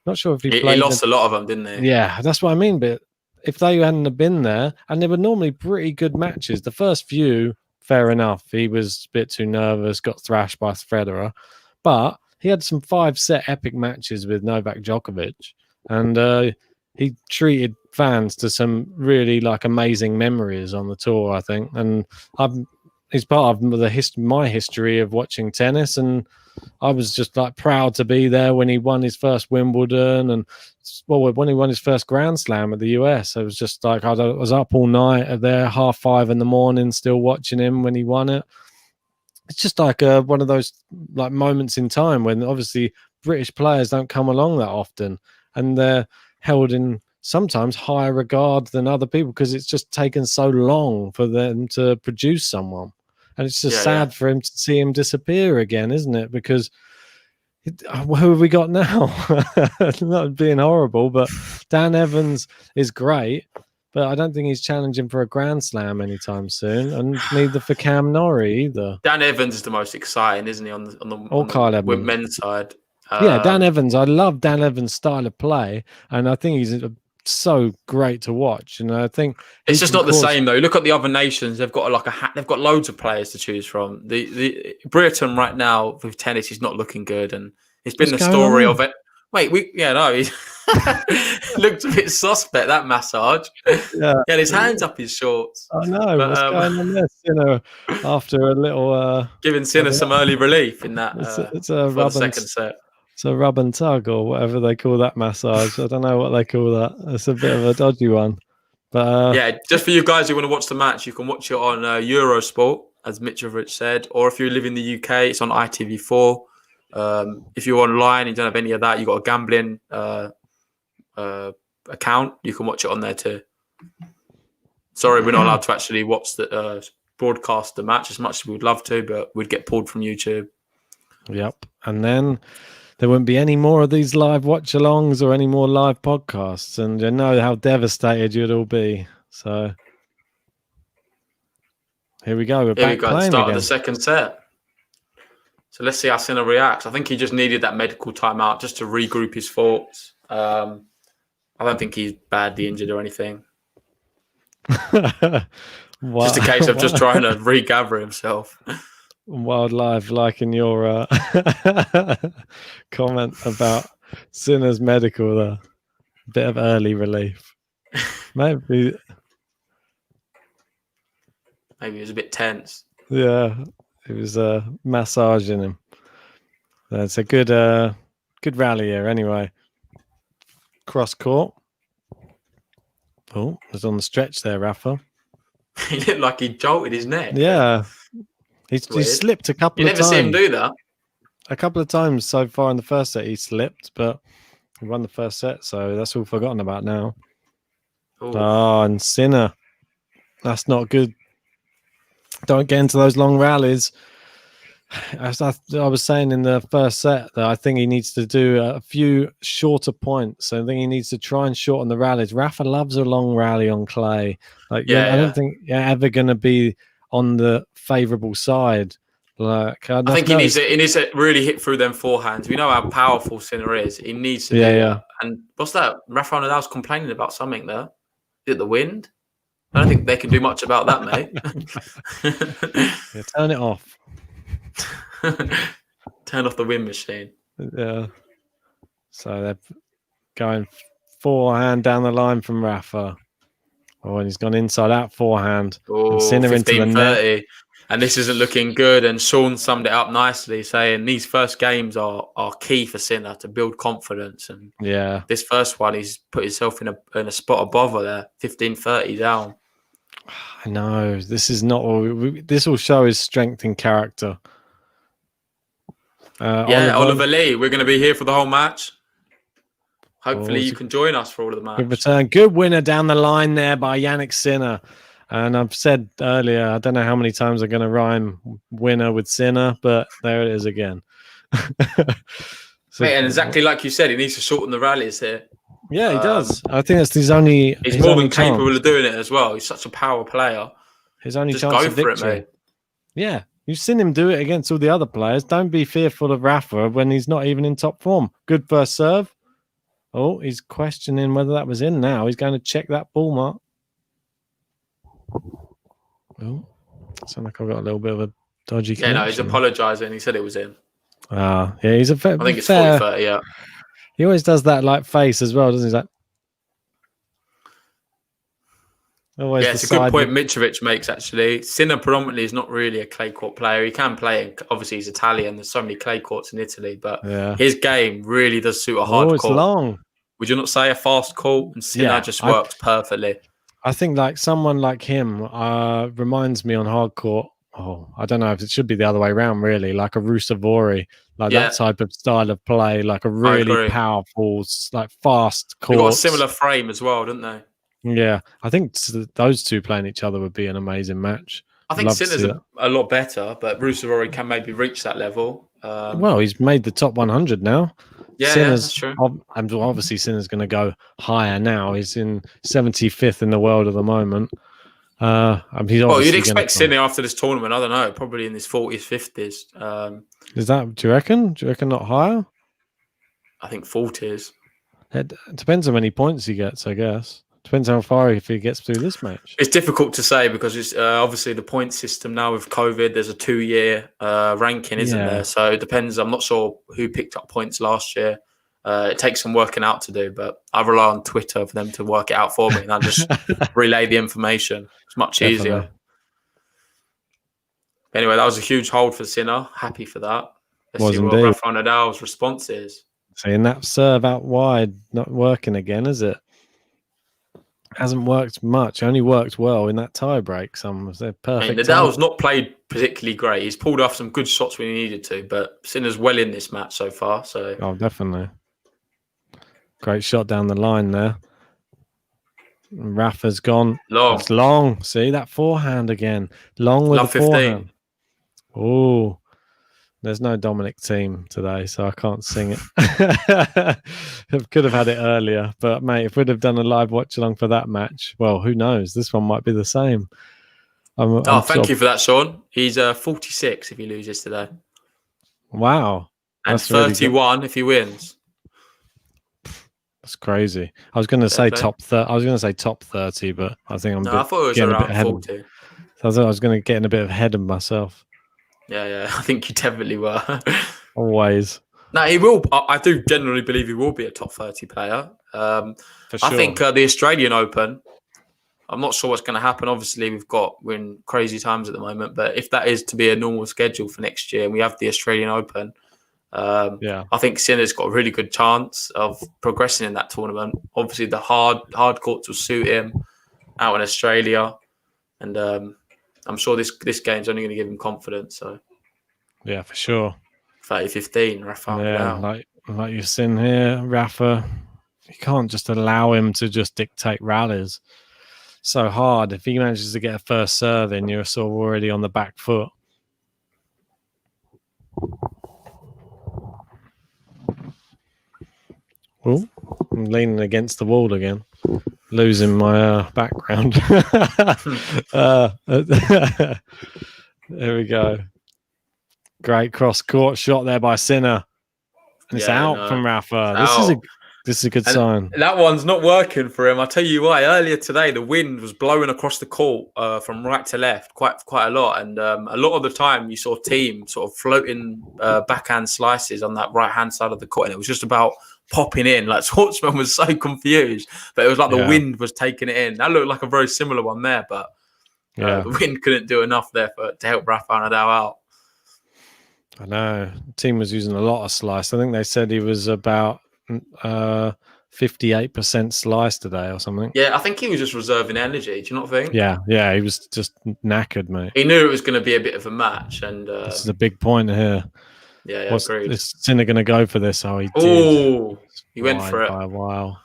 Speaker 3: Not sure if he
Speaker 1: lost a lot of them, didn't he?
Speaker 3: Yeah, that's what I mean. But if they hadn't have been there, and they were normally pretty good matches. The first few, fair enough. He was a bit too nervous, got thrashed by Federer, but he had some 5-set epic matches with Novak Djokovic, and he treated fans to some really amazing memories on the tour, I think. And he's part of my history of watching tennis, and I was just proud to be there when he won his first Wimbledon, and when he won his first Grand Slam at the US. I was just I was up all night there, 5:30 in the morning, still watching him when he won it. It's just one of those moments in time when obviously British players don't come along that often, and they're held in sometimes higher regard than other people because it's just taken so long for them to produce someone. And it's just sad for him to see him disappear again, isn't it? Because who have we got now? Not being horrible, but Dan Evans is great, but I don't think he's challenging for a Grand Slam anytime soon, and neither for Cam Norrie either.
Speaker 1: Dan Evans is the most exciting, isn't he, on the men's side?
Speaker 3: Dan Evans. I love Dan Evans' style of play, and I think he's so great to watch. And I think
Speaker 1: it's just not the same though. Look at the other nations; they've got they've got loads of players to choose from. The Britain right now with tennis is not looking good, and it's been the story of it. Wait, he looked a bit suspect, that massage. Yeah, he had his hands up his shorts.
Speaker 3: I know. What's going on there? After a little
Speaker 1: giving Sinner some early relief in that.
Speaker 3: It's a
Speaker 1: for the second set.
Speaker 3: It's a rub and tug or whatever they call that massage. I don't know what they call that. It's a bit of a dodgy one. But
Speaker 1: just for you guys who want to watch the match, you can watch it on Eurosport, as Mitrovic said, or if you live in the UK, it's on ITV4. If you're online and you don't have any of that, you've got a gambling account, you can watch it on there too. Sorry, we're not allowed to actually watch the broadcast the match as much as we would love to, but we'd get pulled from YouTube.
Speaker 3: Yep. And then there won't be any more of these live watch-alongs or any more live podcasts, and you know how devastated you'd all be. So here we go. We're back playing
Speaker 1: start
Speaker 3: again.
Speaker 1: Of the second set. So let's see how Sinner reacts. I think he just needed that medical timeout just to regroup his thoughts. I don't think he's badly injured or anything. Just a case of just trying to regather himself.
Speaker 3: Wildlife, liking your comment about Sinner's medical there. Bit of early relief. Maybe
Speaker 1: it was a bit tense.
Speaker 3: Yeah, it was massaging him. That's a good rally here anyway. Cross court. Oh, was on the stretch there, Rafa.
Speaker 1: He looked like he jolted his neck.
Speaker 3: Yeah. He slipped a couple of times.
Speaker 1: You never see him do that.
Speaker 3: A couple of times so far in the first set he slipped, but he won the first set, so that's all forgotten about now. Ooh. Oh, and Sinner. That's not good. Don't get into those long rallies. As I was saying in the first set, that I think he needs to do a few shorter points. I think he needs to try and shorten the rallies. Rafa loves a long rally on clay. I don't think you're ever going to be on the favourable side. I
Speaker 1: think he needs to really hit through them forehands. We know how powerful Sinner is. He needs to do that. And what's that? Rafael Nadal's complaining about something there. Is it the wind? I don't think they can do much about that, mate.
Speaker 3: Turn it off.
Speaker 1: Turn off the wind machine.
Speaker 3: Yeah. So going forehand down the line from Rafa. Oh, and he's gone inside out forehand.
Speaker 1: Oh,
Speaker 3: and Sinner into the net.
Speaker 1: 15-30. And this isn't looking good. And Sean summed it up nicely, saying these first games are key for Sinner to build confidence. And
Speaker 3: Yeah,
Speaker 1: this first one, he's put himself in a spot of bother there, 15-30 down.
Speaker 3: I know. This is not all. This will show his strength in character.
Speaker 1: Oliver Lee, we're going to be here for the whole match. Hopefully you can join us for all of the match.
Speaker 3: Good return. Good winner down the line there by Jannik Sinner. And I've said earlier, I don't know how many times I'm going to rhyme winner with Sinner, but there it is again.
Speaker 1: Mate, and exactly like you said, he needs to shorten the rallies here.
Speaker 3: Yeah, he does. I think that's his only.
Speaker 1: He's more than capable of doing it as well. He's such a power player.
Speaker 3: His only
Speaker 1: Just
Speaker 3: chance
Speaker 1: go
Speaker 3: of
Speaker 1: for
Speaker 3: victory.
Speaker 1: it, mate.
Speaker 3: Yeah, you've seen him do it against all the other players. Don't be fearful of Rafa when he's not even in top form. Good first serve. Oh, he's questioning whether that was in now. He's going to check that ball mark. Oh, sound like I've got a little bit of a dodgy connection.
Speaker 1: Yeah, no, he's apologising. He said it was in.
Speaker 3: Yeah, he's a fair.
Speaker 1: I think it's 40-30, yeah.
Speaker 3: He always does that like face as well, doesn't he? Like, always
Speaker 1: it's a good point Mitrovic makes, actually. Sinner predominantly is not really a clay court player. He can play, obviously he's Italian. There's so many clay courts in Italy, but his game really does suit a hard court.
Speaker 3: It's long.
Speaker 1: Would you not say a fast court? And Sinner just works perfectly.
Speaker 3: I think like someone like him reminds me on hard court. Oh, I don't know if it should be the other way around, really. Like a Rusevori, like that type of style of play, like a really powerful, like fast court.
Speaker 1: They've got a similar frame as well, don't they?
Speaker 3: Yeah, I think those two playing each other would be an amazing match.
Speaker 1: I think Sinner's a lot better, but Rusevori can maybe reach that level.
Speaker 3: Well, he's made the top 100 now.
Speaker 1: Yeah, that's true.
Speaker 3: And obviously Sinner's going to go higher now. He's in 75th in the world at the moment.
Speaker 1: You'd expect Sinner after this tournament. I don't know, probably in his 40s, 50s.
Speaker 3: Is that? Do you reckon? Do you reckon not higher?
Speaker 1: I think 40s.
Speaker 3: It depends how many points he gets, I guess. Depends how far if he gets through this match.
Speaker 1: It's difficult to say because it's obviously the point system now with COVID. There's a 2-year ranking, isn't there? So it depends. I'm not sure who picked up points last year. It takes some working out to do, but I rely on Twitter for them to work it out for me, and I just relay the information. It's much easier. Anyway, that was a huge hold for Sinner. Happy for that. Let's see what Rafael Nadal's response is.
Speaker 3: Seeing that serve out wide, not working again, is it? Hasn't worked much. Only worked well in that tie break. Perfect.
Speaker 1: Nadal's not played particularly great. He's pulled off some good shots when he needed to, but Sinner's well in this match so far. So
Speaker 3: definitely. Great shot down the line there. Rafa's gone.
Speaker 1: Long.
Speaker 3: It's long. See that forehand again. Long with the forehand. Oh, there's no Dominic team today, so I can't sing it. Could have had it earlier, but mate, if we'd have done a live watch along for that match, well, who knows? This one might be the same.
Speaker 1: Thank you for that, Sean. He's 46 if he loses today.
Speaker 3: Wow.
Speaker 1: And that's 31 really if he wins.
Speaker 3: That's crazy. I was going to say top 30. I was going to say top 30, but I think I thought it was around 40. I thought I was going to get in a bit ahead of myself.
Speaker 1: Yeah. I think you definitely were.
Speaker 3: Always.
Speaker 1: No, he will. I do generally believe he will be a top 30 player. For sure. I think the Australian Open, I'm not sure what's going to happen. Obviously, we're in crazy times at the moment, but if that is to be a normal schedule for next year and we have the Australian Open, I think Sinner's got a really good chance of progressing in that tournament. Obviously, the hard courts will suit him out in Australia, and I'm sure this game's only going to give him confidence. So,
Speaker 3: yeah, for sure.
Speaker 1: 30-15, Rafael.
Speaker 3: Yeah, like you've seen here, Rafa. You can't just allow him to just dictate rallies. So hard. If he manages to get a first serve in, you're sort of already on the back foot. Oh, I'm leaning against the wall again, losing my background. There we go. Great cross-court shot there by Sinner. And it's out from Rafa. This is a good sign.
Speaker 1: That one's not working for him. I'll tell you why. Earlier today, the wind was blowing across the court from right to left quite a lot. And a lot of the time, you saw team sort of floating backhand slices on that right-hand side of the court. And it was just about popping in. Like Schwartzman was so confused, but it was like the
Speaker 3: Yeah.
Speaker 1: wind was taking it in. That looked like a very similar one there, but the wind couldn't do enough there to help Rafael Nadal out.
Speaker 3: I know. The team was using a lot of slice. I think they said he was about 58% slice today or something.
Speaker 1: Yeah, I think he was just reserving energy. Do you not think?
Speaker 3: Yeah, he was just knackered, mate.
Speaker 1: He knew it was going to be a bit of a match, and
Speaker 3: this is a big point here.
Speaker 1: Yeah, agreed.
Speaker 3: Is Sinner going to go for this? Oh, he did.
Speaker 1: Oh, he went for it.
Speaker 3: Wow.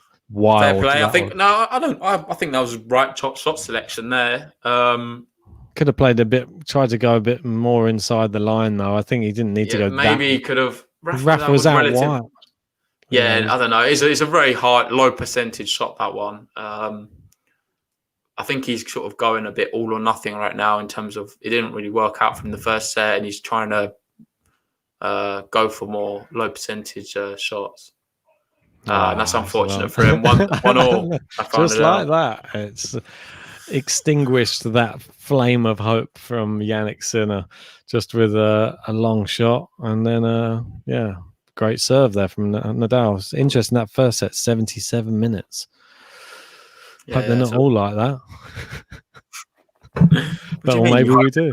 Speaker 1: Fair play. I think I don't. I think that was right shot selection there.
Speaker 3: Could have played tried to go a bit more inside the line though. I think he didn't need to go.
Speaker 1: Maybe he could have.
Speaker 3: Rafa was out wide.
Speaker 1: Yeah, I don't know. It's a very low percentage shot, that one. I think he's sort of going a bit all or nothing right now in terms of it didn't really work out from the first set, and he's trying to go for more low percentage shots. And that's unfortunate for him. One all.
Speaker 3: Just like that. It's extinguished that flame of hope from Jannik Sinner just with a long shot. And then, great serve there from Nadal. It's interesting, that first set, 77 minutes. Hope they're not all like that. But maybe we do.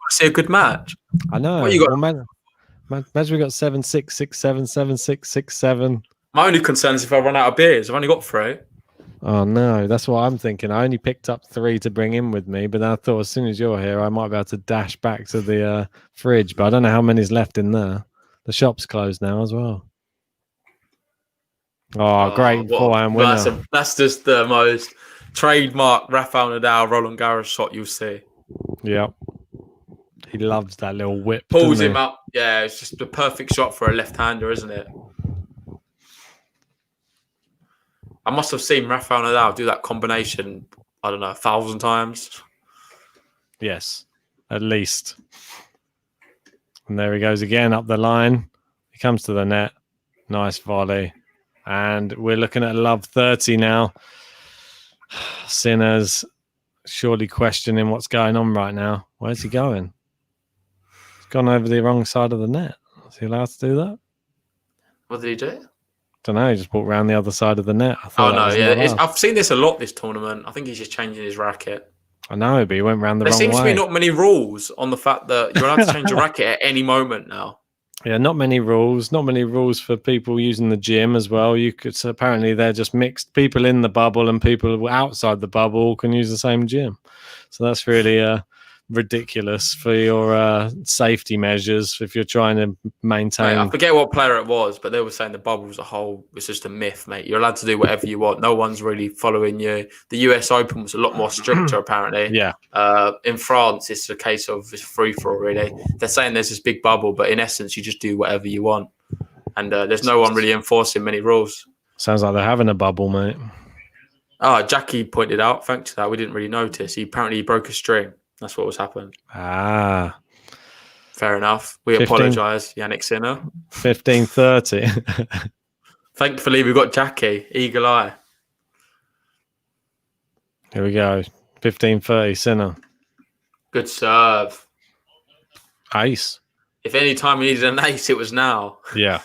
Speaker 1: See a good match.
Speaker 3: I know.
Speaker 1: What you got?
Speaker 3: Imagine we got 7-6, 6-7, 7-6, 6-7.
Speaker 1: My only concern is if I run out of beers. I've only got 3.
Speaker 3: Oh no, that's what I'm thinking. I only picked up 3 to bring in with me, but then I thought as soon as you're here, I might be able to dash back to the fridge. But I don't know how many's left in there. The shop's closed now as well. Oh, great forehand winner.
Speaker 1: That's just the most trademark Rafael Nadal Roland Garros shot you'll see.
Speaker 3: Yep. He loves that little whip.
Speaker 1: Pulls him up. Yeah, it's just the perfect shot for a left-hander, isn't it? I must have seen Rafael Nadal do that combination, I don't know, 1,000 times.
Speaker 3: Yes, at least. And there he goes again up the line. He comes to the net. Nice volley. And we're looking at love 30 now. Sinner's surely questioning what's going on right now. Where's he going? He's gone over the wrong side of the net. Is he allowed to do that?
Speaker 1: What did he do?
Speaker 3: Don't know. He just walked around the other side of the net.
Speaker 1: I've seen this a lot this tournament. I think he's just changing his racket.
Speaker 3: I know, but he went around the wrong way.
Speaker 1: There seems to be not many rules on the fact that you're allowed to change your racket at any moment now.
Speaker 3: Yeah, not many rules. Not many rules for people using the gym as well. So apparently they're just mixed. People in the bubble and people outside the bubble can use the same gym. So that's really ridiculous for your safety measures if you're trying to maintain.
Speaker 1: Mate, I forget what player it was, but they were saying the bubble as a whole was just a myth, mate. You're allowed to do whatever you want. No one's really following you. The US Open was a lot more stricter, apparently.
Speaker 3: Yeah.
Speaker 1: In France, it's a case of it's free for all, really. They're saying there's this big bubble, but in essence, you just do whatever you want. And there's no one really enforcing many rules.
Speaker 3: Sounds like they're having a bubble, mate.
Speaker 1: Oh, Jackie pointed out, thanks to that, we didn't really notice. He apparently broke a string. That's what was happening.
Speaker 3: Ah.
Speaker 1: Fair enough. We apologise, Jannik Sinner.
Speaker 3: 15-30.
Speaker 1: Thankfully, we've got Jackie. Eagle eye.
Speaker 3: Here we go. 15-30, Sinner.
Speaker 1: Good serve.
Speaker 3: Ace.
Speaker 1: If any time we needed an ace, it was now.
Speaker 3: Yeah,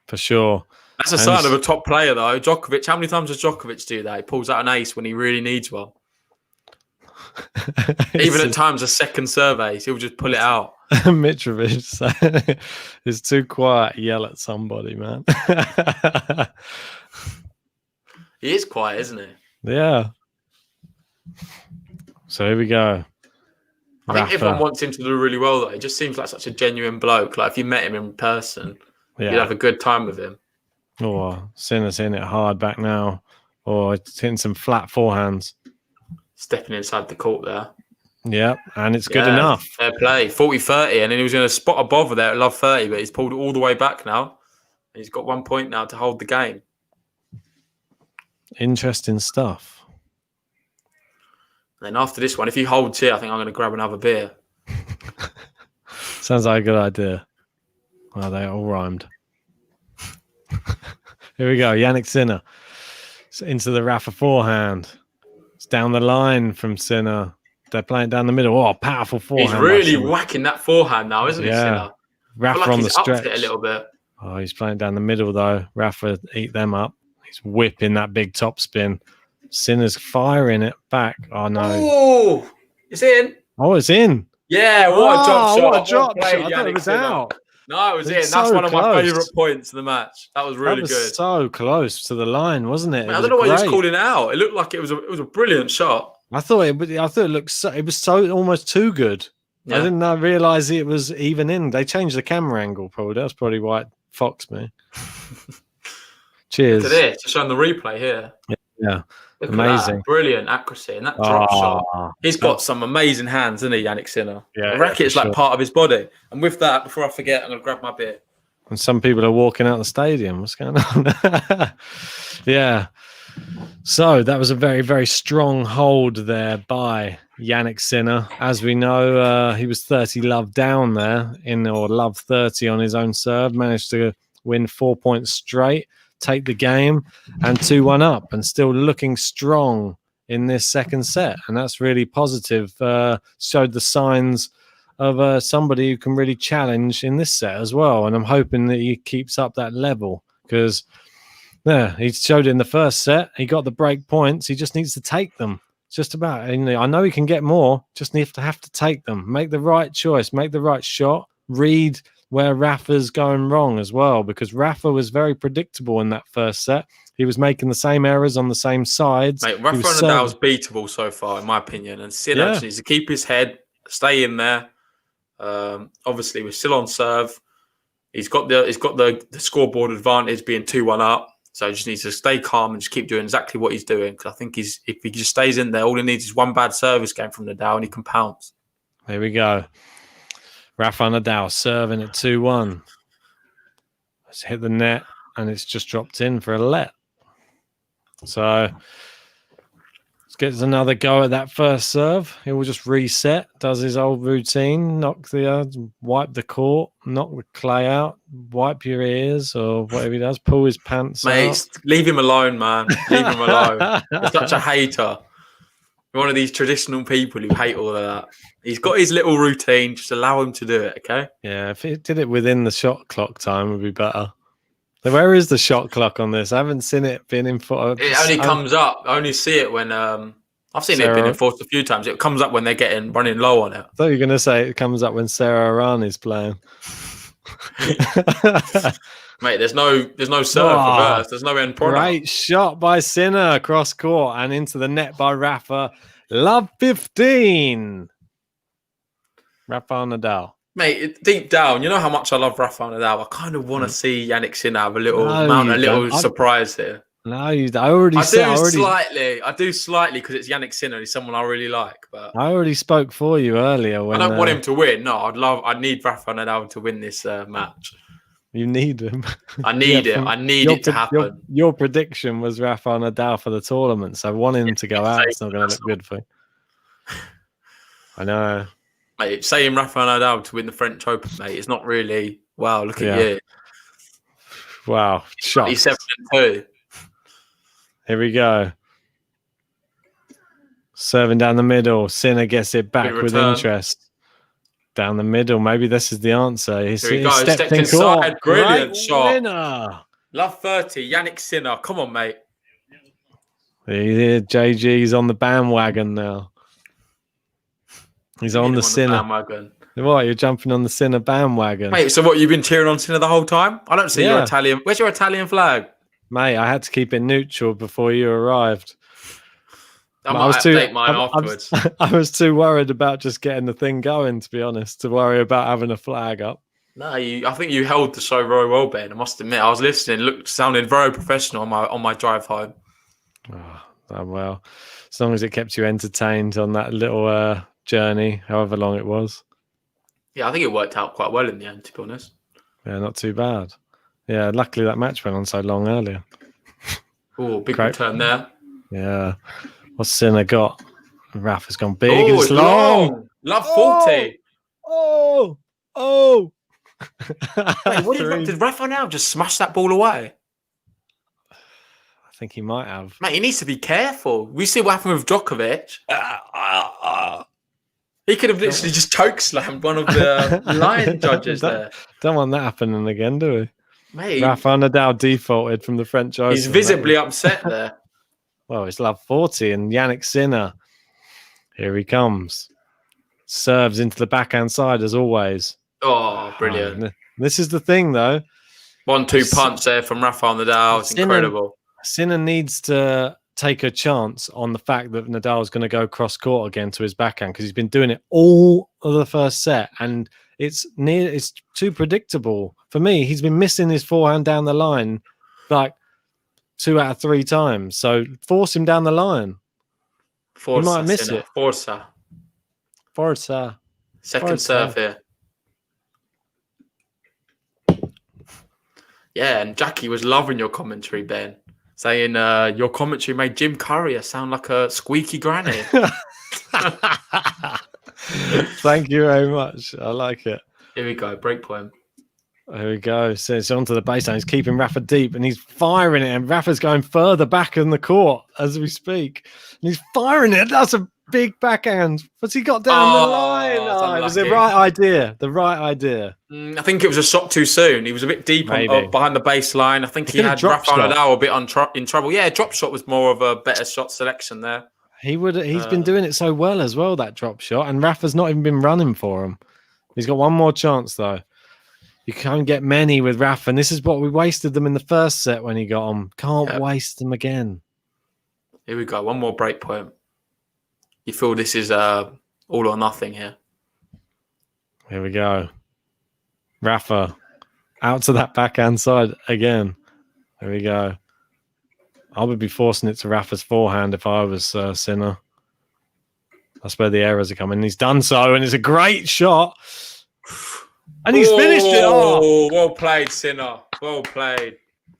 Speaker 3: for sure.
Speaker 1: That's a sign of a top player, though. Djokovic, how many times does Djokovic do that? He pulls out an ace when he really needs one. Even at times, a second survey, he'll just pull it out.
Speaker 3: Mitrovic is too quiet. Yell at somebody, man.
Speaker 1: He is quiet, isn't he?
Speaker 3: Yeah. So here we go.
Speaker 1: I think everyone wants him to do really well, though. He just seems like such a genuine bloke. Like if you met him in person, you'd have a good time with him.
Speaker 3: Oh, Sinner's hitting it hard back now. Or it's hitting some flat forehands.
Speaker 1: Stepping inside the court there.
Speaker 3: Yeah, and it's good enough.
Speaker 1: Fair play. 40-30, and then he was going to spot a bother there at love 30, but he's pulled it all the way back now. He's got 1 point now to hold the game.
Speaker 3: Interesting stuff.
Speaker 1: And then after this one, if he holds here, I think I'm going to grab another beer.
Speaker 3: Sounds like a good idea. Well, they all rhymed. Here we go. Jannik Sinner. It's into the Rafa forehand. It's down the line from Sinner. They're playing down the middle. Oh, powerful forehand.
Speaker 1: He's really whacking that forehand now, isn't he, Sinner?
Speaker 3: Rafa
Speaker 1: like
Speaker 3: on the
Speaker 1: he's
Speaker 3: stretch.
Speaker 1: Upped it a little bit.
Speaker 3: Oh, he's playing down the middle, though. Rafa eat them up. He's whipping that big topspin. Sinner's firing it back. Oh, no.
Speaker 1: Oh, it's in.
Speaker 3: Oh, it's in.
Speaker 1: Yeah, what a drop shot.
Speaker 3: What a drop
Speaker 1: Well played,
Speaker 3: shot. I thought it
Speaker 1: Jannik
Speaker 3: was
Speaker 1: Sinner.
Speaker 3: out.
Speaker 1: No, it was
Speaker 3: It's
Speaker 1: in. That's
Speaker 3: so
Speaker 1: one of my
Speaker 3: close.
Speaker 1: favourite points of the match. That was really
Speaker 3: That was
Speaker 1: good.
Speaker 3: so close to the line, wasn't it?
Speaker 1: Man, I don't know why he was calling it out. It looked like it was a brilliant shot.
Speaker 3: I thought it looked it was so almost too good.
Speaker 1: Yeah.
Speaker 3: I didn't realize it was even in. They changed the camera angle, probably. That's probably why it foxed me. Cheers.
Speaker 1: Look at this. Just showing the replay here.
Speaker 3: Yeah.
Speaker 1: Look
Speaker 3: Amazing.
Speaker 1: at that. Brilliant accuracy. And that drop shot. He's got
Speaker 3: that's-
Speaker 1: some amazing hands, isn't he, Jannik Sinner?
Speaker 3: Yeah,
Speaker 1: The racket's
Speaker 3: for
Speaker 1: like
Speaker 3: sure.
Speaker 1: part of his body. And with that, before I forget, I'm going to grab my beer.
Speaker 3: And some people are walking out the stadium. What's going on? Yeah. So that was a very, very strong hold there by Jannik Sinner. As we know, he was 30 love down there or love 30 on his own serve. Managed to win 4 points straight, take the game, and 2-1 up, and still looking strong in this second set. And that's really positive. Showed the signs of somebody who can really challenge in this set as well. And I'm hoping that he keeps up that level because he showed it in the first set. He got the break points. He just needs to take them. It's just about, I know he can get more, just have to take them, make the right choice, make the right shot, read where Rafa's going wrong as well, because Rafa was very predictable in that first set. He was making the same errors on the same sides.
Speaker 1: Mate, Rafa Nadal's beatable so far, in my opinion. And Sinner just needs to keep his head, stay in there. Obviously, we're still on serve. He's got the scoreboard advantage being 2-1 up. So he just needs to stay calm and just keep doing exactly what he's doing. Because I think if he just stays in there, all he needs is one bad service game from Nadal and he can pounce.
Speaker 3: There we go. Rafael Nadal serving at 2-1. It's hit the net and it's just dropped in for a let. So let's get another go at that first serve. He will just reset, does his old routine, wipe the court, knock the clay out, wipe your ears or whatever he does, pull his pants out.
Speaker 1: Leave him alone, man. Leave him alone. You're such a hater. You're one of these traditional people who hate all of that. He's got his little routine. Just allow him to do it, okay?
Speaker 3: Yeah, if he did it within the shot clock time, it would be better. Where is the shot clock on this? I haven't seen it being enforced.
Speaker 1: It only comes up. I only see it when I've seen it being enforced a few times. It comes up when they're running low on it.
Speaker 3: I thought you were going to say it comes up when Sarah Arani's playing.
Speaker 1: Mate, there's no serve reverse. There's no end product.
Speaker 3: Great shot by Sinner across court and into the net by Rafa. Love 15. Rafael Nadal.
Speaker 1: Mate, deep down, you know how much I love Rafael Nadal. I kind of want to see Jannik Sinner have a little surprise here.
Speaker 3: No, I
Speaker 1: do slightly because it's Jannik Sinner. He's someone I really like. But
Speaker 3: I already spoke for you earlier. When
Speaker 1: I don't want him to win. No, I need Rafael Nadal to win this match.
Speaker 3: You need him.
Speaker 1: I need it. I need it to happen.
Speaker 3: Your prediction was Rafael Nadal for the tournament, so wanting him to go out, it's not going to look good for you. I know.
Speaker 1: Mate, saying Rafael Nadal to win the French Open, mate, it's not really. Wow, look at you.
Speaker 3: Wow, shots.
Speaker 1: He's 7-2.
Speaker 3: Here we go. Serving down the middle. Sinner gets it back with interest. Down the middle. Maybe this is the answer. He stepped inside.
Speaker 1: Brilliant shot.
Speaker 3: Winner.
Speaker 1: Love 30. Jannik Sinner. Come on, mate.
Speaker 3: JG's on the bandwagon now. He's on the Sinner
Speaker 1: bandwagon.
Speaker 3: What? You're jumping on the Sinner bandwagon,
Speaker 1: mate? So what? You've been cheering on Sinner the whole time? I don't see your Italian. Where's your Italian flag,
Speaker 3: mate? I had to keep it neutral before you arrived.
Speaker 1: I was too. Mine afterwards.
Speaker 3: I was too worried about just getting the thing going, to be honest, to worry about having a flag up.
Speaker 1: No, I think you held the show very well, Ben. I must admit, I was listening. Sounded very professional on my drive home.
Speaker 3: Oh, well, as long as it kept you entertained on that little journey, however long it was.
Speaker 1: Yeah, I think it worked out quite well in the end, to be honest.
Speaker 3: Yeah, not too bad. Yeah, luckily that match went on so long earlier.
Speaker 1: Oh, big return there.
Speaker 3: Yeah. What's Sinner got? Rafa's gone big.
Speaker 1: Oh,
Speaker 3: it's long.
Speaker 1: Love 40.
Speaker 3: Oh.
Speaker 1: Wait, did Rafa now just smash that ball away?
Speaker 3: I think he might have.
Speaker 1: Mate, he needs to be careful. We see what happened with Djokovic. He could have literally just choke slammed one of the line judges there.
Speaker 3: Don't want that happening again, do we?
Speaker 1: Mate,
Speaker 3: Rafael Nadal defaulted from the French Open.
Speaker 1: he's visibly upset there.
Speaker 3: Well, it's love 40 and Jannik Sinner. Here he comes. Serves into the backhand side as always.
Speaker 1: Oh, brilliant.
Speaker 3: This is the thing, though.
Speaker 1: 1-2 punch there from Rafael Nadal. It's incredible.
Speaker 3: Sinner needs to take a chance on the fact that Nadal's going to go cross court again to his backhand because he's been doing it all of the first set, and it's too predictable for me. He's been missing his forehand down the line like 2 out of 3 times. So force him down the line. He might miss it.
Speaker 1: Forza. Second serve here. Yeah, and Jackie was loving your commentary, Ben, saying your commentary made Jim Courier sound like a squeaky granny.
Speaker 3: Thank you very much. I like it.
Speaker 1: Here we go, break point.
Speaker 3: Here we go. So it's onto the baseline. He's keeping Rafa deep and he's firing it. And Rafa's going further back in the court as we speak. And he's firing it. That's a big backhand. What's he got down the line? Oh, it was the right idea. The right idea.
Speaker 1: I think it was a shot too soon. He was a bit deep behind the baseline. I think he had Rafael Nadal a bit in trouble. Yeah, drop shot was more of a better shot selection there.
Speaker 3: He's been doing it so well as well, that drop shot. And Rafa's not even been running for him. He's got one more chance, though. You can't get many with Rafa, and this is what we wasted them in the first set when he got them. Can't waste them again.
Speaker 1: Here we go. One more break point. You feel this is all or nothing here.
Speaker 3: Here we go. Rafa out to that backhand side again. There we go. I would be forcing it to Rafa's forehand if I was Sinner. That's where the errors are coming. He's done so, and it's a great shot. And he's finished it off.
Speaker 1: Well played, Sinner. Well played.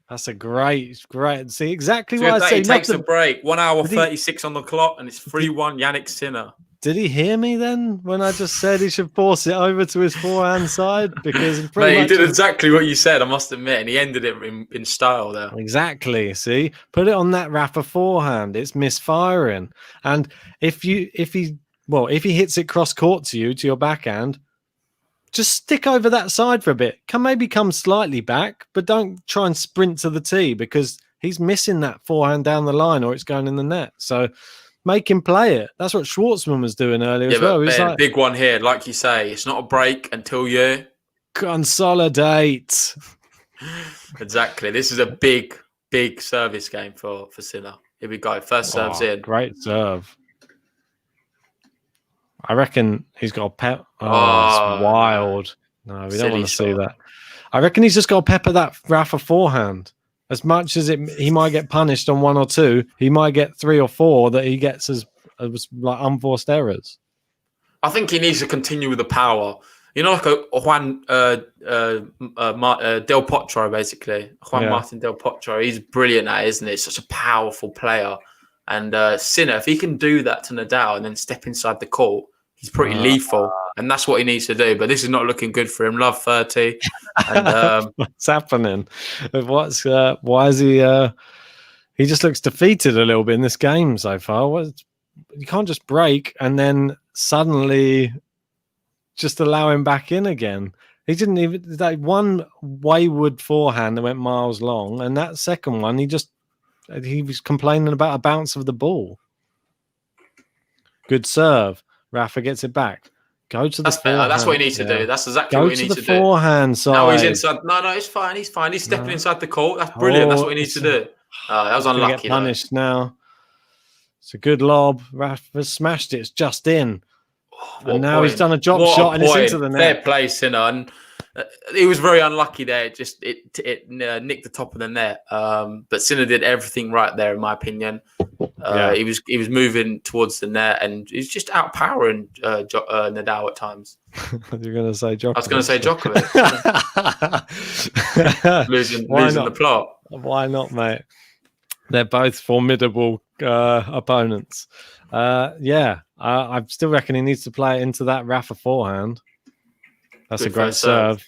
Speaker 3: That's a great. See, exactly what I say.
Speaker 1: He takes a break. 1 hour 36 on the clock, and it's 3-1 Jannik Sinner.
Speaker 3: Did he hear me then when I just said he should force it over to his forehand side? Because
Speaker 1: he did exactly what you said, I must admit, and he ended it in style there.
Speaker 3: Exactly. See, put it on that Rafa forehand. It's misfiring, and if he hits it cross court to your backhand, just stick over that side for a bit. Maybe come slightly back, but don't try and sprint to the tee because he's missing that forehand down the line or it's going in the net. So make him play it. That's what Schwartzman was doing earlier as well.
Speaker 1: Ben, like, big one here, like you say. It's not a break until you
Speaker 3: consolidate.
Speaker 1: Exactly. This is a big, big service game for Sinner. Here we go. First serve's in. Great
Speaker 3: serve. I reckon he's got a pep. Oh, it's wild. No, we don't want to see that. I reckon he's just got to pepper that Rafa forehand. As much as he might get punished on 1 or 2, he might get 3 or 4 that he gets as like unforced errors.
Speaker 1: I think he needs to continue with the power. You know, like a Juan Del Potro, basically. Martin Del Potro. He's brilliant at it, isn't he? Such a powerful player. And Sinner, if he can do that to Nadal and then step inside the court, he's pretty lethal, and that's what he needs to do. But this is not looking good for him. Love 30. And,
Speaker 3: what's happening? Why is he? He just looks defeated a little bit in this game so far. You can't just break and then suddenly just allow him back in again. He didn't even that one wayward forehand that went miles long, and that second one he was complaining about a bounce of the ball. Good serve. Rafa gets it back. Go to the forehand.
Speaker 1: That's what he needs to do. That's exactly what he needs to do.
Speaker 3: Go to the forehand side.
Speaker 1: No, he's inside. No, it's fine. He's fine. He's stepping inside the court. That's brilliant. That's what he needs to do. That was unlucky.
Speaker 3: Get punished now. It's a good lob. Rafa smashed it. It's just in. And now he's done a drop shot and it's into the net.
Speaker 1: Fair play, Sinner. And he was very unlucky there. It nicked the top of the net. But Sinner did everything right there, in my opinion. He was moving towards the net and he's just outpowering Nadal at times.
Speaker 3: You're going to say Djokovic?
Speaker 1: I was going to say Djokovic. losing the plot.
Speaker 3: Why not, mate? They're both formidable opponents. I still reckon he needs to play it into that Rafa forehand. That's a great serve.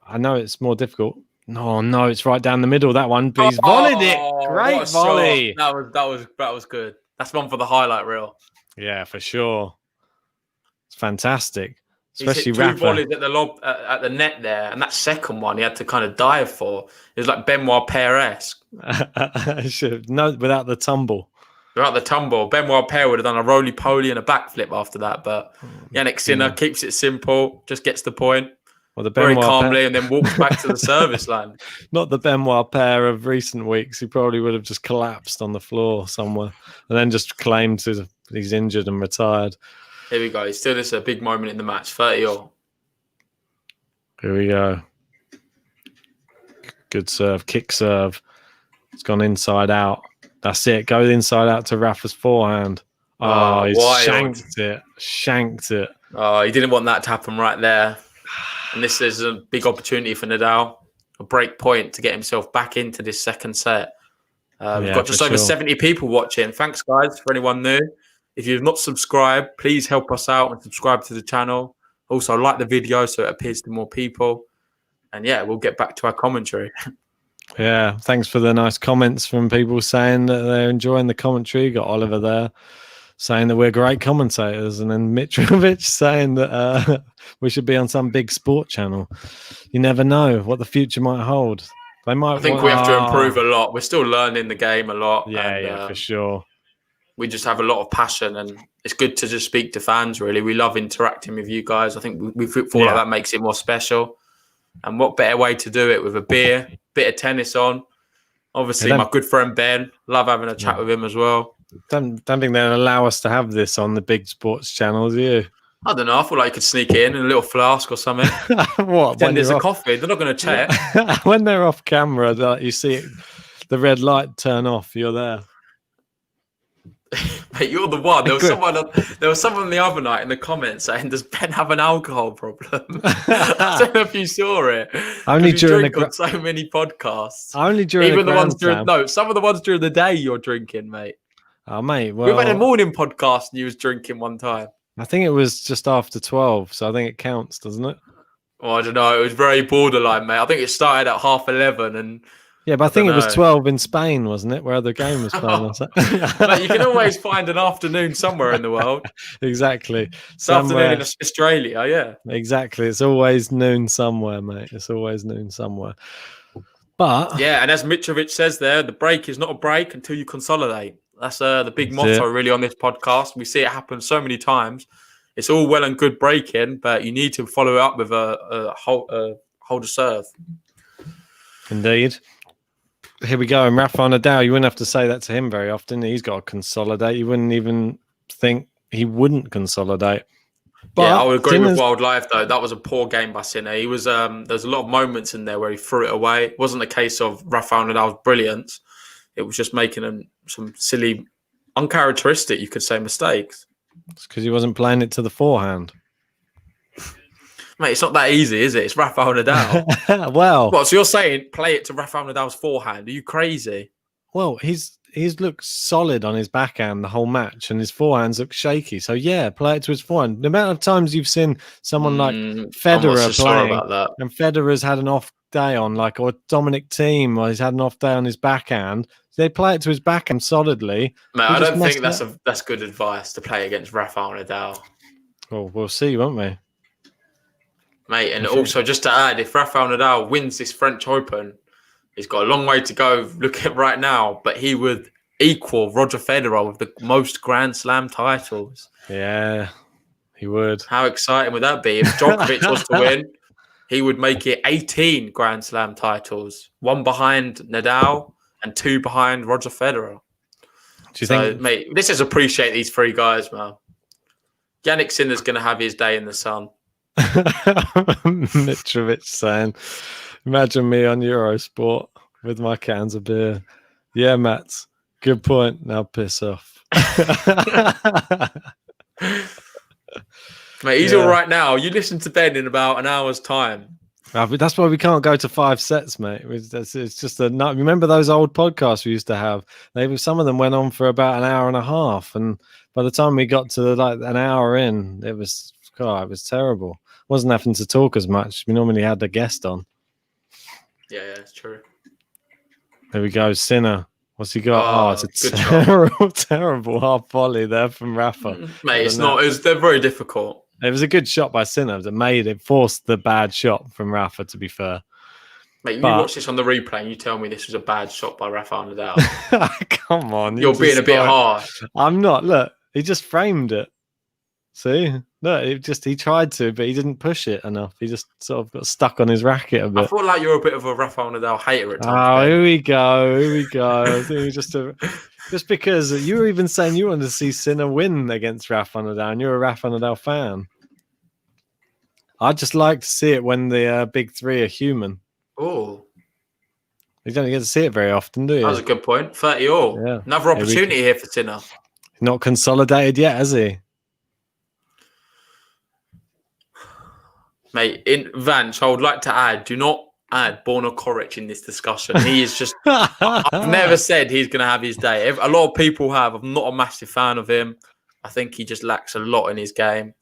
Speaker 3: I know it's more difficult. No, it's right down the middle. That one, but he's volleyed it. Great volley.
Speaker 1: That was good. That's one for the highlight reel.
Speaker 3: Yeah, for sure. It's fantastic. Especially
Speaker 1: he's hit 2
Speaker 3: Rafa.
Speaker 1: volleys at the at the net there, and that second one he had to kind of dive for. It was like Benoit Paire-esque.
Speaker 3: No, without the tumble.
Speaker 1: Throughout the tumble, Benoit Paire would have done a roly-poly and a backflip after that, but Jannik Sinner keeps it simple, just gets the point
Speaker 3: Well, the
Speaker 1: very
Speaker 3: Benoit
Speaker 1: calmly, and then walks back to the service line.
Speaker 3: Not the Benoit Paire of recent weeks. He probably would have just collapsed on the floor somewhere and then just claimed he's injured and retired.
Speaker 1: Here we go. Still, this is a big moment in the match. 30-all.
Speaker 3: Here we go. Good serve, kick serve. It's gone inside out. That's it. Go inside out to Rafa's forehand. Oh, he's shanked it.
Speaker 1: Oh, he didn't want that to happen right there. And this is a big opportunity for Nadal. A break point to get himself back into this second set. We've got just over 70 people watching. Thanks, guys, for anyone new. If you've not subscribed, please help us out and subscribe to the channel. Also, like the video so it appears to more people. And yeah, we'll get back to our commentary.
Speaker 3: Yeah, thanks for the nice comments from people saying that they're enjoying the commentary. Got Oliver there saying that we're great commentators, and then Mitrovic saying that we should be on some big sport channel. You never know what the future might hold. They might.
Speaker 1: I think we have to improve a lot. We're still learning the game a lot.
Speaker 3: Yeah, for sure.
Speaker 1: We just have a lot of passion, and it's good to just speak to fans, really. We love interacting with you guys. I think we feel like that makes it more special. And what better way to do it with a beer, bit of tennis on. Obviously, my good friend Ben, love having a chat with him as well.
Speaker 3: Don't think they'll allow us to have this on the big sports channel, do you?
Speaker 1: I don't know. I feel like you could sneak it in a little flask or something.
Speaker 3: What?
Speaker 1: Then there's a coffee. They're not going to check.
Speaker 3: When they're off camera, you see the red light turn off. You're there.
Speaker 1: Mate, you're the one. There was someone the other night in the comments saying, "Does Ben have an alcohol problem?" I don't know if you saw it.
Speaker 3: Only during
Speaker 1: on so many podcasts.
Speaker 3: Only during
Speaker 1: even the ones during some of the ones during the day you're drinking, mate.
Speaker 3: Oh, mate. Well,
Speaker 1: we've had a morning podcast and you was drinking one time.
Speaker 3: I think it was just after 12, so I think it counts, doesn't it?
Speaker 1: Well, I don't know. It was very borderline, mate. I think it started at 11:30 and.
Speaker 3: Yeah, but I think it was 12 in Spain, wasn't it? Where the game was playing.
Speaker 1: Mate, you can always find an afternoon somewhere in the world.
Speaker 3: Exactly.
Speaker 1: It's afternoon in Australia, yeah.
Speaker 3: Exactly. It's always noon somewhere, mate. It's always noon somewhere. But
Speaker 1: yeah, and as Mitrovic says there, the break is not a break until you consolidate. That's the big motto really on this podcast. We see it happen so many times. It's all well and good breaking, but you need to follow it up with a hold a serve.
Speaker 3: Indeed. Here we go. And Rafael Nadal, you wouldn't have to say that to him very often. He's got to consolidate. You wouldn't even think he wouldn't consolidate.
Speaker 1: But yeah, I would agree with Wildlife, though. That was a poor game by Sinner. He was there's a lot of moments in there where he threw it away. It wasn't a case of Rafael Nadal's brilliance. It was just making some silly, uncharacteristic, you could say, mistakes.
Speaker 3: It's because he wasn't playing it to the forehand.
Speaker 1: Mate, it's not that easy, is it? It's Rafael Nadal.
Speaker 3: Well,
Speaker 1: so you're saying play it to Rafael Nadal's forehand? Are you crazy?
Speaker 3: Well, he's looked solid on his backhand the whole match, and his forehands look shaky. So yeah, play it to his forehand. The amount of times you've seen someone like Federer playing, and Federer's had an off day on, or Dominic Thiem, or he's had an off day on his backhand. They play it to his backhand solidly.
Speaker 1: Mate, I don't think that's good advice to play against Rafael Nadal.
Speaker 3: Well, we'll see, won't we?
Speaker 1: Mate, and also just to add, if Rafael Nadal wins this French Open, he's got a long way to go. Look at right now, but he would equal Roger Federer with the most Grand Slam titles.
Speaker 3: Yeah, he would.
Speaker 1: How exciting would that be? If Djokovic was to win, he would make it 18 Grand Slam titles, 1 behind Nadal and 2 behind Roger Federer.
Speaker 3: Do you think,
Speaker 1: mate, let's just appreciate these 3 guys, man. Jannik Sinner's going to have his day in the sun.
Speaker 3: Mitrovic saying, imagine me on Eurosport with my cans of beer. Yeah, Matt, good point. Now piss off.
Speaker 1: Mate, he's all right now. You listen to Ben in about an hour's time.
Speaker 3: That's why we can't go to 5 sets, mate. It's just a nut. Remember those old podcasts we used to have? Some of them went on for about an hour and a half, and by the time we got to an hour in, it was terrible. Wasn't having to talk as much. We normally had a guest on.
Speaker 1: Yeah, it's true.
Speaker 3: There we go, Sinner. What's he got? It's a terrible half volley there from Rafa.
Speaker 1: Mate, it's not. They're very difficult.
Speaker 3: It was a good shot by Sinner. It forced the bad shot from Rafa, to be fair.
Speaker 1: Mate, you watch this on the replay and you tell me this was a bad shot by Rafael Nadal.
Speaker 3: Come on.
Speaker 1: You're being a bit harsh.
Speaker 3: I'm not. Look, he just framed it. See? Look, he tried to, but he didn't push it enough. He just sort of got stuck on his racket a bit.
Speaker 1: I feel like you're a bit of a Rafael Nadal hater at times.
Speaker 3: Oh, here we go. I think just because you were even saying you wanted to see Sinner win against Rafa Nadal, and you're a Rafa Nadal fan. I'd just like to see it when the big three are human.
Speaker 1: Oh.
Speaker 3: You don't get to see it very often, do you?
Speaker 1: That was a good point. 30 all. Yeah. Another opportunity here for Sinner.
Speaker 3: Not consolidated yet, has he?
Speaker 1: Mate, in Vance, I would like to add, do not add Borna Coric in this discussion. He is just... I've never said he's going to have his day. A lot of people have. I'm not a massive fan of him. I think he just lacks a lot in his game.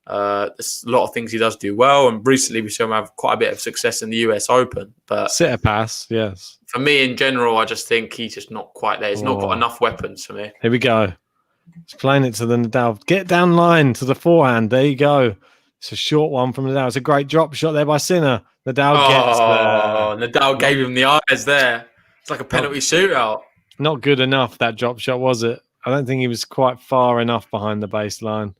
Speaker 1: There's a lot of things he does do well, and recently we saw him have quite a bit of success in the US Open. But
Speaker 3: sitter pass, yes.
Speaker 1: For me, in general, I just think he's just not quite there. He's not got enough weapons for me.
Speaker 3: Here we go. He's playing it to the Nadal. Get down line to the forehand. There you go. It's a short one from Nadal. It's a great drop shot there by Sinner. Nadal gets there.
Speaker 1: Nadal gave him the eyes there. It's like a penalty shootout.
Speaker 3: Not good enough, that drop shot, was it? I don't think he was quite far enough behind the baseline.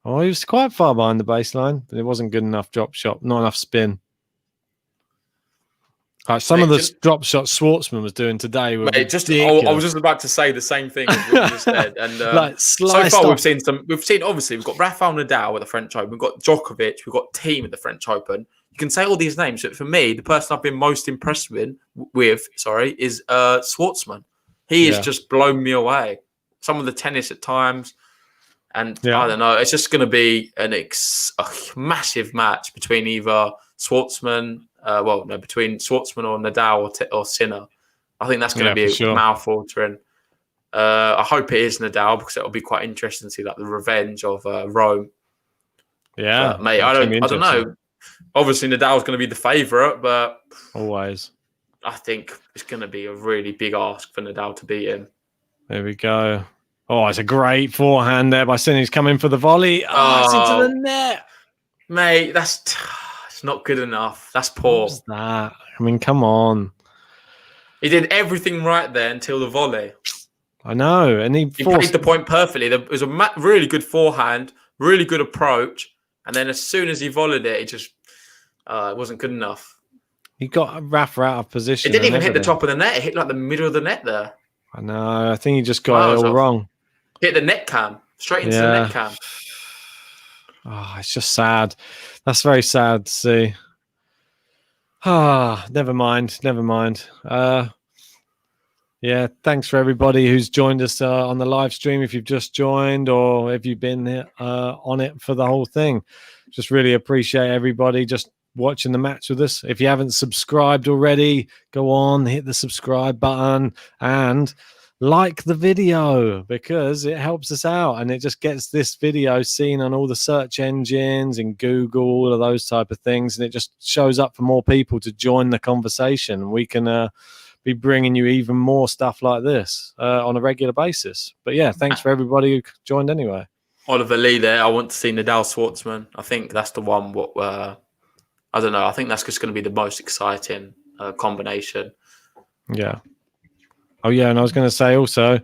Speaker 3: Oh, he was quite far behind the baseline, but it wasn't good enough drop shot. Not enough spin. Like some of the drop shots Schwartzman was doing today were ridiculous.
Speaker 1: I was just about to say the same thing as what you just said. And
Speaker 3: like
Speaker 1: so far, we've seen obviously we've got Rafael Nadal at the French Open, we've got Djokovic, we've got Thiem at the French Open. You can say all these names, but for me, the person I've been most impressed with is Schwartzman. He has just blown me away. Some of the tennis at times. And I don't know, it's just going to be a massive match between either Schwartzman, between Schwartzman or Nadal or Sinner. I think that's going to be a mouth-watering. I hope it is Nadal because it'll be quite interesting to see like the revenge of Rome.
Speaker 3: Yeah,
Speaker 1: but, mate, I don't know. Obviously, Nadal's going to be the favourite, but
Speaker 3: always,
Speaker 1: I think it's going to be a really big ask for Nadal to beat him.
Speaker 3: There we go. Oh, it's a great forehand there by Sinner. He's coming for the volley. Oh, it's into the net.
Speaker 1: Mate, it's not good enough. That's poor.
Speaker 3: What's that? I mean, come on.
Speaker 1: He did everything right there until the volley.
Speaker 3: I know. And he
Speaker 1: played the point perfectly. There was a really good forehand, really good approach. And then as soon as he volleyed it, it wasn't good enough.
Speaker 3: He got Rafa out of position.
Speaker 1: It didn't even hit the top of the net. It hit like the middle of the net there.
Speaker 3: I know. I think he just got it all wrong.
Speaker 1: Hit the net cam. Straight into the net cam.
Speaker 3: Oh, it's just sad. That's very sad to see. Never mind. Yeah, thanks for everybody who's joined us on the live stream. If you've just joined or if you've been on it for the whole thing, just really appreciate everybody just watching the match with us. If you haven't subscribed already, go on, hit the subscribe button and like the video because it helps us out and it just gets this video seen on all the search engines and Google, all of those type of things, and it just shows up for more people to join the conversation. We can be bringing you even more stuff like this on a regular basis. But yeah, thanks for everybody who joined anyway.
Speaker 1: Oliver Lee there. I want to see Nadal Schwartzman. I think that's the one. I don't know. I think that's just going to be the most exciting combination.
Speaker 3: Yeah. Oh yeah, and I was going to say also,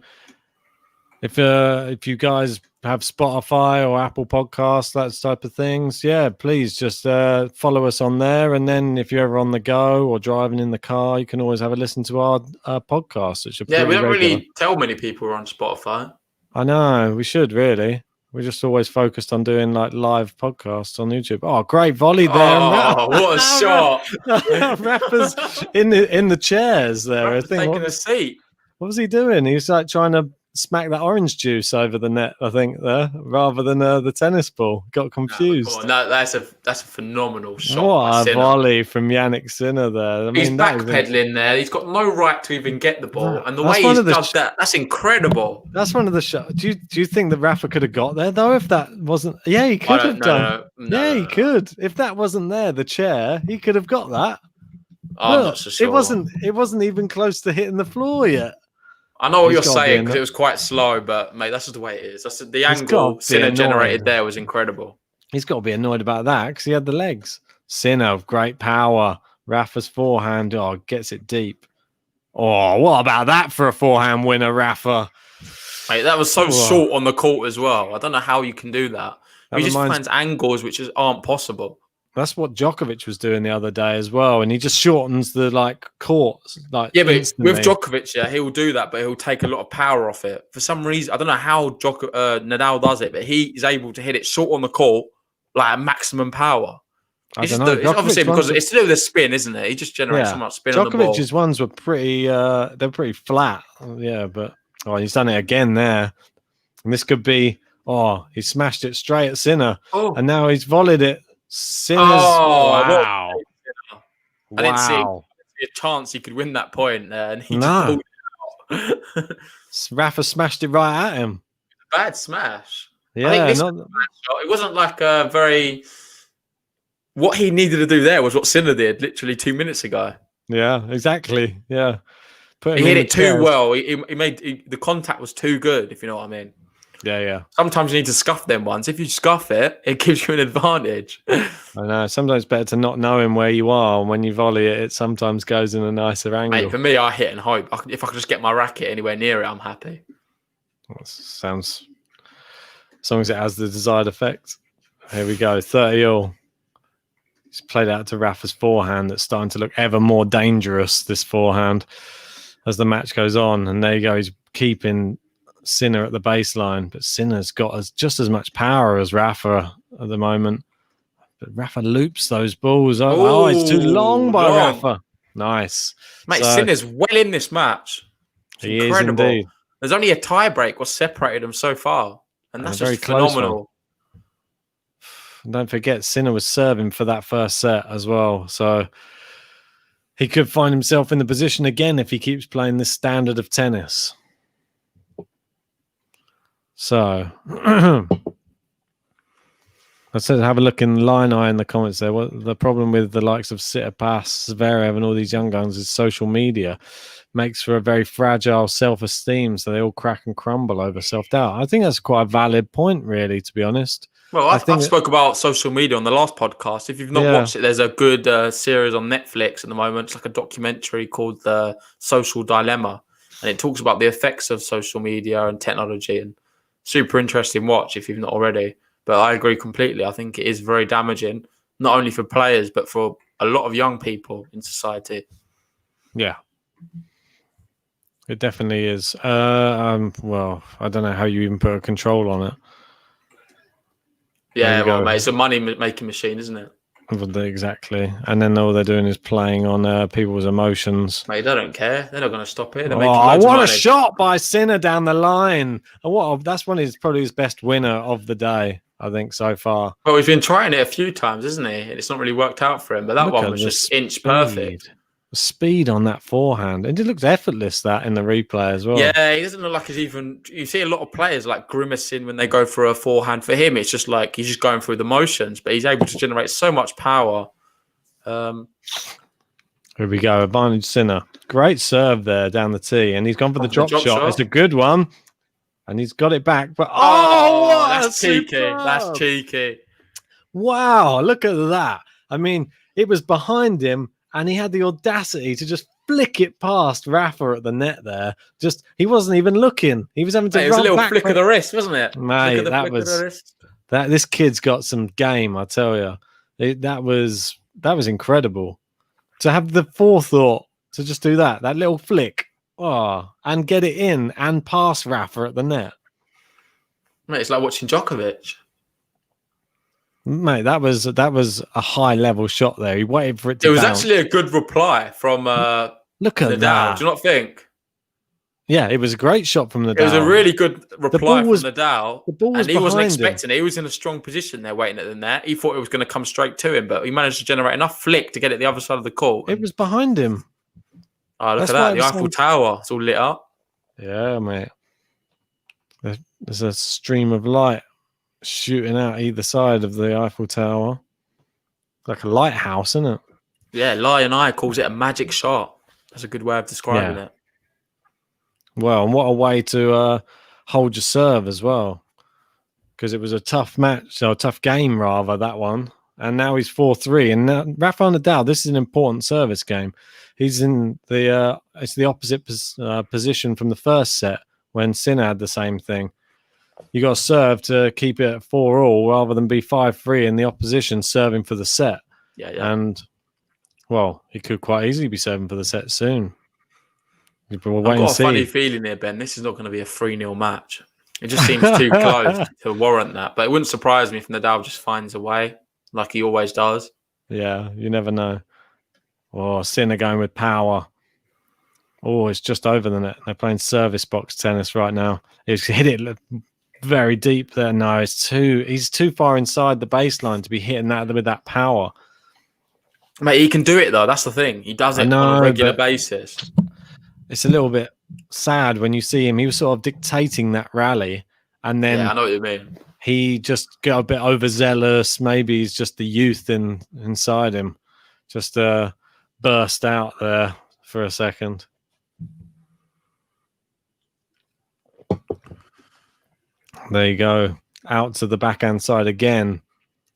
Speaker 3: if you guys have Spotify or Apple Podcasts, that type of things, yeah, please just follow us on there. And then if you're ever on the go or driving in the car, you can always have a listen to our podcast. Which
Speaker 1: we don't really tell many people we're on Spotify.
Speaker 3: I know, we should really. We're just always focused on doing like live podcasts on YouTube. Oh, great volley there!
Speaker 1: Oh, what a shot!
Speaker 3: Rafa's in the chairs there.
Speaker 1: Rafa's taking a seat.
Speaker 3: What was he doing? He was like trying to smack that orange juice over the net, I think, there, rather than the tennis ball. Got confused.
Speaker 1: No, that's a phenomenal shot.
Speaker 3: What a volley from Jannik Sinner there.
Speaker 1: He's backpedaling there. He's got no right to even get the ball. And the way he's done that, that's incredible.
Speaker 3: That's one of the shots. Do you think that Rafa could have got there, though, if that wasn't... Yeah, he could have done. No, he could. If that wasn't there, the chair, he could have got that.
Speaker 1: I'm not so sure.
Speaker 3: It wasn't even close to hitting the floor yet.
Speaker 1: I know what you're saying because it was quite slow, but mate, that's just the way it is. The angle Sinner generated there was incredible.
Speaker 3: He's got to be annoyed about that because he had the legs. Sinner, great power. Rafa's forehand, gets it deep. Oh, what about that for a forehand winner, Rafa?
Speaker 1: Mate, that was so short on the court as well. I don't know how you can do that. He just finds angles which aren't possible.
Speaker 3: That's what Djokovic was doing the other day as well, and he just shortens the court
Speaker 1: But
Speaker 3: instantly.
Speaker 1: with Djokovic, he will do that, but he'll take a lot of power off it for some reason. I don't know how Nadal does it, but he is able to hit it short on the court at maximum power. It's obviously because it's to do with the spin, isn't it? He just generates so much spin on the ball.
Speaker 3: Djokovic's ones were they're pretty flat, but he's done it again there, and this could be. He smashed it straight at Sinner, and now he's volleyed it. Sinner's, wow.
Speaker 1: I didn't see a chance he could win that point, and he just pulled it out.
Speaker 3: Rafa smashed it right at him.
Speaker 1: Bad smash.
Speaker 3: Yeah,
Speaker 1: I think it wasn't like a very. What he needed to do there was what Sinner did literally 2 minutes ago.
Speaker 3: Yeah, exactly. Yeah,
Speaker 1: he hit it too well. He made the contact was too good. If you know what I mean.
Speaker 3: Yeah.
Speaker 1: Sometimes you need to scuff them ones. If you scuff it, it gives you an advantage.
Speaker 3: I know. Sometimes it's better to not know him where you are. And when you volley it, it sometimes goes in a nicer angle.
Speaker 1: Mate, for me, I hit and hope. If I could just get my racket anywhere near it, I'm happy.
Speaker 3: That sounds... As long as it has the desired effect. Here we go. 30-all. He's played out to Rafa's forehand that's starting to look ever more dangerous, this forehand, as the match goes on. And there you go. He's keeping Sinner at the baseline, but Sinner's got just as much power as Rafa at the moment. But Rafa loops those balls. It's too long by Rafa. Nice.
Speaker 1: Mate, Sinner's well in this match.
Speaker 3: He is indeed.
Speaker 1: There's only a tie break what separated them so far. And that's just phenomenal.
Speaker 3: And don't forget, Sinner was serving for that first set as well. So he could find himself in the position again if he keeps playing this standard of tennis. So, I said, have a look in Line Eye in the comments there. What the problem with the likes of Tsitsipas, Zverev, and all these young guns is social media makes for a very fragile self-esteem. So they all crack and crumble over self-doubt. I think that's quite a valid point, really, to be honest.
Speaker 1: Well, I've spoke about social media on the last podcast. If you've not watched it, there's a good series on Netflix at the moment. It's like a documentary called The Social Dilemma. And it talks about the effects of social media and technology, and super interesting watch if you've not already. But I agree completely. I think it is very damaging, not only for players, but for a lot of young people in society. Yeah.
Speaker 3: It definitely is. Well, I don't know how you even put a control on it.
Speaker 1: Yeah, well, mate, it's a money-making machine, isn't it?
Speaker 3: Exactly. And then all they're doing is playing on people's emotions.
Speaker 1: Mate, they don't care. They're not going to stop it.
Speaker 3: What a shot by Sinner down the line. That's probably his best winner of the day, I think, so far.
Speaker 1: Well, he's been trying it a few times, hasn't he? And it's not really worked out for him. But that one was just inch perfect.
Speaker 3: Speed on that forehand. And it looks effortless, that, in the replay as well.
Speaker 1: Yeah, he doesn't look like he's even... You see a lot of players like grimacing when they go for a forehand. For him, it's just like he's just going through the motions, but he's able to generate so much power.
Speaker 3: Here we go. Advantage Sinner. Great serve there down the tee. And he's gone for the drop shot. It's a good one. And he's got it back. But
Speaker 1: that's cheeky. That's cheeky.
Speaker 3: Wow, look at that. I mean, it was behind him, and he had the audacity to just flick it past Rafa at the net there. He wasn't even looking. He was having to run back.
Speaker 1: It was a little flick of the wrist, wasn't it?
Speaker 3: Mate, this kid's got some game, I tell you. That was incredible. To have the forethought to just do that little flick, and get it in and pass Rafa at the net.
Speaker 1: Mate, it's like watching Djokovic.
Speaker 3: Mate, that was a high level shot there. He waited for it to.
Speaker 1: It was actually a good reply from
Speaker 3: look at
Speaker 1: Nadal.
Speaker 3: that.
Speaker 1: Do you not think?
Speaker 3: Yeah, it was a great shot from Nadal.
Speaker 1: It was a really good reply from Nadal.
Speaker 3: The ball was
Speaker 1: and he wasn't
Speaker 3: behind
Speaker 1: expecting it. He was in a strong position there waiting at the net. He thought it was going to come straight to him, but he managed to generate enough flick to get it the other side of the court.
Speaker 3: It was behind him.
Speaker 1: Oh, look at that. The Eiffel Tower. It's all lit up.
Speaker 3: Yeah, mate. There's a stream of light shooting out either side of the Eiffel Tower. Like a lighthouse, isn't it?
Speaker 1: Yeah, Lion Eye calls it a magic shot. That's a good way of describing it.
Speaker 3: Well, and what a way to hold your serve as well. because it was a tough match, or a tough game rather, that one. And now he's 4-3. And now Rafael Nadal, this is an important service game. He's in the it's the opposite position from the first set when Sinner had the same thing. You got to serve to keep it at 4-all rather than be 5-3 in the opposition serving for the set.
Speaker 1: Yeah.
Speaker 3: And well, he could quite easily be serving for the set soon. We'll
Speaker 1: I've
Speaker 3: wait and
Speaker 1: got a
Speaker 3: see.
Speaker 1: funny feeling here, Ben. This is not going to be a 3-0 match. It just seems too close to warrant that. But it wouldn't surprise me if Nadal just finds a way, like he always does.
Speaker 3: Yeah, you never know. Oh, Sinner going with power. Oh, it's just over the net. They're playing service box tennis right now. He's hit it very deep there. No, he's too far inside the baseline to be hitting that with that power.
Speaker 1: Mate, he can do it though. That's the thing. He does it on a regular basis.
Speaker 3: It's a little bit sad when you see him. He was sort of dictating that rally, and then
Speaker 1: I know what you mean.
Speaker 3: He just got a bit overzealous. Maybe he's just the youth inside him. Just burst out there for a second. There you go. Out to the backhand side again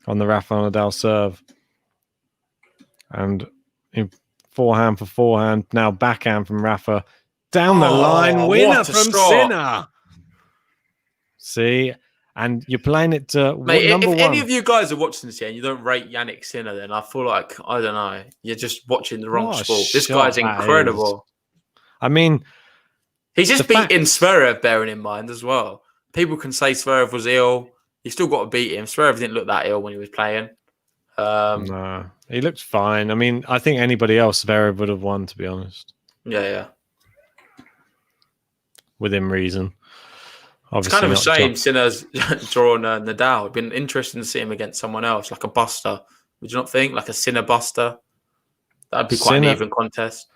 Speaker 3: on the Rafael Nadal serve. And forehand for forehand. Now backhand from Rafa. Down the line. Winner from Sinner. See? And you're playing it to
Speaker 1: Mate,
Speaker 3: number
Speaker 1: if
Speaker 3: one.
Speaker 1: any of you guys are watching this and you don't rate Jannik Sinner, then I feel like, I don't know, you're just watching the wrong sport. This guy's incredible.
Speaker 3: I mean,
Speaker 1: he's just beaten Zverev, bearing in mind as well. People can say Zverev was ill. You still got to beat him. Zverev didn't look that ill when he was playing.
Speaker 3: No, he looked fine. I mean, I think anybody else, Zverev would have won, to be honest.
Speaker 1: Yeah.
Speaker 3: Within reason.
Speaker 1: Obviously, it's kind of a shame Sinner's drawn Nadal. It'd been interesting to see him against someone else, like a Buster. Would you not think? Like a Sinner Buster? That'd be quite an even contest.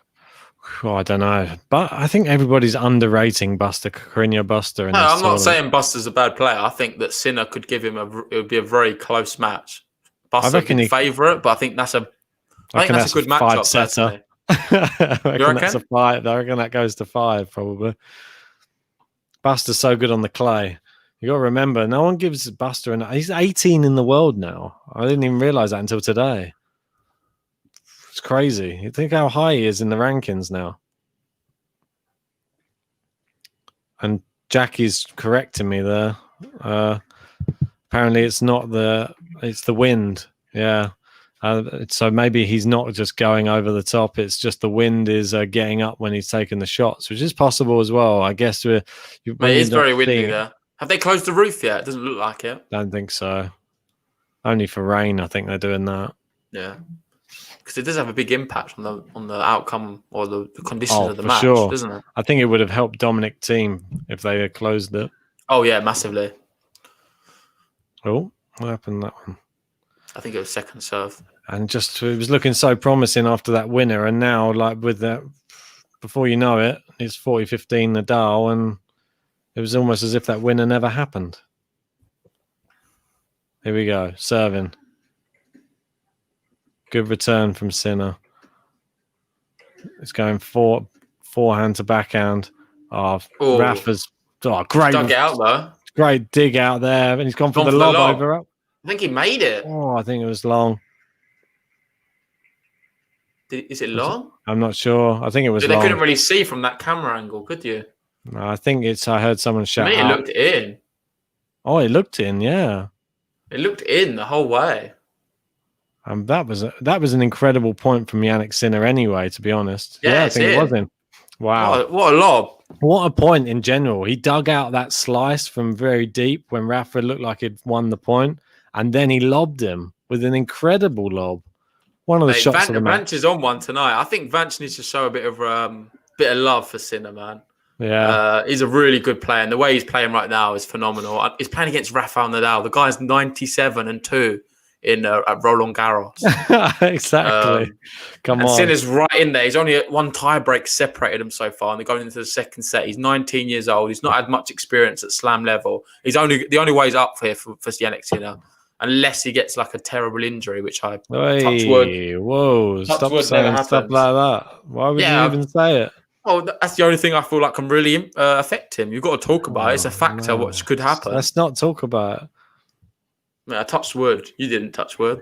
Speaker 3: Oh, I don't know. But I think everybody's underrating Buster, Carreño Buster.
Speaker 1: No, I'm not saying Buster's a bad player. I think that Sinner could give him it would be a very close match. Buster would be favourite, but I think that's a good matchup. Personally.
Speaker 3: You reckon? I reckon that goes to 5, probably. Buster's so good on the clay. You got to remember, no one gives Buster he's 18 in the world now. I didn't even realize that until today. It's crazy. You think how high he is in the rankings now. And Jackie's correcting me there. Apparently, it's the wind. Yeah. So maybe he's not just going over the top. It's just the wind is getting up when he's taking the shots, which is possible as well. I guess it is
Speaker 1: very windy there. Have they closed the roof yet? It doesn't look like it.
Speaker 3: Don't think so. Only for rain, I think they're doing that.
Speaker 1: Yeah, because it does have a big impact on the outcome or the conditions of the match, doesn't it?
Speaker 3: I think it would have helped Dominic team if they had closed it.
Speaker 1: Oh yeah, massively.
Speaker 3: Oh, what happened to that one?
Speaker 1: I think it was second serve.
Speaker 3: And just it was looking so promising after that winner, and now like with that, before you know it, it's 40-15 Nadal, and it was almost as if that winner never happened. Here we go, serving. Good return from Sinner. It's going forehand to backhand. Rafa's great.
Speaker 1: Dug it out though.
Speaker 3: Great dig out there, and he's gone for the lob over up.
Speaker 1: I think he made it.
Speaker 3: Oh, I think it was long.
Speaker 1: Is it long?
Speaker 3: I'm not sure. I think it was long.
Speaker 1: They couldn't really see from that camera angle, could you?
Speaker 3: No, I think I heard someone shout out.
Speaker 1: It looked in.
Speaker 3: Oh, it looked in, yeah.
Speaker 1: It looked in the whole way.
Speaker 3: That was an incredible point from Jannik Sinner anyway, to be honest. Yeah, I think it was in. Wow.
Speaker 1: What a lob.
Speaker 3: What a point in general. He dug out that slice from very deep when Rafa looked like he'd won the point, and then he lobbed him with an incredible lob. One of the shots of the match.
Speaker 1: Vance is on one tonight. I think Vance needs to show a bit of love for Sinner, man.
Speaker 3: Yeah.
Speaker 1: He's a really good player, and the way he's playing right now is phenomenal. He's playing against Rafael Nadal. The guy's 97-2 at Roland Garros.
Speaker 3: Exactly. Come on.
Speaker 1: Sinner's right in there. He's only one tie break separated him so far, and they're going into the second set. He's 19 years old. He's not had much experience at slam level. The only way he's up here for Jannik Sinner, unless he gets like a terrible injury, which I touch wood.
Speaker 3: Whoa! Stop saying stuff like that. Why would you even say it?
Speaker 1: Oh, that's the only thing I feel like can really affect him. You've got to talk about it. It's a factor
Speaker 3: no.
Speaker 1: what could happen.
Speaker 3: Let's not talk about it.
Speaker 1: Man, I touched wood. You didn't touch wood.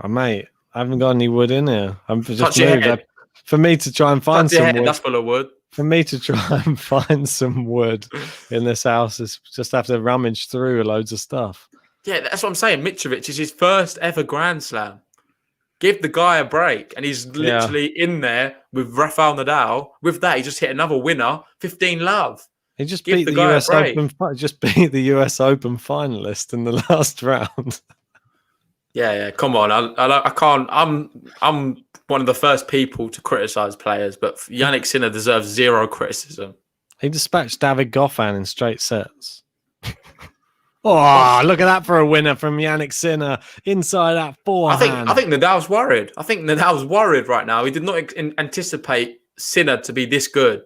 Speaker 3: Oh, mate, I haven't got any wood in here. I'm just
Speaker 1: Touch your
Speaker 3: moved.
Speaker 1: head.
Speaker 3: For me to try and find
Speaker 1: Touch your
Speaker 3: some
Speaker 1: head.
Speaker 3: wood.
Speaker 1: That's full of wood.
Speaker 3: For me to try and find some wood in this house is just have to rummage through loads of stuff.
Speaker 1: Yeah, that's what I'm saying. Mitrovic is his first ever Grand Slam. Give the guy a break. And he's literally in there with Rafael Nadal. With that, he just hit another winner, 15 love.
Speaker 3: He just
Speaker 1: Give
Speaker 3: beat
Speaker 1: the
Speaker 3: the
Speaker 1: guy a
Speaker 3: US
Speaker 1: break.
Speaker 3: Open. Just beat the US Open finalist in the last round.
Speaker 1: Yeah. Come on. I can't. I'm one of the first people to criticize players, but Jannik Sinner deserves zero criticism.
Speaker 3: He dispatched David Goffin in straight sets. Oh, look at that for a winner from Jannik Sinner inside out forehand.
Speaker 1: I think Nadal's worried. I think Nadal's worried right now. He did not anticipate Sinner to be this good.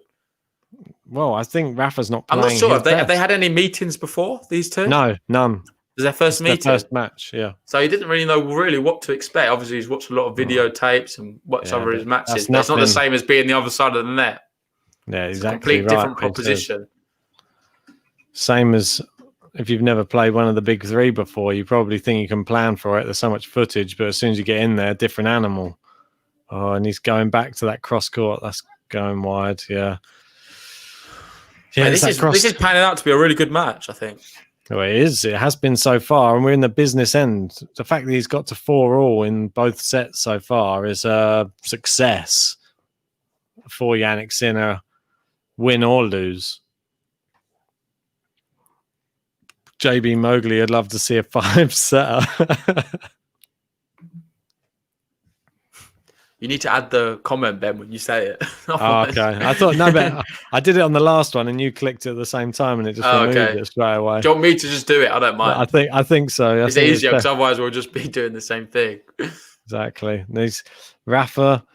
Speaker 3: Well, I think Rafa's not
Speaker 1: I'm
Speaker 3: playing.
Speaker 1: not sure. Have they had any meetings before, these two?
Speaker 3: No, none.
Speaker 1: It was their first meeting.
Speaker 3: Their first match, yeah.
Speaker 1: So he didn't really know what to expect. Obviously, he's watched a lot of videotapes and watched over his matches. But it's not the same as being the other side of the net.
Speaker 3: Yeah, exactly.
Speaker 1: It's a complete different proposition.
Speaker 3: Same as if you've never played one of the big three before, you probably think you can plan for it. There's so much footage, but as soon as you get in there, different animal. Oh, and he's going back to that cross court. That's going wide, yeah. Yeah,
Speaker 1: Mate, this is panning out to be a really good match, I think.
Speaker 3: Well, it is. It has been so far, and we're in the business end. The fact that he's got to 4-all in both sets so far is a success for Jannik Sinner, win or lose. JB Mowgli, I'd love to see a 5-setter.
Speaker 1: You need to add the comment, Ben, when you say it.
Speaker 3: Oh, okay. I thought, no, but I did it on the last one and you clicked it at the same time and it just removed it straight away.
Speaker 1: Do you want me to just do it? I don't mind.
Speaker 3: I think so.
Speaker 1: It's easier because otherwise we'll just be doing the same thing.
Speaker 3: Exactly. There's Rafa.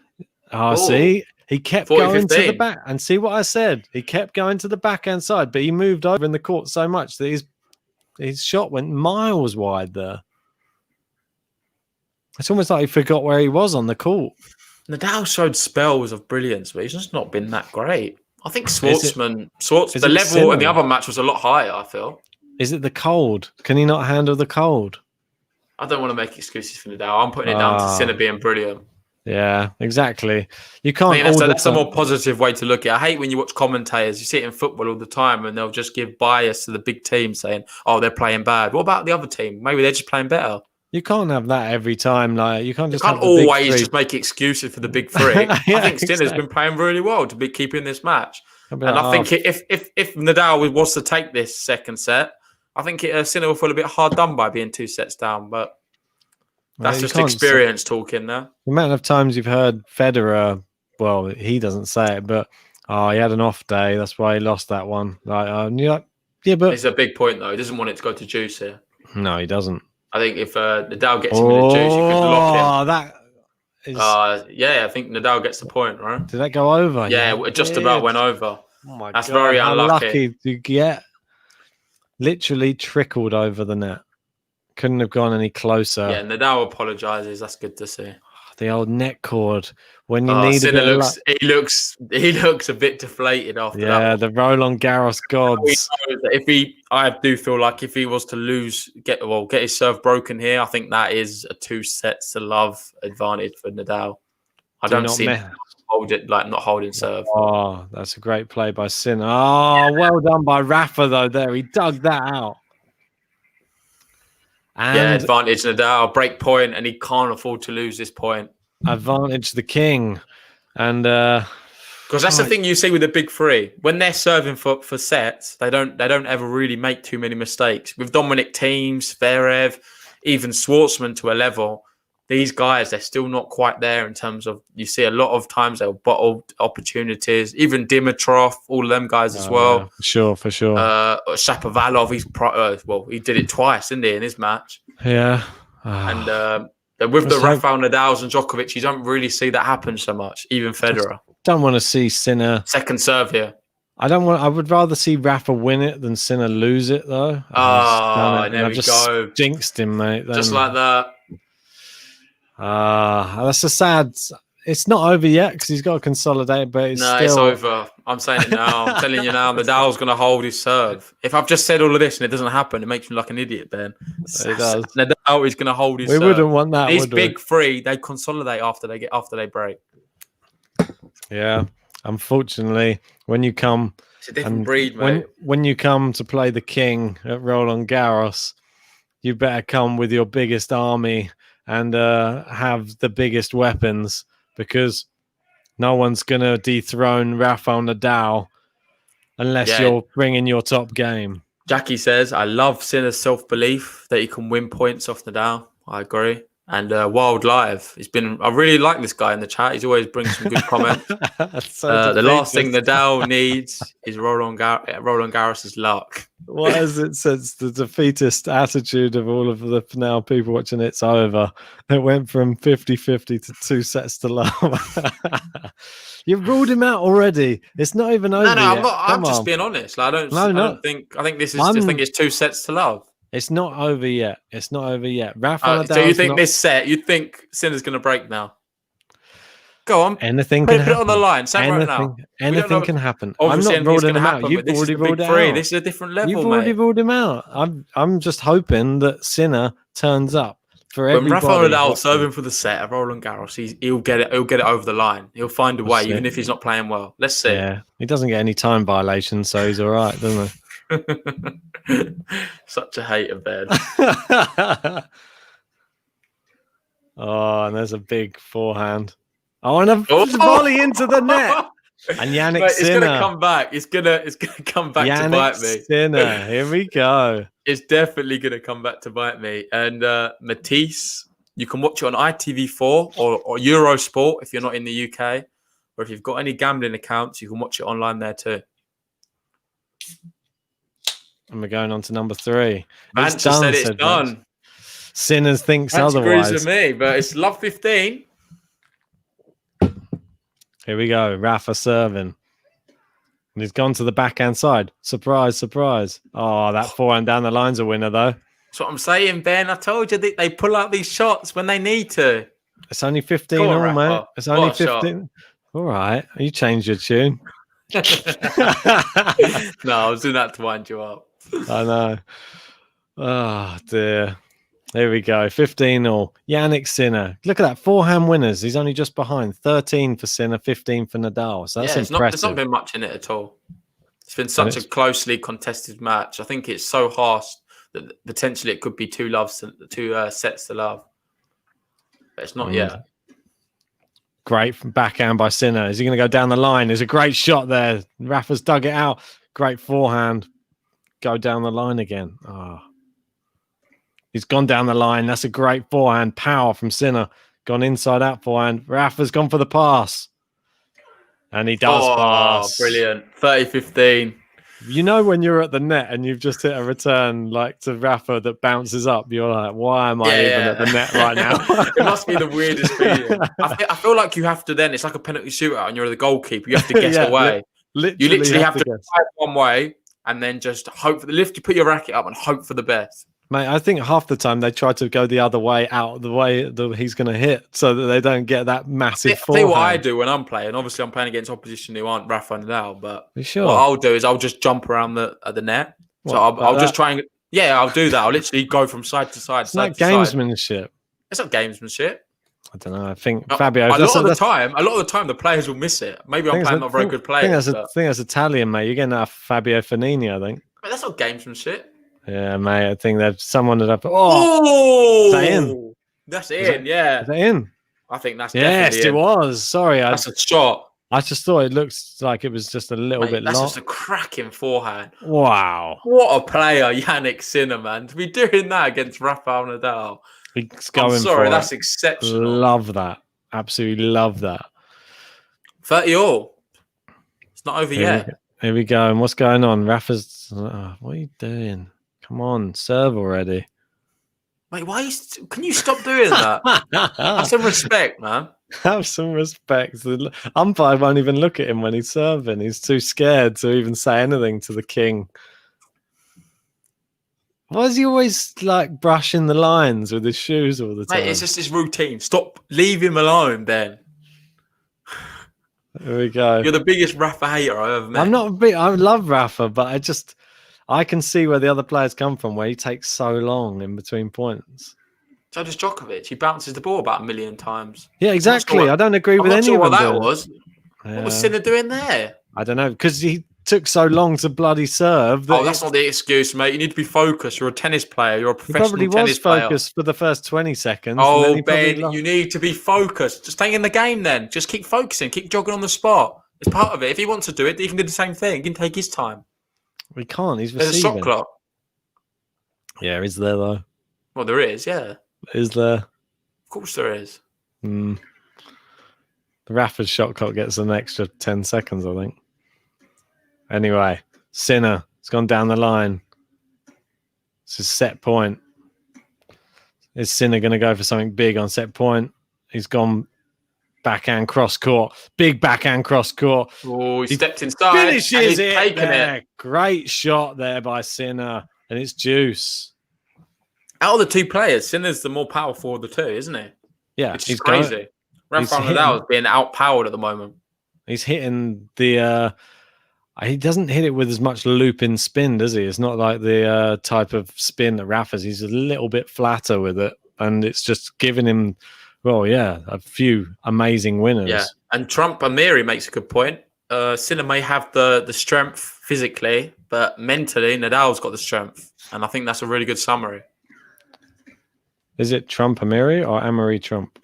Speaker 3: See, he kept going to the back. And see what I said? He kept going to the backhand side, but he moved over in the court so much that his shot went miles wide there. It's almost like he forgot where he was on the court.
Speaker 1: Nadal showed spells of brilliance, but he's just not been that great. I think the level in the other match was a lot higher, I feel.
Speaker 3: Is it the cold? Can he not handle the cold?
Speaker 1: I don't want to make excuses for Nadal. I'm putting it down to Sinner being brilliant.
Speaker 3: Yeah, exactly. You can't.
Speaker 1: That's a more positive way to look at it. I hate when you watch commentators. You see it in football all the time, and they'll just give bias to the big team, saying, "Oh, they're playing bad." What about the other team? Maybe they're just playing better.
Speaker 3: You can't have that every time. Like you can't
Speaker 1: always just make excuses for the big three. I think Sinner's been playing really well to be keeping this match. And I think if Nadal was to take this second set, I think Sinner will feel a bit hard done by being 2 sets down. But that's just experience talking there. The
Speaker 3: amount of times you've heard Federer, well, he doesn't say it, but he had an off day. That's why he lost that one. Yeah, but
Speaker 1: it's a big point though. He doesn't want it to go to juice here.
Speaker 3: No, he doesn't.
Speaker 1: I think if Nadal gets him in the juice, you could lock him.
Speaker 3: That is...
Speaker 1: I think Nadal gets the point, right?
Speaker 3: Did that go over?
Speaker 1: Yeah, it just about went over.
Speaker 3: Oh my
Speaker 1: That's
Speaker 3: God,
Speaker 1: very unlucky.
Speaker 3: Lucky to get literally trickled over the net. Couldn't have gone any closer.
Speaker 1: Yeah, Nadal apologises. That's good to see.
Speaker 3: The old neck cord when you need
Speaker 1: Sinner he looks a bit deflated after that.
Speaker 3: Yeah, the Roland Garros gods.
Speaker 1: I do feel like if he was to get his serve broken here, I think that is a 2 sets to love advantage for Nadal. I don't see him not holding serve.
Speaker 3: Oh, that's a great play by Sinner. Oh, well done by Rafa though. There, he dug that out. And
Speaker 1: advantage Nadal, break point, and he can't afford to lose this point.
Speaker 3: Advantage the king. And
Speaker 1: because that's the thing you see with the big three. When they're serving for sets, they don't ever really make too many mistakes. With Dominic Thiem, Zverev, even Schwartzman to a level, these guys, they're still not quite there in terms of, you see a lot of times they'll bottle opportunities. Even Dimitrov, all of them guys as well.
Speaker 3: Yeah, for sure.
Speaker 1: Shapovalov, he did it twice, didn't he, in his match?
Speaker 3: Yeah.
Speaker 1: And with the Rafael Nadals and Djokovic, you don't really see that happen so much. Even Federer.
Speaker 3: Don't want to see Sinner
Speaker 1: second serve here.
Speaker 3: I would rather see Rafa win it than Sinner lose it, though.
Speaker 1: There we go.
Speaker 3: Jinxed him, mate.
Speaker 1: Just like that.
Speaker 3: That's a sad. it's not over yet because he's got to consolidate, but it's
Speaker 1: No,
Speaker 3: still
Speaker 1: it's over. I'm saying it now. I'm telling you now. Nadal's going to hold his serve. If I've just said all of this and it doesn't happen, it makes me like an idiot. Then
Speaker 3: It does.
Speaker 1: Nadal is going to hold his
Speaker 3: We
Speaker 1: serve.
Speaker 3: wouldn't want that,
Speaker 1: These
Speaker 3: would we?
Speaker 1: big three, they consolidate after they break.
Speaker 3: Yeah. Unfortunately, when you come
Speaker 1: It's a different breed, mate.
Speaker 3: when you come to play the king at Roland Garros, you better come with your biggest army and have the biggest weapons, because no one's gonna dethrone Rafael Nadal unless you're bringing your top game.
Speaker 1: Jackie says, I love Sinner's self-belief that he can win points off Nadal. I agree. And Wild Live, I really like this guy in the chat. He's always brings some good comments. The last thing Nadal needs is Roland Garros' luck.
Speaker 3: What is it since the defeatist attitude of all of the now people watching it's over? It went from 50-50 to 2 sets to love. You've ruled him out already. It's not even over.
Speaker 1: No,
Speaker 3: yet.
Speaker 1: I'm not. I'm
Speaker 3: Come
Speaker 1: just
Speaker 3: on.
Speaker 1: being honest. Like, I think this is.
Speaker 3: I
Speaker 1: I think it's 2 sets to love.
Speaker 3: It's not over yet. It's not over yet. Rafael Nadal.
Speaker 1: So you think this set? You think Sinner's going to break now? Go on.
Speaker 3: Anything can happen.
Speaker 1: Put it on the line. Say right now.
Speaker 3: Anything can happen.
Speaker 1: Obviously,
Speaker 3: I'm not ruling him out.
Speaker 1: Happen,
Speaker 3: You've already ruled it
Speaker 1: three.
Speaker 3: out.
Speaker 1: This is a different level,
Speaker 3: You've already ruled him out. I'm just hoping that Sinner turns up for everybody.
Speaker 1: When Rafael Nadal serving for the set at Roland Garros, he'll get it. He'll get it over the line. He'll find a way, even if he's not playing well. Let's see.
Speaker 3: Yeah, he doesn't get any time violations, so he's all right, doesn't he?
Speaker 1: Such a hater, Ben.
Speaker 3: Oh, and there's a big forehand. Oh, and a volley into the net. And Jannik Sinner.
Speaker 1: It's gonna come back. It's gonna come back to bite me.
Speaker 3: Sinner. Here we go.
Speaker 1: It's definitely gonna come back to bite me. And Matisse, you can watch it on ITV4 or Eurosport if you're not in the UK, or if you've got any gambling accounts, you can watch it online there too.
Speaker 3: And we're going on to number 3.
Speaker 1: Manchester said it's done.
Speaker 3: Sinners thinks
Speaker 1: That's
Speaker 3: otherwise.
Speaker 1: Agrees with me, but it's love 15.
Speaker 3: Here we go. Rafa serving. And he's gone to the backhand side. Surprise, surprise. Oh, that forehand down the line's a winner, though.
Speaker 1: That's what I'm saying, Ben. I told you they pull out these shots when they need to.
Speaker 3: It's only 15 all, mate. It's only 15. All right. You changed your tune.
Speaker 1: No, I was doing that to wind you up.
Speaker 3: I know. Oh, dear. There we go. 15 all. Jannik Sinner. Look at that. Forehand winners. He's only just behind. 13 for Sinner, 15 for Nadal. So that's impressive.
Speaker 1: There's not been much in it at all. It's been such a closely contested match. I think it's so harsh that potentially it could be 2 sets to love. But it's not yet.
Speaker 3: Great backhand by Sinner. Is he going to go down the line? There's a great shot there. Rafa's dug it out. Great forehand. Go down the line again. Oh. He's gone down the line. That's a great forehand. Power from Sinner. Gone inside out forehand. Rafa's gone for the pass. And he does pass.
Speaker 1: Brilliant. 30-15.
Speaker 3: You know when you're at the net and you've just hit a return like to Rafa that bounces up, you're like, why am I even at the net right now?
Speaker 1: It must be the weirdest feeling. I feel like you have to then, it's like a penalty shootout and you're the goalkeeper. You have to guess away. You literally have to drive one way and then just hope for the lift. You put your racket up and hope for the best.
Speaker 3: Mate, I think half the time they try to go the other way out the way that he's going to hit so that they don't get that massive forehand.
Speaker 1: I'll tell you what I do when I'm playing. Obviously, I'm playing against opposition who aren't Rafa and Nadal, but
Speaker 3: sure?
Speaker 1: What I'll do is I'll just jump around the net. So I'll just try and... Yeah, I'll do that. I'll literally go from side to side.
Speaker 3: It's not gamesmanship.
Speaker 1: It's not gamesmanship.
Speaker 3: I don't know. I think Fabio...
Speaker 1: A lot of the time, the players will miss it. Maybe I'm playing not very good players.
Speaker 3: I think that's Italian, mate. You're getting that Fabio Fanini, I think.
Speaker 1: But that's not gamesmanship.
Speaker 3: Yeah, mate. I think that someone would have. Oh, is that in?
Speaker 1: That's in. Yeah,
Speaker 3: is that in?
Speaker 1: I think that's
Speaker 3: yes, it was. Sorry,
Speaker 1: that's a shot.
Speaker 3: I just thought it looked like it was just a little bit.
Speaker 1: That's
Speaker 3: long.
Speaker 1: just a cracking forehand.
Speaker 3: Wow,
Speaker 1: what a player, Jannik Sinner, man! To be doing that against Rafael Nadal.
Speaker 3: He's going
Speaker 1: for
Speaker 3: that's
Speaker 1: exceptional.
Speaker 3: Love that. Absolutely love that.
Speaker 1: 30 all. It's not over yet.
Speaker 3: Here we go. And what's going on? Rafa's. What are you doing? Come on, serve already.
Speaker 1: Wait, why? Can you stop doing that? Have some respect, man.
Speaker 3: Have some respect. The umpire won't even look at him when he's serving. He's too scared to even say anything to the king. Why is he always like brushing the lines with his shoes all the time?
Speaker 1: Mate, it's just his routine. Stop. Leave him alone, Ben.
Speaker 3: Here we go.
Speaker 1: You're the biggest Rafa hater I've ever met.
Speaker 3: I'm not big. I love Rafa, but I can see where the other players come from, where he takes so long in between points.
Speaker 1: So does Djokovic. He bounces the ball about 1 million times.
Speaker 3: Yeah, exactly. I don't agree with
Speaker 1: I'm not
Speaker 3: any
Speaker 1: sure
Speaker 3: of them.
Speaker 1: what that
Speaker 3: doing it.
Speaker 1: was.
Speaker 3: Yeah.
Speaker 1: What was Sinner doing there?
Speaker 3: I don't know, because he took so long to bloody serve.
Speaker 1: That's not the excuse, mate. You need to be focused. You're a tennis player. You're a
Speaker 3: He probably
Speaker 1: professional tennis
Speaker 3: was
Speaker 1: player.
Speaker 3: focused for the first 20 seconds.
Speaker 1: Oh, Ben, you need to be focused. Just stay in the game then. Just keep focusing. Keep jogging on the spot. It's part of it. If he wants to do it, he can do the same thing. He can take his time.
Speaker 3: We can't. He's
Speaker 1: There's
Speaker 3: receiving.
Speaker 1: a shot clock.
Speaker 3: Yeah, is there, though?
Speaker 1: Well, there is, yeah.
Speaker 3: Is there?
Speaker 1: Of course there is.
Speaker 3: The Rafa's shot clock gets an extra 10 seconds, I think. Anyway, Sinner has gone down the line. It's a set point. Is Sinner going to go for something big on set point? He's gone backhand cross court. Big backhand cross court.
Speaker 1: Oh, he stepped inside.
Speaker 3: Finishes it
Speaker 1: taken
Speaker 3: there.
Speaker 1: it.
Speaker 3: Great shot there by Sinner. And it's juice.
Speaker 1: Out of the two players, Sinner's the more powerful of the two, isn't he?
Speaker 3: Yeah.
Speaker 1: It's crazy. Rafael Nadal is being outpowered at the moment.
Speaker 3: He's hitting the... he doesn't hit it with as much loop in spin, does he? It's not like the type of spin that Rafa's. He's a little bit flatter with it. And it's just giving him, a few amazing winners.
Speaker 1: Yeah. And Trump Amiri makes a good point. Sinner may have the strength physically, but mentally, Nadal's got the strength. And I think that's a really good summary.
Speaker 3: Is it Trump Amiri or Amiri Trump?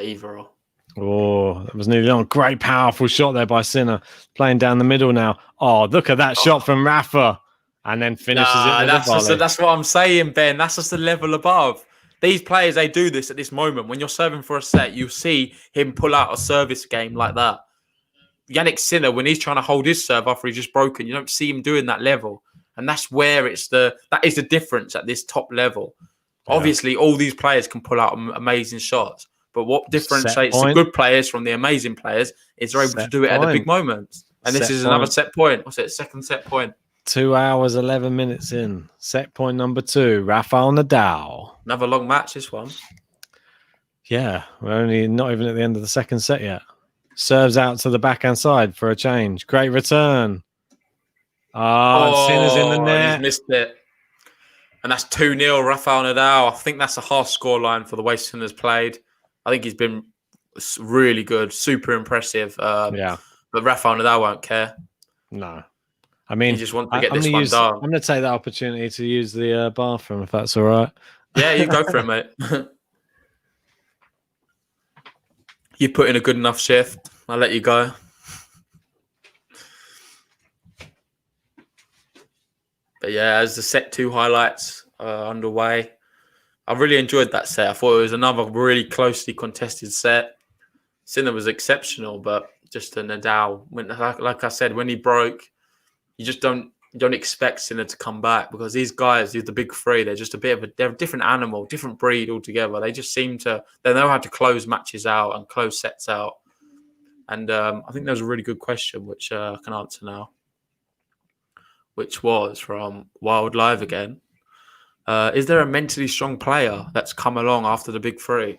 Speaker 1: Either or.
Speaker 3: Oh, that was nearly on. Great, powerful shot there by Sinner. Playing down the middle now. Oh, look at that shot from Rafa. And then finishes it with a volley.
Speaker 1: That's what I'm saying, Ben. That's just the level above. These players, they do this at this moment. When you're serving for a set, you see him pull out a service game like that. Jannik Sinner, when he's trying to hold his serve after he's just broken, you don't see him doing that level. And that's where that is the difference at this top level. Yeah. Obviously, all these players can pull out amazing shots. But what differentiates the good players from the amazing players is they're able to do it at the big moments. And this is another set point. What's it? Second set point.
Speaker 3: 2 hours, 11 minutes in. Set point number 2. Rafael Nadal.
Speaker 1: Another long match, this one.
Speaker 3: Yeah, we're not even at the end of the second set yet. Serves out to the backhand side for a change. Great return. Sinner's in the net.
Speaker 1: He's missed it. And that's 2-0 Rafael Nadal. I think that's a harsh scoreline for the way Sinner's played. I think he's been really good, super impressive. But Rafael Nadal won't care.
Speaker 3: No. I mean,
Speaker 1: he just wants to get this one done.
Speaker 3: I'm going to take that opportunity to use the bathroom, if that's all right.
Speaker 1: Yeah, you go for it, mate. You put in a good enough shift. I'll let you go. But yeah, as the set 2 highlights are underway, I really enjoyed that set. I thought it was another really closely contested set. Sinner was exceptional, but just a Nadal. Like I said, when he broke, you just don't expect Sinner to come back, because these guys, the big three, they're just they're a different animal, different breed altogether. They just they know how to close matches out and close sets out. And I think there's a really good question, which I can answer now, which was from Wild Live again. Is there a mentally strong player that's come along after the big three?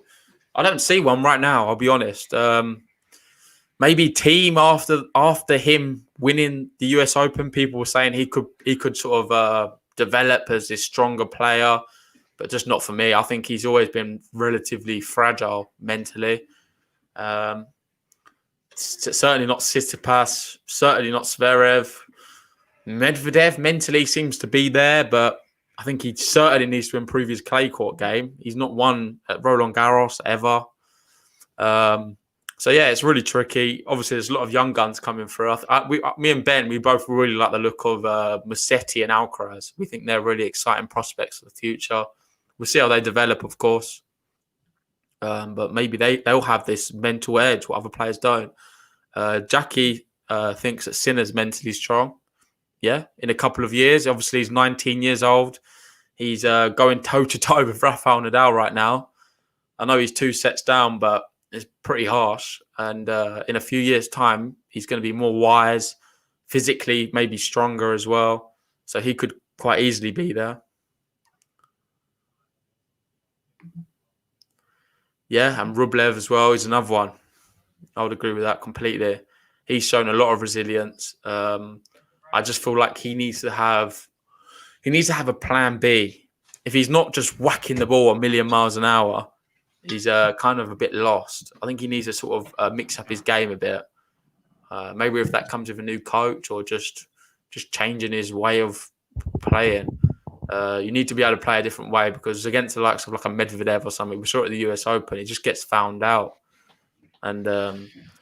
Speaker 1: I don't see one right now, I'll be honest. Maybe Team after him winning the US Open, people were saying he could sort of develop as this stronger player, but just not for me. I think he's always been relatively fragile mentally. Certainly not Tsitsipas, certainly not Zverev. Medvedev mentally seems to be there, but I think he certainly needs to improve his clay court game. He's not won at Roland Garros ever. So, yeah, it's really tricky. Obviously, there's a lot of young guns coming through. Me and Ben, we both really like the look of Musetti and Alcaraz. We think they're really exciting prospects for the future. We'll see how they develop, of course. But maybe they'll have this mental edge, what other players don't. Jackie thinks that Sinner's mentally strong. Yeah, in a couple of years. Obviously, he's 19 years old. He's going toe-to-toe with Rafael Nadal right now. I know he's 2 sets down, but it's pretty harsh. And in a few years' time, he's going to be more wise, physically maybe stronger as well. So he could quite easily be there. Yeah, and Rublev as well is another one. I would agree with that completely. He's shown a lot of resilience. I just feel like he needs to have a plan B. If he's not just whacking the ball a million miles an hour, he's kind of a bit lost. I think he needs to sort of mix up his game a bit. Maybe if that comes with a new coach or just changing his way of playing. You need to be able to play a different way, because against the likes of like a Medvedev or something, we saw it at the US Open, he just gets found out. And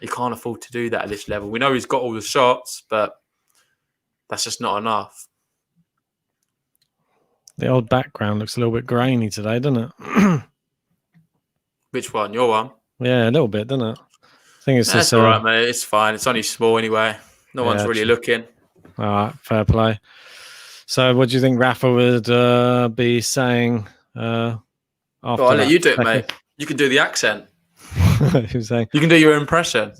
Speaker 1: he can't afford to do that at this level. We know he's got all the shots, but that's just not enough.
Speaker 3: The old background looks a little bit grainy today, doesn't it?
Speaker 1: Which one? Your one?
Speaker 3: Yeah, a little bit, doesn't it? I think it's
Speaker 1: That's
Speaker 3: just
Speaker 1: all right, mate. It's fine. It's only small anyway. No one's really looking.
Speaker 3: All right, fair play. So, what do you think Rafa would be saying after
Speaker 1: I'll let you do it, mate. You can do the accent.
Speaker 3: He was saying,
Speaker 1: you can do your impression.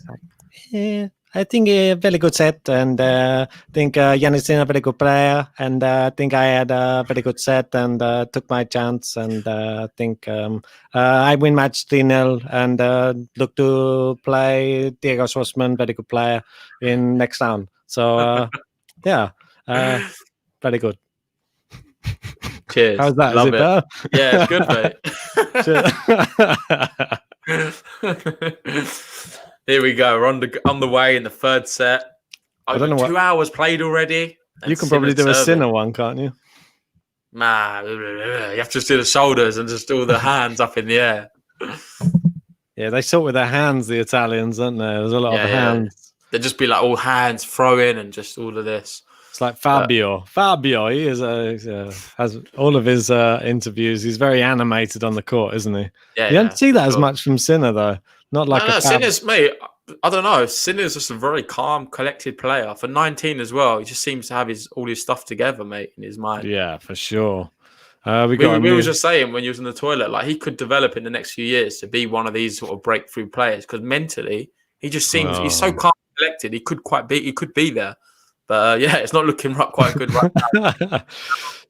Speaker 3: Yeah, I think a very good set, and I think Jannik's a very good player, and I think I had a very good set and took my chance, and I think I win match 3-0 and look to play Diego Schwartzman, very good player, in next round. So, yeah, very good.
Speaker 1: Cheers.
Speaker 3: How's that?
Speaker 1: Love
Speaker 3: Is it better?
Speaker 1: Yeah, it's good, mate. Here we go. We're on the way in the third set.
Speaker 3: I don't know
Speaker 1: 2 hours played already.
Speaker 3: You can probably do a Sinner one, can't you?
Speaker 1: Nah, you have to just do the shoulders and just all the hands up in the air.
Speaker 3: Yeah, they sort with their hands, the Italians, don't they? There's a lot of hands.
Speaker 1: They'd just be like all hands throwing and just all of this.
Speaker 3: It's like Fabio. Fabio, he is has all of his interviews. He's very animated on the court, isn't he?
Speaker 1: Yeah,
Speaker 3: you don't see that as much from Sinner, though. Not like
Speaker 1: Sinner's, mate. I don't know. Sinner's just a very calm, collected player. For 19 as well, he just seems to have all his stuff together, mate, in his mind.
Speaker 3: Yeah, for sure.
Speaker 1: We were just saying when you was in the toilet, like he could develop in the next few years to be one of these sort of breakthrough players, because mentally he just seems he's so calm and collected. He could be there, but it's not looking quite good right now.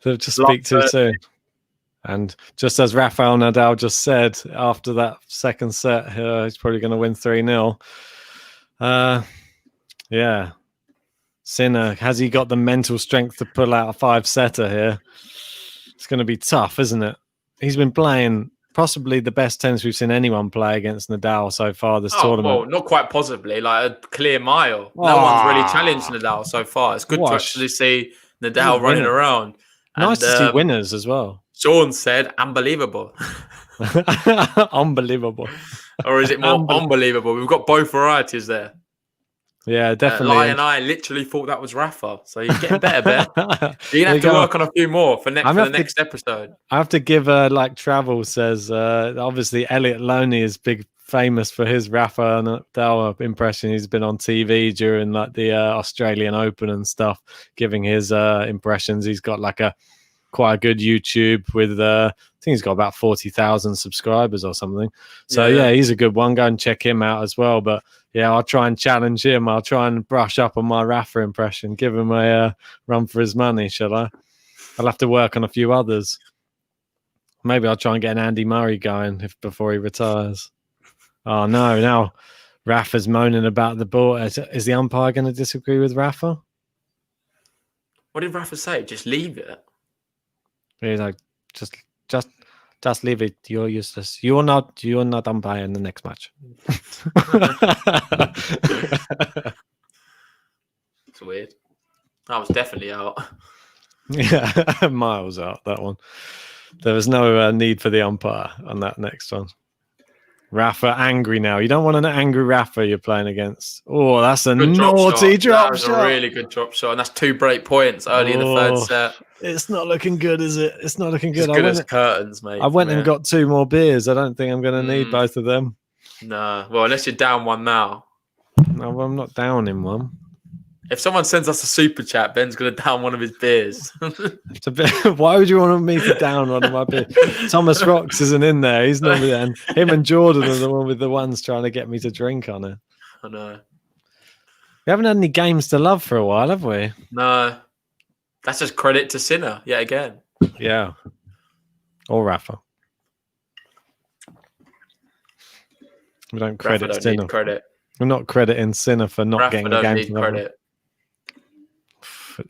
Speaker 3: So just speak too soon. And just as Rafael Nadal just said, after that second set, he's probably going to win 3-0. Yeah. Sinner, has he got the mental strength to pull out a 5-setter here? It's going to be tough, isn't it? He's been playing possibly the best tennis we've seen anyone play against Nadal so far this tournament.
Speaker 1: Well, not quite possibly, like a clear mile. No one's really challenged Nadal so far. It's good to actually see Nadal running around.
Speaker 3: Nice to see winners as well.
Speaker 1: Sean said, unbelievable.
Speaker 3: Unbelievable.
Speaker 1: Or is it more unbelievable? We've got both varieties there.
Speaker 3: Yeah, definitely.
Speaker 1: Lai and I literally thought that was Rafa. So you're getting better, Ben. You're going to have to work on a few more for the next episode.
Speaker 3: I have to give like Travel says, obviously Elliot Loney is famous for his Rafa Nadal impression. He's been on TV during like the Australian Open and stuff, giving his impressions. He's got like quite a good YouTube with I think he's got about 40,000 subscribers or something. So yeah, he's a good one. Go and check him out as well. But yeah, I'll try and challenge him. I'll try and brush up on my Rafa impression. Give him a run for his money, shall I? I'll have to work on a few others. Maybe I'll try and get an Andy Murray going before he retires. Oh no! Now Rafa's moaning about the ball. Is the umpire going to disagree with Rafa?
Speaker 1: What did Rafa say? Just leave it.
Speaker 3: He's like, just leave it. You're useless. You're not umpire in the next match.
Speaker 1: It's weird. I was definitely out.
Speaker 3: Yeah, miles out, that one. There was no need for the umpire on that next one. Rafa angry now. You don't want an angry Rafa you're playing against. Oh, that's a naughty drop shot.
Speaker 1: That was a really good drop shot. And that's 2 break points early in the third set.
Speaker 3: It's not looking good, is it? It's not looking good.
Speaker 1: As good as curtains, mate.
Speaker 3: I went and got 2 more beers. I don't think I'm going to need both of them.
Speaker 1: No. Well, unless you're down one now.
Speaker 3: No, I'm not down in one.
Speaker 1: If someone sends us a super chat, Ben's going to down one of his beers.
Speaker 3: Why would you want me to down one of my beers? Thomas Rocks isn't in there. He's not there. Him and Jordan are the one with the ones trying to get me to drink on it.
Speaker 1: I know.
Speaker 3: We haven't had any games to love for a while, have we?
Speaker 1: No. That's just credit to Sinner yet again.
Speaker 3: Yeah. Or Rafa. We don't credit
Speaker 1: Rafa
Speaker 3: Sinner.
Speaker 1: Need credit.
Speaker 3: We're not crediting Sinner for not
Speaker 1: Rafa
Speaker 3: getting a
Speaker 1: don't
Speaker 3: game
Speaker 1: need
Speaker 3: to love.
Speaker 1: credit.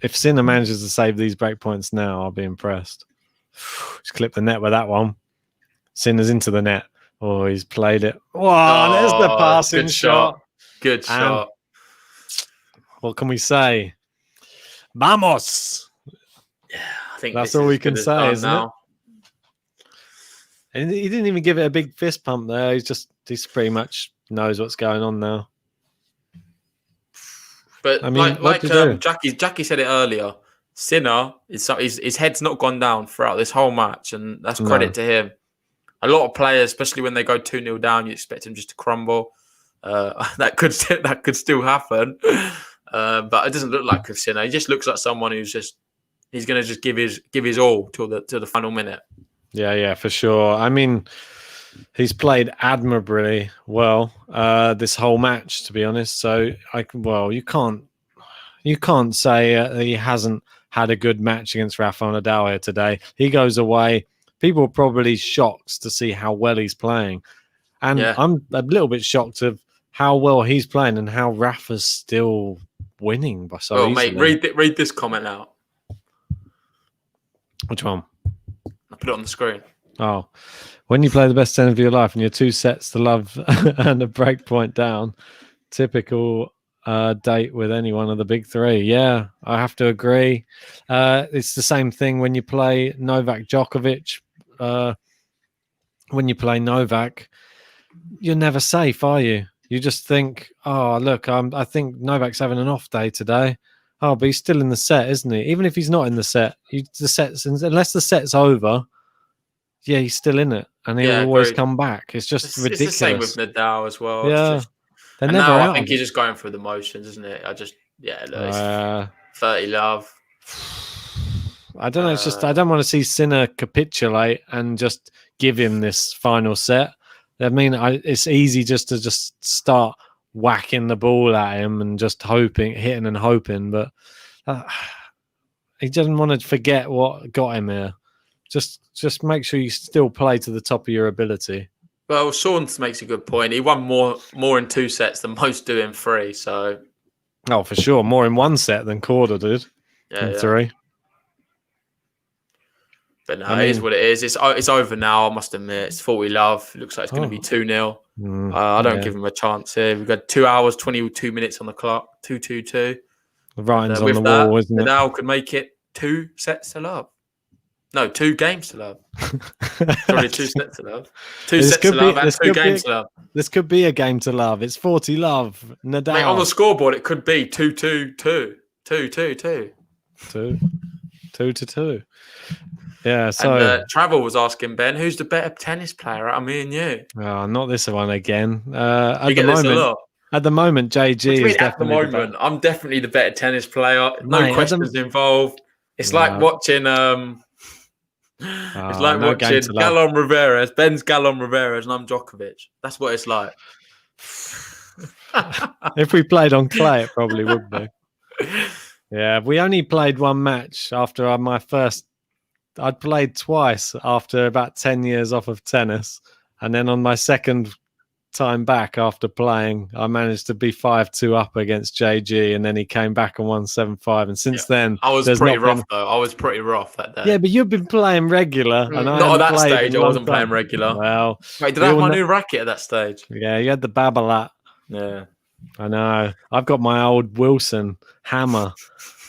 Speaker 3: If Sinner manages to save these break points now, I'll be impressed. Just clip the net with that one. Sinner's into the net. Oh, he's played it. Oh, there's the passing
Speaker 1: good
Speaker 3: shot.
Speaker 1: Good
Speaker 3: And
Speaker 1: shot.
Speaker 3: what can we say? Vamos!
Speaker 1: Yeah, I think
Speaker 3: That's
Speaker 1: this
Speaker 3: all
Speaker 1: is
Speaker 3: we
Speaker 1: as
Speaker 3: can
Speaker 1: good as
Speaker 3: say,
Speaker 1: done
Speaker 3: isn't it?
Speaker 1: now.
Speaker 3: And he didn't even give it a big fist pump there. He's pretty much knows what's going on now.
Speaker 1: But
Speaker 3: I mean, what to do?
Speaker 1: Jackie said it earlier. Sinner his head's not gone down throughout this whole match, and that's credit to him. A lot of players, especially when they go 2-0 down, you expect him just to crumble. That could still happen, but it doesn't look like with Sinner. He just looks like someone he's going to just give his all till the final minute.
Speaker 3: Yeah, for sure. I mean, he's played admirably well this whole match, to be honest. So, you can't say he hasn't had a good match against Rafael Nadal here today. He goes away. People are probably shocked to see how well he's playing, and I'm a little bit shocked of how well he's playing and how Rafa's still winning by so easily.
Speaker 1: Mate, read this comment out.
Speaker 3: Which one?
Speaker 1: I put it on the screen.
Speaker 3: Oh, when you play the best 10 of your life and you're 2 sets to love and a break point down, typical date with any one of the big three. Yeah, I have to agree. It's the same thing when you play Novak Djokovic. When you play Novak, you're never safe, are you? You just think, oh, look, I think Novak's having an off day today. Oh, but he's still in the set, isn't he? Even if he's not in the set, unless the set's over, yeah, he's still in it, and he'll always come back. It's just ridiculous.
Speaker 1: It's the same with Nadal as well.
Speaker 3: Yeah, they're never out.
Speaker 1: I think he's just going through the motions, isn't it? It's 30 love.
Speaker 3: I don't know. It's just I don't want to see Sinner capitulate and just give him this final set. I mean, it's easy just to start whacking the ball at him and just hitting and hoping, but he doesn't want to forget what got him here. Just make sure you still play to the top of your ability.
Speaker 1: Well, Sean makes a good point. He won more in 2 sets than most do in 3. So,
Speaker 3: for sure, more in 1 set than Korda did in 3.
Speaker 1: But no, it is what it is. It's over now. I must admit, it's 40 love. It looks like it's going to be 2-0. I don't give him a chance here. We've got 2 hours 22 minutes on the clock. 2-2-2.
Speaker 3: The writing's on the wall, isn't it?
Speaker 1: Nadal could make it 2 sets to love. No, 2 games to love. Probably 2 sets to love. 2 sets to love and 2 games to love.
Speaker 3: This could be a game to love. It's 40 love. Nadal.
Speaker 1: Mate, on the scoreboard, it could be 2-2-2. 2-2-2.
Speaker 3: 2-2. Yeah, so...
Speaker 1: And Travel was asking, Ben, who's the better tennis player out of me and you?
Speaker 3: Oh, not this one again.
Speaker 1: At
Speaker 3: the moment, JG is definitely...
Speaker 1: At the moment, I'm definitely the better tennis player. No questions involved. It's like watching... it's like watching Gallon Riveras. Ben's Gallon Riveras and I'm Djokovic. That's what it's like.
Speaker 3: If we played on clay, it probably would be. Yeah, we only played 1 match after my first... I'd played twice after about 10 years off of tennis. And then on my second time back after playing, I managed to be 5-2 up against JG. And then he came back and won 7-5. And since then...
Speaker 1: I was pretty rough, though. I was pretty rough that day.
Speaker 3: Yeah, but you've been playing regular. And
Speaker 1: not at that stage, I wasn't playing regular.
Speaker 3: Well...
Speaker 1: Wait, did I have my new racket at that stage?
Speaker 3: Yeah, you had the Babolat.
Speaker 1: Yeah.
Speaker 3: I know. I've got my old Wilson hammer.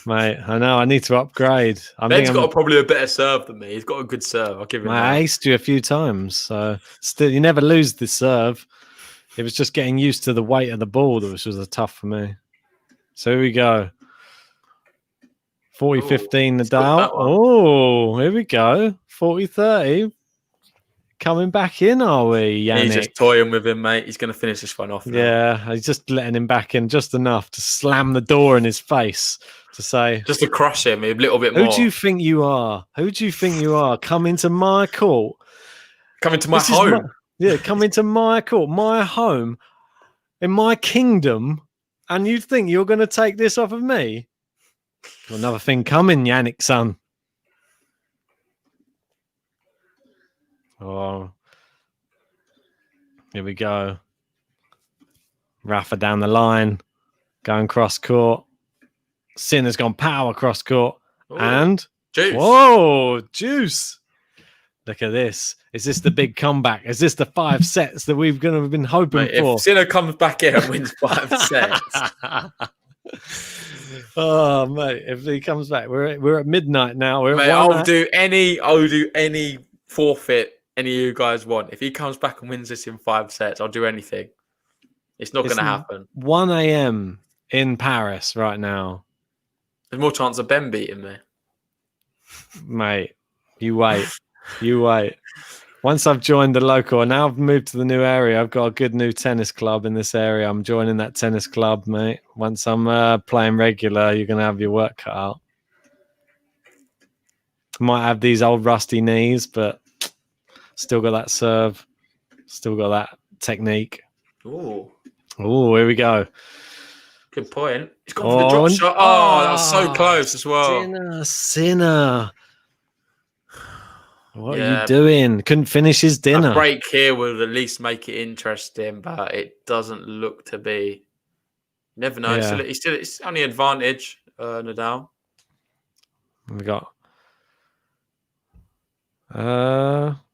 Speaker 3: Mate, I know. I need to upgrade.
Speaker 1: Ben's got probably a better serve than me. He's got a good serve. I'll give him that.
Speaker 3: I aced you a few times. So still, you never lose the serve. It was just getting used to the weight of the ball that was tough for me. So here we go. 40-15 Nadal. Oh, here we go. 40-30. Coming back in, are we, Jannik?
Speaker 1: He's just toying with him, mate. He's going to finish this one off now.
Speaker 3: Yeah, he's just letting him back in just enough to slam the door in his face. To say,
Speaker 1: just to crush him a little bit more.
Speaker 3: Who do you think you are? Come into my court.
Speaker 1: Come into my home.
Speaker 3: Come into my court, my home, in my kingdom, and you think you're going to take this off of me? Another thing coming, Jannik, son. Oh, here we go. Rafa down the line, going cross court. Sinner's gone power cross court.
Speaker 1: Ooh,
Speaker 3: And
Speaker 1: juice.
Speaker 3: whoa, juice. Look at this. Is this the big comeback? Is this the 5 sets that we've been hoping
Speaker 1: Mate,
Speaker 3: for?
Speaker 1: if Sinner comes back in and wins 5 sets.
Speaker 3: Oh mate, if he comes back, we're at midnight now. We're
Speaker 1: Mate,
Speaker 3: at
Speaker 1: I'll do any forfeit any of you guys want. If he comes back and wins this in 5 sets, I'll do anything. It's not going to happen.
Speaker 3: 1 a.m. in Paris right now.
Speaker 1: There's more chance of Ben beating me.
Speaker 3: Mate, you wait. You wait. Once I've joined the local, and now I've moved to the new area, I've got a good new tennis club in this area. I'm joining that tennis club, mate. Once I'm playing regular, you're going to have your work cut out. Might have these old rusty knees, but still got that serve. Still got that technique.
Speaker 1: Ooh.
Speaker 3: Oh, here we go.
Speaker 1: Good point. He's gone for the drop shot. Oh, that was so close as well.
Speaker 3: Sinner. What are
Speaker 1: Yeah.
Speaker 3: you doing? Couldn't finish his dinner.
Speaker 1: A break here will at least make it interesting, but it doesn't look to be. You never know.
Speaker 3: Yeah.
Speaker 1: It's only advantage, Nadal.
Speaker 3: We got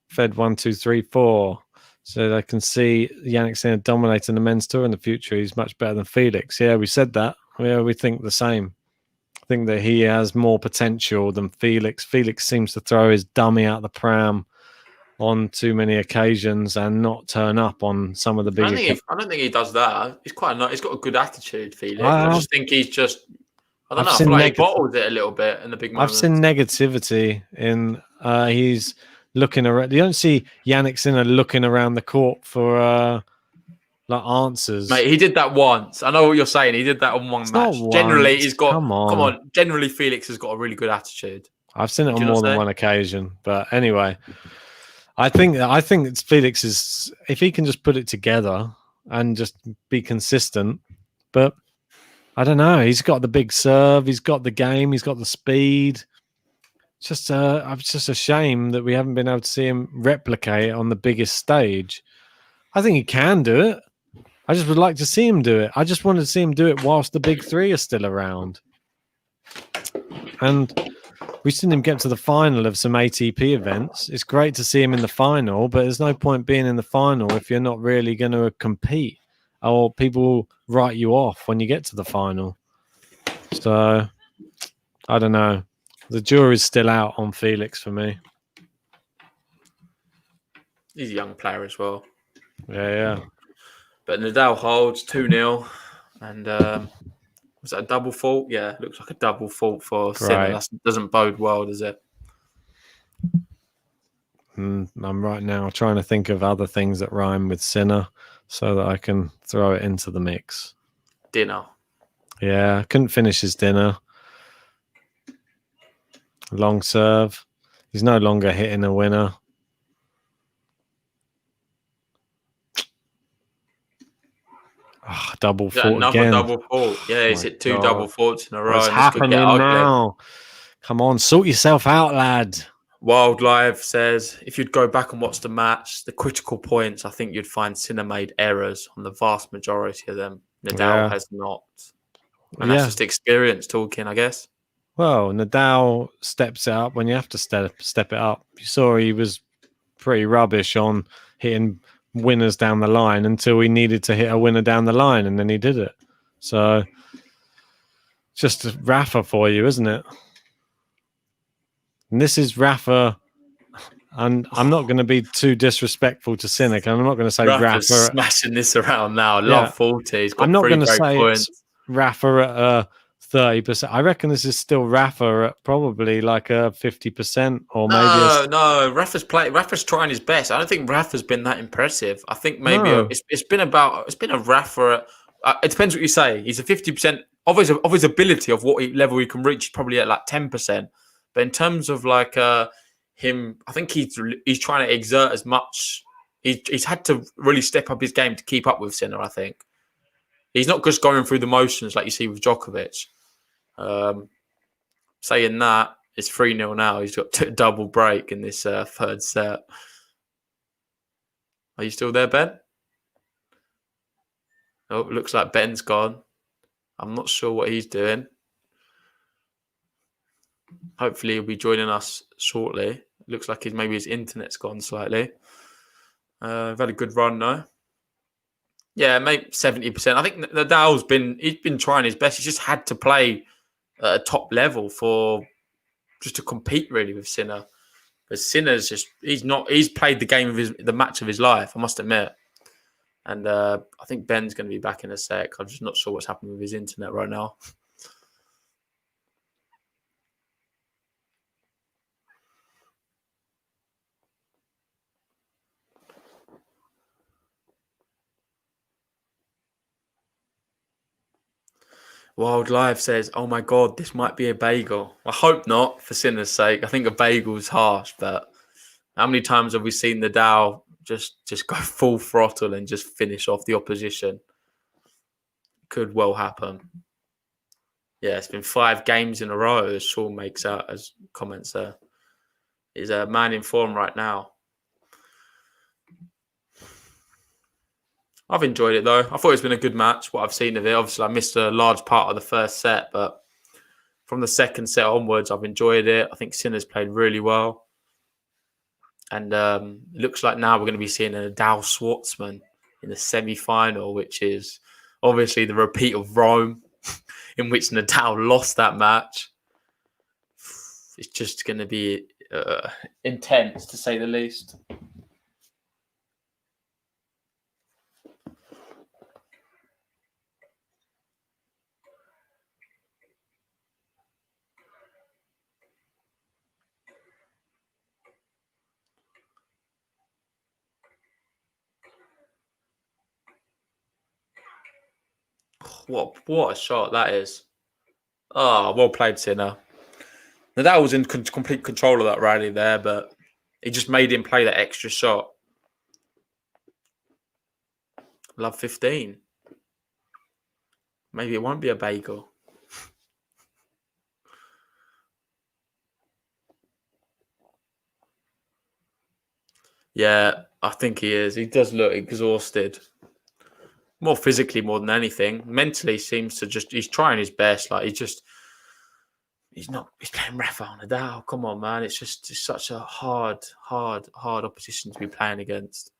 Speaker 3: Fed 1, 2, 3, 4. So they can see Jannik Sinner dominating the men's tour in the future. He's much better than Felix. Yeah, we said that. Yeah, we think the same. I think that he has more potential than Felix. Felix seems to throw his dummy out the pram on too many occasions and not turn up on some of the bigger.
Speaker 1: I don't think he does that. He's quite nice. He's got a good attitude, Felix. I just think he's just. I don't know. I feel like he bottles it a little bit in the big moments.
Speaker 3: I've seen negativity in. He's looking around. You don't see Jannik Sinner looking around the court for like answers.
Speaker 1: Mate, he did that once. I know what you're saying. He did that on one match. Generally, he's got. Come on. Generally, Felix has got a really good attitude.
Speaker 3: I've seen it on more than one occasion. But anyway, I think it's Felix's. If he can just put it together and just be consistent, but I don't know. He's got the big serve. He's got the game. He's got the speed. It's just a shame that we haven't been able to see him replicate on the biggest stage. I think he can do it. I just would like to see him do it. I just wanted to see him do it whilst the big three are still around. And we've seen him get to the final of some ATP events. It's great to see him in the final, but there's no point being in the final if you're not really going to compete, or people write you off when you get to the final. So, I don't know. The jury's still out on Felix for me.
Speaker 1: He's a young player as well.
Speaker 3: Yeah.
Speaker 1: But Nadal holds 2-0. And was that a double fault? Yeah, looks like a double fault for Sinner. That doesn't bode well, does it?
Speaker 3: I'm right now trying to think of other things that rhyme with Sinner so that I can throw it into the mix.
Speaker 1: Dinner.
Speaker 3: Yeah, couldn't finish his dinner. Long serve. He's no longer hitting a winner. Oh, double fault again.
Speaker 1: Another double fault. Yeah, he's hit 2 double faults in a row.
Speaker 3: What's happening now? Come on, sort yourself out, lad.
Speaker 1: Wild Live says, if you'd go back and watch the match, the critical points, I think you'd find Sinner made errors on the vast majority of them. Nadal has not. And that's just experience talking, I guess.
Speaker 3: Well, Nadal steps it up when you have to step it up. You saw he was pretty rubbish on hitting winners down the line until he needed to hit a winner down the line, and then he did it. So, just Rafa for you, isn't it? And this is Rafa, and I'm not going to be too disrespectful to Sinner. I'm not going to say
Speaker 1: Rafa's
Speaker 3: Rafa
Speaker 1: smashing this around now. Love 40. He's got
Speaker 3: I'm not going to say
Speaker 1: points.
Speaker 3: It's Rafa at 30%. I reckon this is still Rafa at probably like a 50% or maybe.
Speaker 1: No. Rafa's trying his best. I don't think Rafa's been that impressive. I think maybe it's been a Rafa. It depends what you say. He's a 50% of his ability of what level he can reach. Probably at like 10%. But in terms of like him, I think he's trying to exert as much. He's had to really step up his game to keep up with Sinner. I think he's not just going through the motions like you see with Djokovic. Saying that, it's 3-0 now. He's got a double break in this third set. Are you still there, Ben? Oh, it looks like Ben's gone. I'm not sure what he's doing. Hopefully he'll be joining us shortly. It looks like maybe his internet's gone slightly. We've had a good run though. Yeah, maybe 70%. I think Nadal's been trying his best. He's just had to play at a top level just to compete really with Sinner. But Sinner's he's played the match of his life, I must admit. And I think Ben's going to be back in a sec. I'm just not sure what's happening with his internet right now. Wild Live says, "Oh my God, this might be a bagel." I hope not, for Sinner's sake. I think a bagel's harsh, but how many times have we seen Nadal just go full throttle and just finish off the opposition? Could well happen. Yeah, it's been 5 games in a row, as Sean makes out as comments there. He's a man in form right now. I've enjoyed it, though. I thought it's been a good match, what I've seen of it. Obviously, I missed a large part of the first set, but from the second set onwards, I've enjoyed it. I think Sinner's played really well. And it looks like now we're going to be seeing a Nadal Schwartzman in the semi-final, which is obviously the repeat of Rome, in which Nadal lost that match. It's just going to be intense, to say the least. What a shot that is. Oh, well played, Sinner. Nadal was in complete control of that rally there, but he just made him play that extra shot. Love 15. Maybe it won't be a bagel. Yeah, I think he is. He does look exhausted. More physically more than anything. Mentally seems to he's trying his best. Like he's playing Rafael Nadal. Come on, man. It's such a hard opposition to be playing against.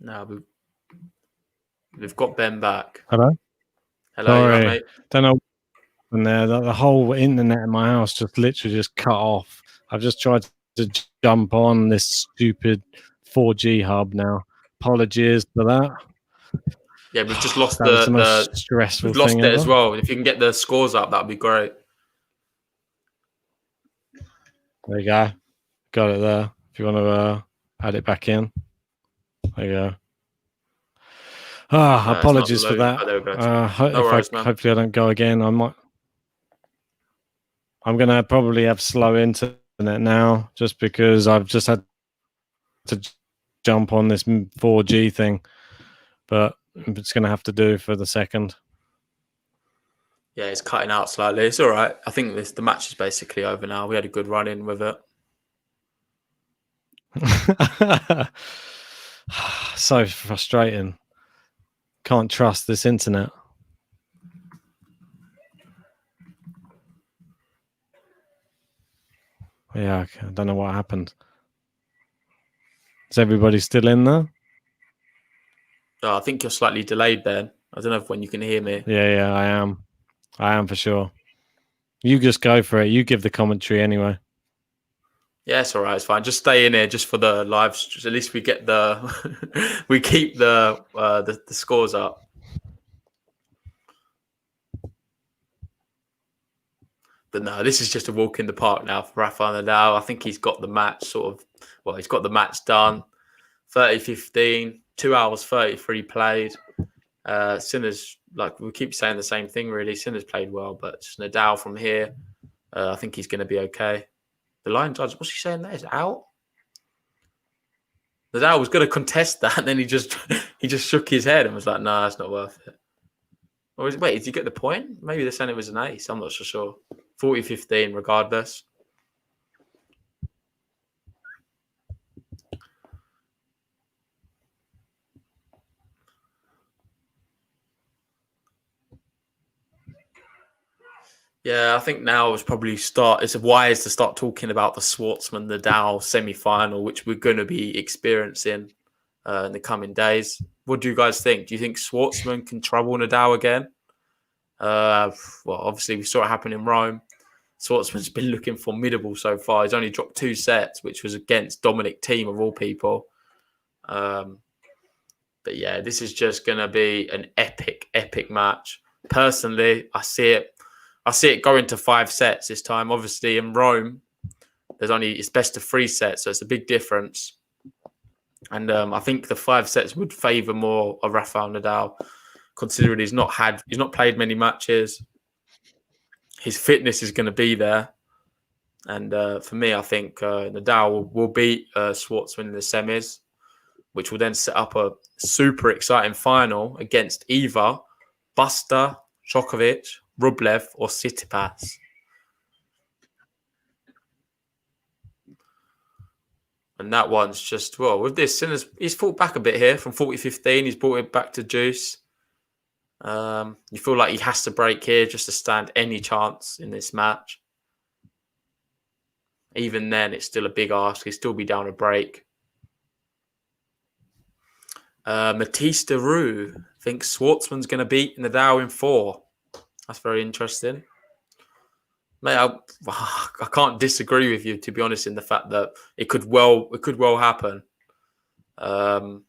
Speaker 1: No, we've got Ben back.
Speaker 3: Hello?
Speaker 1: Hello,
Speaker 3: Sorry.
Speaker 1: mate.
Speaker 3: Don't know what happened there. The whole internet in my house just literally cut off. I've just tried to jump on this stupid 4G hub now. Apologies for that.
Speaker 1: Yeah, we've just lost
Speaker 3: the most stressful
Speaker 1: we've lost
Speaker 3: thing
Speaker 1: it
Speaker 3: ever.
Speaker 1: as well. If you can get the scores up, that'd be great.
Speaker 3: There you go. Got it there. If you want to add it back in. There you go. Apologies for that.
Speaker 1: Oh, there we go. No worries, man.
Speaker 3: Hopefully I don't go again. I'm going to probably have slow internet now just because I've just had to jump on this 4G thing. But it's going to have to do for the second.
Speaker 1: Yeah, it's cutting out slightly. It's all right. I think the match is basically over now. We had a good run in with it.
Speaker 3: So frustrating. Can't trust this internet. Yeah, I don't know what happened. Is everybody still in there?
Speaker 1: Oh, I think you're slightly delayed then. I don't know when you can hear me.
Speaker 3: Yeah, I am. I am for sure. You just go for it. You give the commentary anyway.
Speaker 1: Yeah, it's all right. It's fine. Just stay in here just for the lives. Just at least we get we keep the scores up. But no, this is just a walk in the park now for Rafael Nadal. I think he's got the match he's got the match done. 30-15, 2 hours 33 played. Sinner's, like we keep saying the same thing really. Sinner's played well, but just Nadal from here, I think he's going to be okay. The line judge, what's he saying there? Is it out? Nadal was going to contest that, and then he just shook his head and was like, "No, it's not worth it." Or wait, did you get the point? Maybe they're saying it was an ace. I'm not so sure. 40-15 regardless. Yeah, I think now is probably it's wise to start talking about the Schwartzman Nadal semi-final, which we're going to be experiencing in the coming days. What do you guys think? Do you think Schwartzman can trouble Nadal again? Well, obviously we saw it happen in Rome. Schwartzman's been looking formidable so far. He's only dropped 2 sets, which was against Dominic Thiem of all people. But yeah, this is just going to be an epic match. Personally, I see it going to 5 sets this time. Obviously, in Rome, it's best of 3 sets, so it's a big difference. And I think the 5 sets would favour more of Rafael Nadal, considering he's not played many matches. His fitness is going to be there, and for me, I think Nadal will beat Schwartzman in the semis, which will then set up a super exciting final against either Buster, Djokovic, Rublev, or Tsitsipas. And that one's just, well, with this, he's fought back a bit here from 40-15. He's brought it back to juice. You feel like he has to break here just to stand any chance in this match. Even then, it's still a big ask. He'll still be down a break. Matisse Deroux thinks Schwartzman's going to beat Nadal in 4. That's very interesting. Mate, I can't disagree with you, to be honest, in the fact that it could well happen. But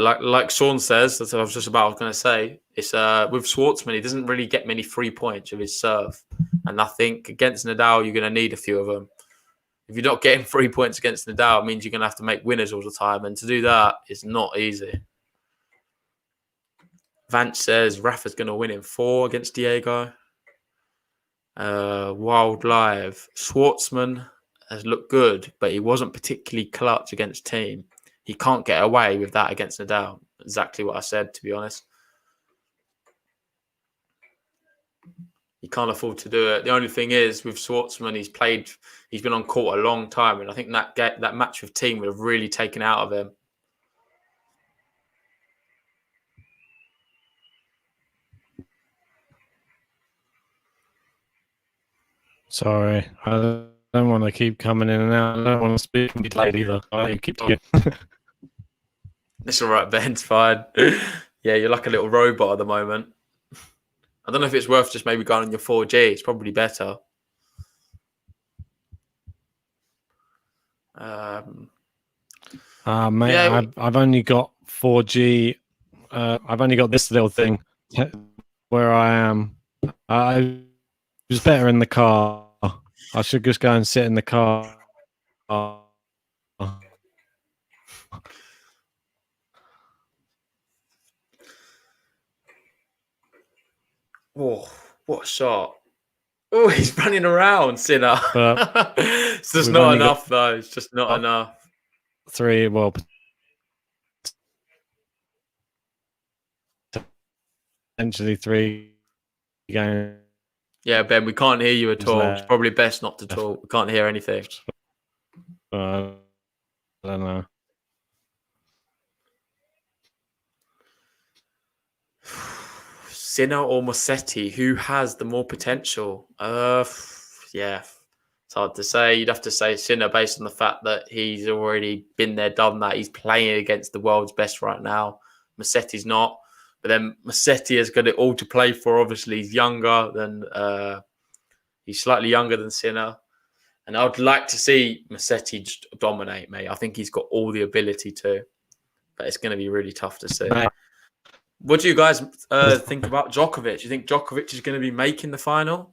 Speaker 1: like Sean says, that's what I was going to say. It's with Schwartzman, he doesn't really get many 3 points of his serve, and I think against Nadal, you're going to need a few of them. If you're not getting 3 points against Nadal, it means you're going to have to make winners all the time, and to do that is not easy. Vance says Rafa's going to win in 4 against Diego. Wild Live. Schwartzman has looked good, but he wasn't particularly clutch against Thiem. He can't get away with that against Nadal. Exactly what I said, to be honest. He can't afford to do it. The only thing is, with Schwartzman, he's been on court a long time, and I think that match with Thiem would have really taken out of him.
Speaker 3: Sorry, I don't want to keep coming in and out. I don't want to speak and be late either. I keep talking.
Speaker 1: It's all right, Ben. It's fine. Yeah, you're like a little robot at the moment. I don't know if it's worth just maybe going on your 4G. It's probably better.
Speaker 3: Mate, yeah, I've only got 4G. I've only got this little thing where I am. I was better in the car. I should just go and sit in the car. Oh,
Speaker 1: what a shot. Oh, he's running around, Sinner. It's just not enough, though. It's just not enough.
Speaker 3: 3, well, potentially 3 games.
Speaker 1: Yeah, Ben, we can't hear you at all. It's probably best not to talk. We can't hear anything.
Speaker 3: I don't know.
Speaker 1: Sinner or Musetti, who has the more potential? Yeah, it's hard to say. You'd have to say Sinner based on the fact that he's already been there, done that. He's playing against the world's best right now. Musetti's not. But then Musetti has got it all to play for. Obviously, he's younger than he's slightly younger than Sinner. And I would like to see Musetti just dominate, mate. I think he's got all the ability to. But it's going to be really tough to see. What do you guys think about Djokovic? Do you think Djokovic is going to be making the final?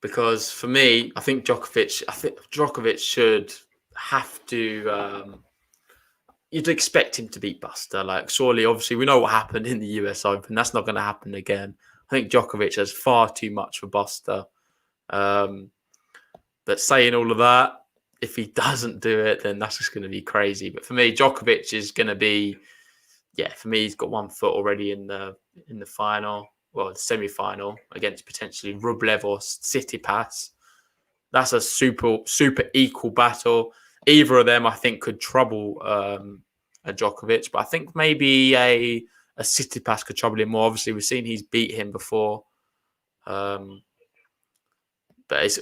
Speaker 1: Because for me, I think Djokovic should have to. You'd expect him to beat Buster. Like, surely, obviously, we know what happened in the US Open. That's not going to happen again. I think Djokovic has far too much for Buster. But saying all of that, if he doesn't do it, then that's just going to be crazy. But for me, Djokovic is going to be, for me, he's got 1 foot already in the final, well, the semi-final against potentially Rublev or Tsitsipas. That's a super equal battle. Either of them, I think, could trouble a Djokovic, but I think maybe a Tsitsipas could trouble him more. Obviously, we've seen he's beat him before. But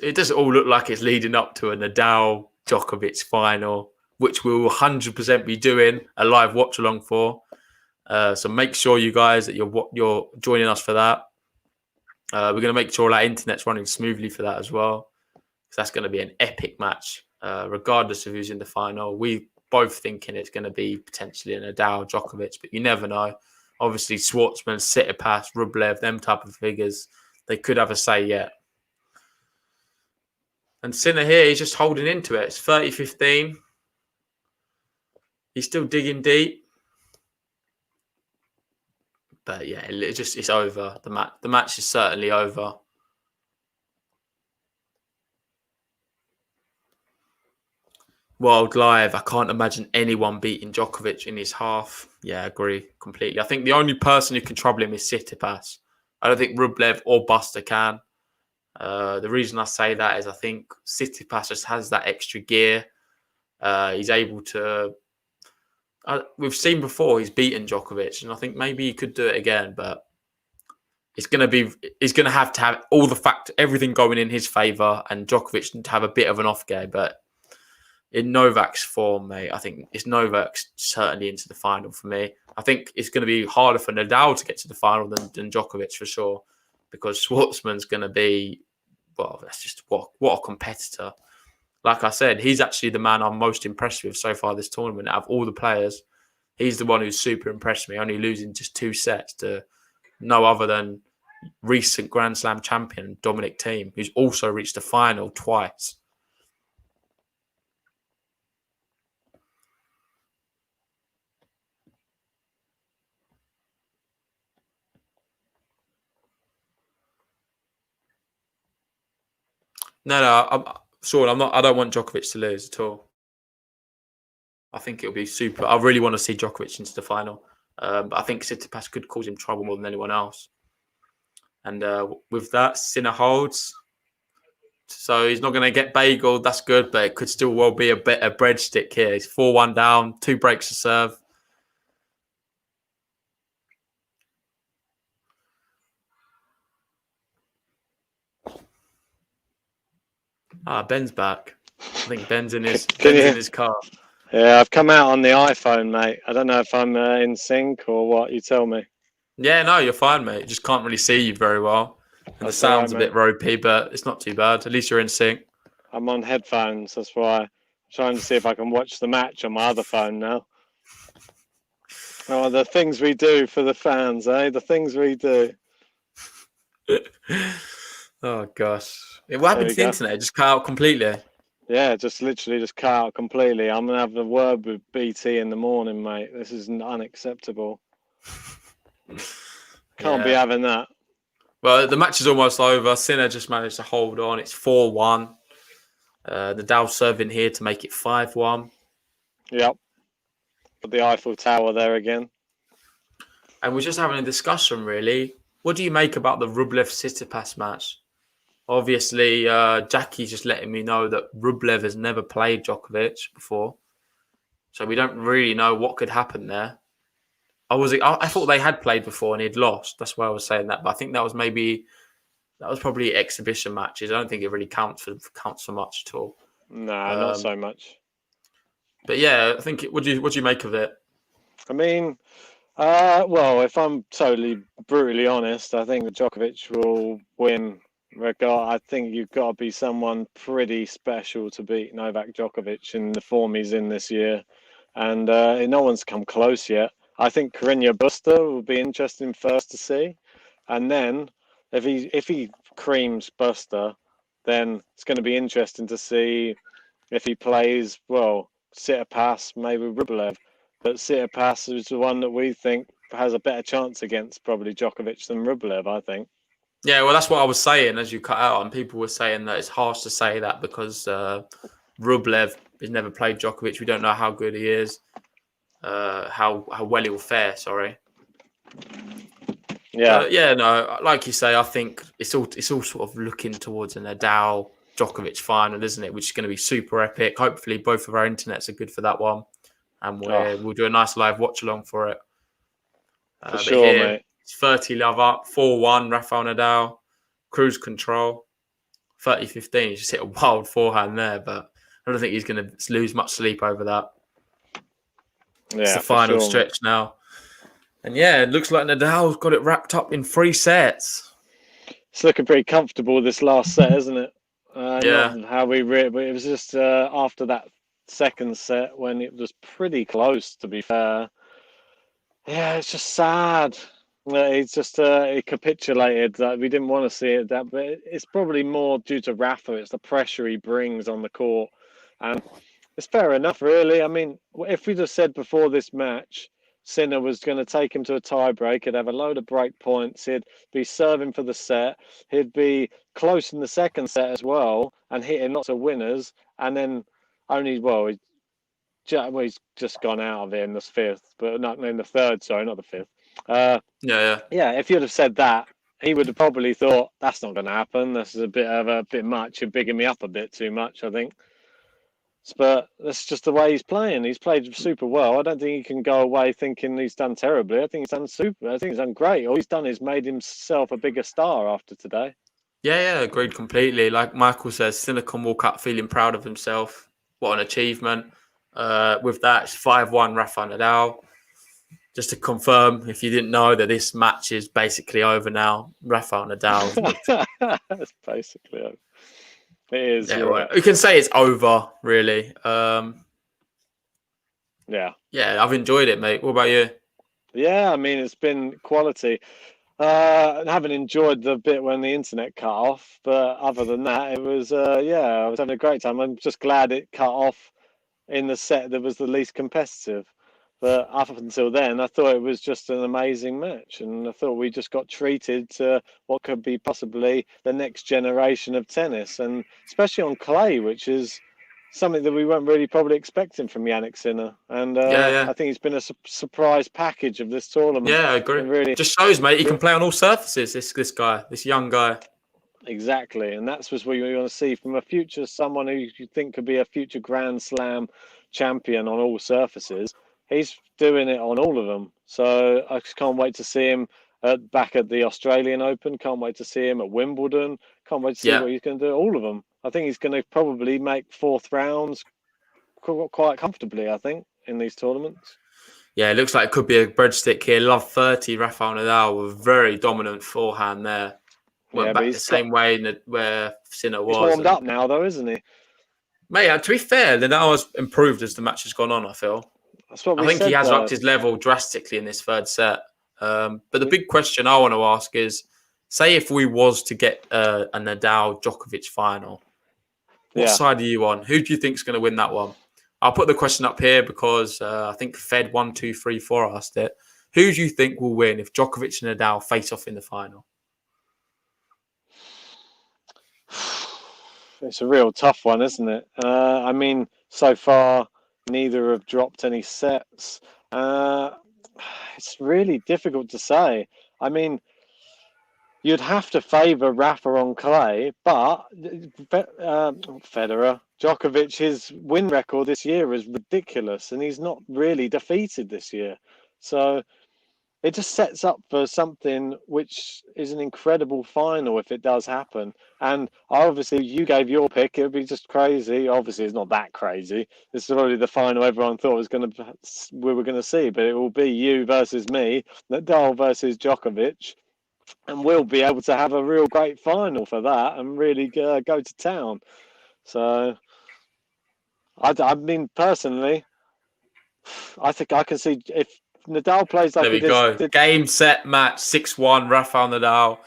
Speaker 1: it doesn't all look like it's leading up to a Nadal-Djokovic final, which we'll 100% be doing a live watch-along for. So make sure, you guys, that you're joining us for that. We're going to make sure our internet's running smoothly for that as well, because that's going to be an epic match, regardless of who's in the final. We both thinking it's going to be potentially a Nadal-Djokovic, but you never know. Obviously, Schwartzman, Tsitsipas, Rublev, them type of figures, they could have a say yet. And Sinner here, he's just holding into it. It's 30-15. He's still digging deep. But it's over. The match is certainly over. World Live, I can't imagine anyone beating Djokovic in his half. Yeah, I agree completely. I think the only person who can trouble him is Tsitsipas. I don't think Rublev or Buster can. The reason I say that is I think Tsitsipas just has that extra gear. He's able to... we've seen before he's beaten Djokovic, and I think maybe he could do it again, but he's going to have all everything going in his favour, and Djokovic to have a bit of an off game. But in Novak's form, mate, I think Novak's certainly into the final for me. I think it's going to be harder for Nadal to get to the final than Djokovic for sure, because Schwartzman's going to be, well, that's just what a competitor. Like I said, he's actually the man I'm most impressed with so far this tournament. Out of all the players, he's the one who's super impressed me, only losing just 2 sets to no other than recent Grand Slam champion Dominic Thiem, who's also reached the final twice. No, Sean, I don't want Djokovic to lose at all. I think it'll be super. I really want to see Djokovic into the final. But I think Tsitsipas could cause him trouble more than anyone else. And with that, Sinner holds. So he's not going to get bageled. That's good, but it could still well be a breadstick here. He's 4-1 down, 2 breaks to serve. Ben's back. I think Ben's in his car.
Speaker 3: Yeah, I've come out on the iPhone, mate. I don't know if I'm in sync or what. You tell me.
Speaker 1: Yeah, no, you're fine, mate. Just can't really see you very well. And the sound's a bit ropey, but it's not too bad. At least you're in sync. I'm
Speaker 3: on headphones. That's why I'm trying to see if I can watch the match on my other phone now. Oh, the things we do for the fans, eh? The things we do.
Speaker 1: Oh, gosh. What happened to the internet? It just cut out completely.
Speaker 3: Yeah, just literally just cut out completely. I'm going to have a word with BT in the morning, mate. This is unacceptable. Can't be having that.
Speaker 1: Well, the match is almost over. Sinner just managed to hold on. It's 4-1. Nadal serving here to make it 5-1.
Speaker 3: Yep. Put the Eiffel Tower there again.
Speaker 1: And we're just having a discussion, really. What do you make about the Rublev-Tsitsipas match? Obviously, Jackie's just letting me know that Rublev has never played Djokovic before. So we don't really know what could happen there. I thought they had played before and he'd lost. That's why I was saying that. But I think that was probably exhibition matches. I don't think it really counts for much at all.
Speaker 3: No, not so much.
Speaker 1: But yeah, I think. What do you make of it?
Speaker 3: I mean, well, if I'm totally brutally honest, I think that Djokovic will win. I think you've got to be someone pretty special to beat Novak Djokovic in the form he's in this year, and no one's come close yet. I think Carreño Buster will be interesting first to see, and then if he creams Buster, then it's going to be interesting to see if he plays Tsitsipas, maybe Rublev. But Tsitsipas is the one that we think has a better chance against probably Djokovic than Rublev, I think.
Speaker 1: Yeah, well, that's what I was saying as you cut out, and people were saying that it's harsh to say that because Rublev has never played Djokovic. We don't know how good he is, how well he will fare. Sorry.
Speaker 2: Yeah.
Speaker 1: Yeah, no, like you say, I think it's all sort of looking towards a Nadal Djokovic final, isn't it? Which is going to be super epic. Hopefully, both of our internets are good for that one, and we'll do a nice live watch along for it.
Speaker 2: For
Speaker 1: but
Speaker 2: sure,
Speaker 1: here,
Speaker 2: mate.
Speaker 1: it's 30 love up, 4-1, Rafael Nadal, cruise control, 30-15. He just hit a wild forehand there, but I don't think he's going to lose much sleep over that.
Speaker 2: Yeah,
Speaker 1: it's the final
Speaker 2: sure,
Speaker 1: stretch now. And yeah, it looks like Nadal's got it wrapped up in 3 sets.
Speaker 2: It's looking pretty comfortable this last set, isn't it?
Speaker 1: Yeah.
Speaker 2: Not how we but it was just after that second set when it was pretty close, to be fair. Yeah, it's just sad. It's just he capitulated. We didn't want to see it, but it's probably more due to Rafa. It's the pressure he brings on the court, and it's fair enough, really. I mean, if we'd have said before this match, Sinner was going to take him to a tiebreak, he'd have a load of break points, he'd be serving for the set, he'd be close in the second set as well, and hitting lots of winners, and then he's just gone out of it in the fifth, but not in the third. Sorry, not the fifth.
Speaker 1: Yeah.
Speaker 2: If you'd have said that, he would have probably thought that's not going to happen. This is a bit much. You're bigging me up a bit too much, I think. But that's just the way he's playing. He's played super well. I don't think he can go away thinking he's done terribly. I think he's done super. I think he's done great. All he's done is made himself a bigger star after today.
Speaker 1: Yeah, agreed completely. Like Michael says, Sinner can walk up feeling proud of himself. What an achievement. With that, it's 5-1 Rafa Nadal. Just to confirm, if you didn't know, that this match is basically over now. Rafa Nadal.
Speaker 2: It's basically over. It is.
Speaker 1: Yeah, well, we can say it's over, really.
Speaker 2: Yeah,
Speaker 1: I've enjoyed it, mate. What about you?
Speaker 2: Yeah, I mean, it's been quality. I haven't enjoyed the bit when the internet cut off, but other than that, it was, I was having a great time. I'm just glad it cut off in the set that was the least competitive. But up until then, I thought it was just an amazing match. And I thought we just got treated to what could be possibly the next generation of tennis. And especially on clay, which is something that we weren't really probably expecting from Jannik Sinner. And I think it's been a surprise package of this tournament.
Speaker 1: Yeah, I agree.
Speaker 2: Really,
Speaker 1: just shows, mate, he can play on all surfaces, this guy, this young guy.
Speaker 2: Exactly. And that's what we want to see from a future, someone who you think could be a future Grand Slam champion on all surfaces. He's doing it on all of them. So I just can't wait to see him back at the Australian Open. Can't wait to see him at Wimbledon. Can't wait to see what he's going to do at all of them. I think he's going to probably make 4th rounds quite comfortably, I think, in these tournaments.
Speaker 1: Yeah, it looks like it could be a breadstick here. Love 30, Rafael Nadal with very dominant forehand there. Went back the same way where Sinner was.
Speaker 2: He's warmed up now, though, isn't he?
Speaker 1: Mate, to be fair, Nadal has improved as the match has gone on, I feel.
Speaker 2: That's what
Speaker 1: I think he has upped his level drastically in this third set. But the big question I want to ask is, say if we was to get a Nadal-Djokovic final, what side are you on? Who do you think is going to win that one? I'll put the question up here because I think Fed 1, 2, 3, 4 asked it. Who do you think will win if Djokovic and Nadal face off in the final?
Speaker 2: It's a real tough one, isn't it? I mean, so far, neither have dropped any sets. It's really difficult to say. I mean, you'd have to favour Rafa on clay, but Federer, Djokovic, his win record this year is ridiculous, and he's not really defeated this year. So it just sets up for something which is an incredible final if it does happen. And obviously, you gave your pick; it would be just crazy. Obviously, it's not that crazy. This is already the final everyone thought we were going to see, but it will be you versus me, Nadal versus Djokovic. And we'll be able to have a real great final for that and really go to town. So, I mean, personally, I think I can see if Nadal plays like
Speaker 1: he go. Game, set, match, 6-1, Rafael Nadal.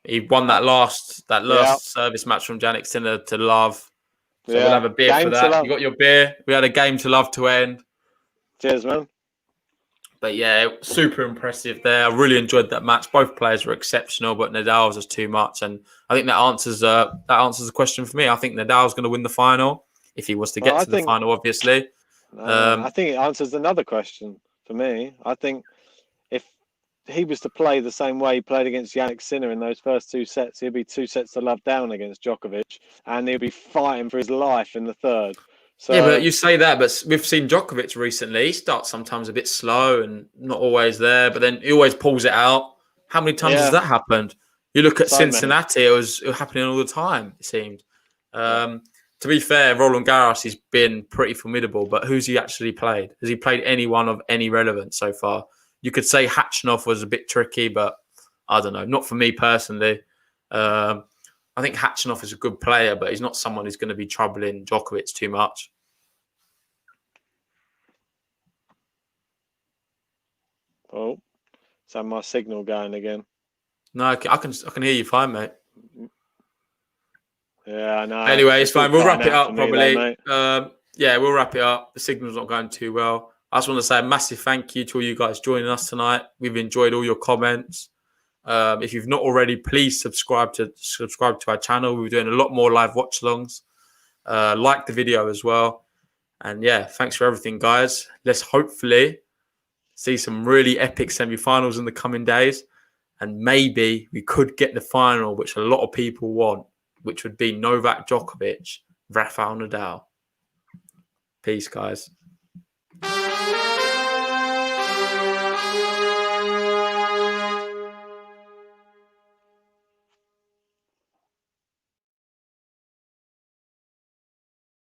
Speaker 1: He won that last service match from Jannik Sinner to love. So we'll have a beer for that. You got your beer. We had a game to love to end.
Speaker 2: Cheers, man.
Speaker 1: But yeah, super impressive there. I really enjoyed that match. Both players were exceptional, but Nadal was just too much. And I think that answers the question for me. I think Nadal's going to win the final if he was to get
Speaker 2: Well,
Speaker 1: to the final, obviously.
Speaker 2: I think it answers another question for me. I think if he was to play the same way he played against Jannik Sinner in those first 2 sets, he'd be 2 sets to love down against Djokovic, and he'd be fighting for his life in the third. So,
Speaker 1: Yeah, but you say that, but we've seen Djokovic recently. He starts sometimes a bit slow and not always there, but then he always pulls it out. How many times has that happened? You look at
Speaker 2: So
Speaker 1: Cincinnati; it was happening all the time. It seemed. To be fair, Roland Garros has been pretty formidable, but who's he actually played? Has he played anyone of any relevance so far? You could say Khachanov was a bit tricky, but I don't know. Not for me personally. I think Khachanov is a good player, but he's not someone who's going to be troubling Djokovic too much.
Speaker 2: Oh, is that my signal going again?
Speaker 1: No, I can hear you fine, mate.
Speaker 2: Yeah, I know.
Speaker 1: Anyway, it's fine. We'll wrap it up probably.
Speaker 2: There,
Speaker 1: We'll wrap it up. The signal's not going too well. I just want to say a massive thank you to all you guys joining us tonight. We've enjoyed all your comments. If you've not already, please subscribe to our channel. We're doing a lot more live watch-alongs. Like the video as well. And yeah, thanks for everything, guys. Let's hopefully see some really epic semi-finals in the coming days. And maybe we could get the final, which a lot of people want, which would be Novak Djokovic, Rafael Nadal. Peace, guys.